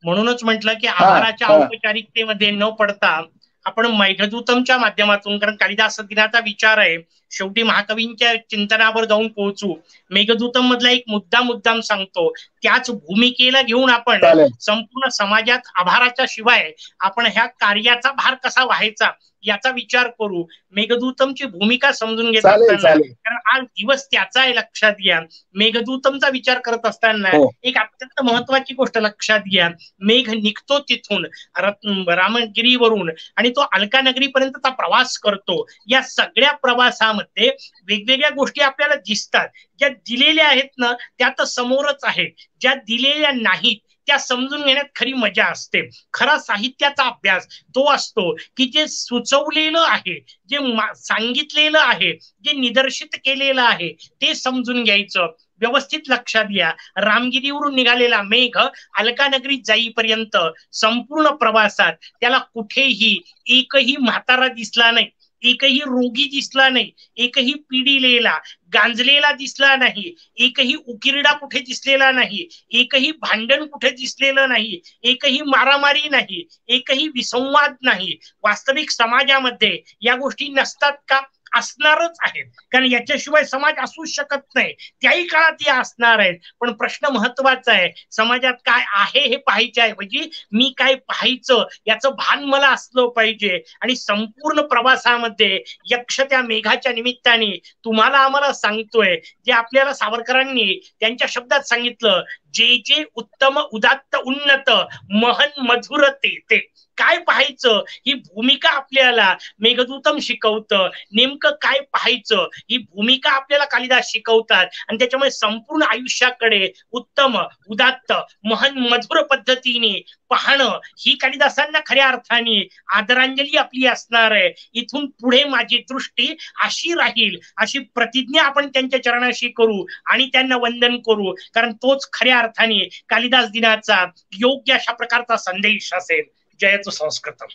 म्हणूनच म्हटलं की आभाराच्या औपचारिकतेमध्ये न पडता आपण मेघदूतमच्या माध्यमातून, कारण कालिदास दिनाचा विचार आहे, शेवटी महाकवींच्या चिंतनावर जाऊन पोहोचू. मेघदूतम मधला एक मुद्दाम सांगतो, त्याच भूमिकेला घेऊन आपण संपूर्ण समाजात आभाराच्या शिवाय आपण ह्या कार्याचा भार कसा व्हायचा याचा विचार करू. मेघदूतमची भूमिका समजून घेत असताना, कारण आज दिवस त्याचा आहे लक्षात घ्या. मेघदूतमचा विचार करत असताना एक अत्यंत महत्वाची गोष्ट लक्षात घ्या. मेघ निघतो तिथून रामगिरीवरून आणि तो अलका नगरीपर्यंतचा प्रवास करतो. या सगळ्या प्रवासामध्ये वेगवेगळ्या गोष्टी आपल्याला दिसतात. ज्या दिलेल्या आहेत ना त्या तर समोरच आहेत, ज्या दिलेल्या नाहीत त्या समजून घेण्यात खरी मजा असते. खरा साहित्याचा अभ्यास तो असतो की जे सुचवलेलं आहे, जे सांगितलेलं आहे, जे निदर्शित केलेलं आहे ते समजून घ्यायचं. व्यवस्थित लक्षात घ्या, रामगिरीवरून निघालेला मेघ अलकानगरीत जाईपर्यंत संपूर्ण प्रवासात त्याला कुठेही एकही म्हातारा दिसला नाही, एकही रोगी दिसला नाही, एकही पिढीलेला गांजलेला दिसला नाही, एकही उकिरडा कुठे दिसलेला नाही, एकही भांडण कुठे दिसलेलं नाही, एकही मारामारी नाही, एकही विसंवाद नाही. वास्तविक समाजामध्ये या गोष्टी नसतात का? असणारच आहेत, कारण याच्याशिवाय समाज असू शकत नाही. त्याही काळात या असणार आहेत. पण प्रश्न महत्वाचा आहे, समाजात काय आहे हे पाहायच्या ऐवजी मी काय पाहायचं याचं भान मला असलं पाहिजे. आणि संपूर्ण प्रवासामध्ये यक्ष त्या मेघाच्या निमित्ताने तुम्हाला आम्हाला सांगतोय, जे आपल्याला सावरकरांनी त्यांच्या शब्दात सांगितलं, जे जे उत्तम उदात्त उन्नत महन मधुर ते काय पाहायचं ही भूमिका आपल्याला मेघदूतम शिकवतं. नेमकं काय पाहायचं ही भूमिका आपल्याला कालिदास शिकवतात. आणि त्याच्यामुळे संपूर्ण आयुष्याकडे उत्तम उदात्त महन मधुर पद्धतीने पाहणं ही कालिदासांना खऱ्या अर्थाने आदरांजली आपली असणार आहे. इथून पुढे माझी दृष्टी अशी राहील, अशी प्रतिज्ञा आपण त्यांच्या चरणाशी करू आणि त्यांना वंदन करू, कारण तोच खऱ्या अर्थाने कालिदास दिनाचा योग्य अशा प्रकारचा संदेश असेल. जयतु संस्कृतम.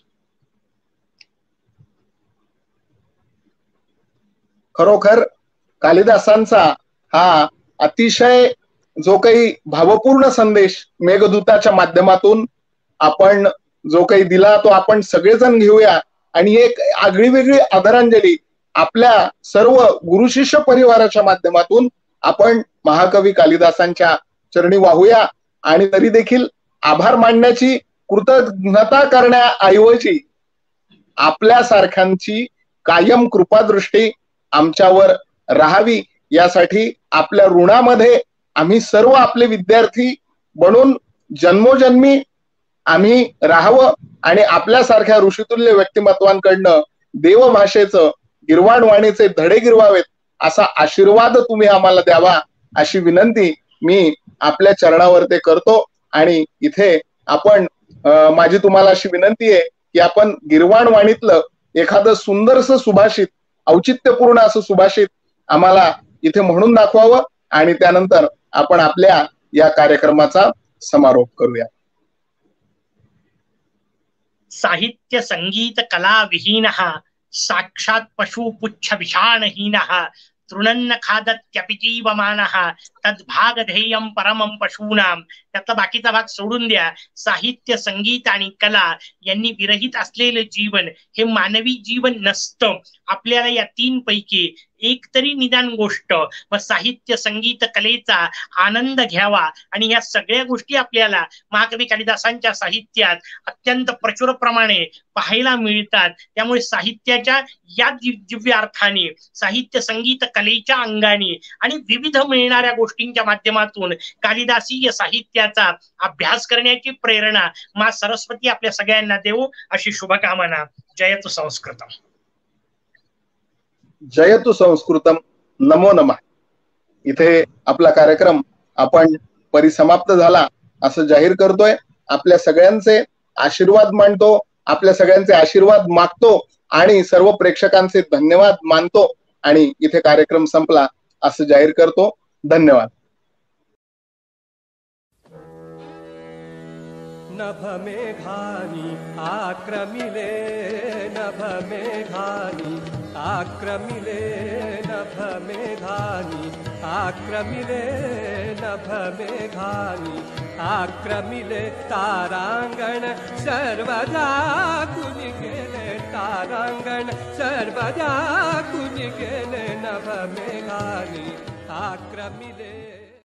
खरोखर कालिदासांचा हा अतिशय जो काही भावपूर्ण संदेश मेघदूताच्या माध्यमातून आपण जो काही दिला तो आपण सगळेजण घेऊया आणि एक आगळी वेगळी आदरांजली आपल्या सर्व गुरु शिष्य परिवाराच्या माध्यमातून आपण महाकवी कालिदासांच्या चरणी वाहूया. आणि तरी देखील आभार मानण्याची, कृतज्ञता करण्याऐवजी आपल्यासारख्यांची कायम कृपादृष्टी आमच्यावर राहावी यासाठी आपल्या ऋणामध्ये आम्ही सर्व आपले विद्यार्थी बनून जन्मोजन्मी आम्ही राहावं आणि आपल्यासारख्या ऋषितुल्य व्यक्तिमत्वांकडनं देवभाषेचं, गिरवाणवाणीचे धडे गिरवावेत असा आशीर्वाद तुम्ही आम्हाला द्यावा अशी विनंती मी आपल्या चरणावर ते करतो. आणि इथे आपण माझी तुम्हाला अशी विनंती आहे की आपण गिरवाणवाणीतलं एखादं सुंदरसं सुभाषित, औचित्यपूर्ण असं सुभाषित आम्हाला इथे म्हणून दाखवावं आणि त्यानंतर आपण आपल्या या कार्यक्रमाचा समारोप करूया. साहित्य संगीत कला विहीनः साक्षात पशु पुच्छ विषाणहीनः तृणन्न खादत्यपि जीवमानः तद्भाग ध्येयं परमं पशूनाम. त्यातला बाकीचा भाग सोडून द्या. साहित्य, संगीत आणि कला यांनी विरहित असलेलं जीवन हे मानवी जीवन नसतं. आपल्याला या तीन पैकी एक तरी निदान गोष्ट व साहित्य, संगीत, कलेचा आनंद घ्यावा. आणि या सगळ्या गोष्टी आपल्याला महाकवी कालिदासांच्या साहित्यात अत्यंत प्रचुर प्रमाणे पाहायला मिळतात. त्यामुळे साहित्याच्या या दिव्य अर्थाने, साहित्य, संगीत, कलेच्या अंगाने आणि विविध मिळणाऱ्या गोष्टींच्या माध्यमातून कालिदासीय साहित्याचा अभ्यास करण्याची प्रेरणा मा सरस्वती आपल्या सगळ्यांना देऊ, अशी शुभकामना. जयतु संस्कृतम. जयतु संस्कृतम. नमो नमः. इथे आपला कार्यक्रम आपण परिसमाप्त झाला असं जाहीर करतोय. आपल्या सगळ्यांचे आशीर्वाद मानतो, आपल्या सगळ्यांचे आशीर्वाद मागतो आणि सर्व प्रेक्षकांचे धन्यवाद मानतो आणि इथे कार्यक्रम संपला असं जाहीर करतो. धन्यवाद. नभमेघानि आक्रमिले, नभमेघानि आक्रमिले, नभमेघानि आक्रमिले, नभमेघानि आक्रमिले. तारांगण सर्वदा कुनि गेले, तारांगण सर्वदा कुनि गेले, नभमेघानि आक्रमिले.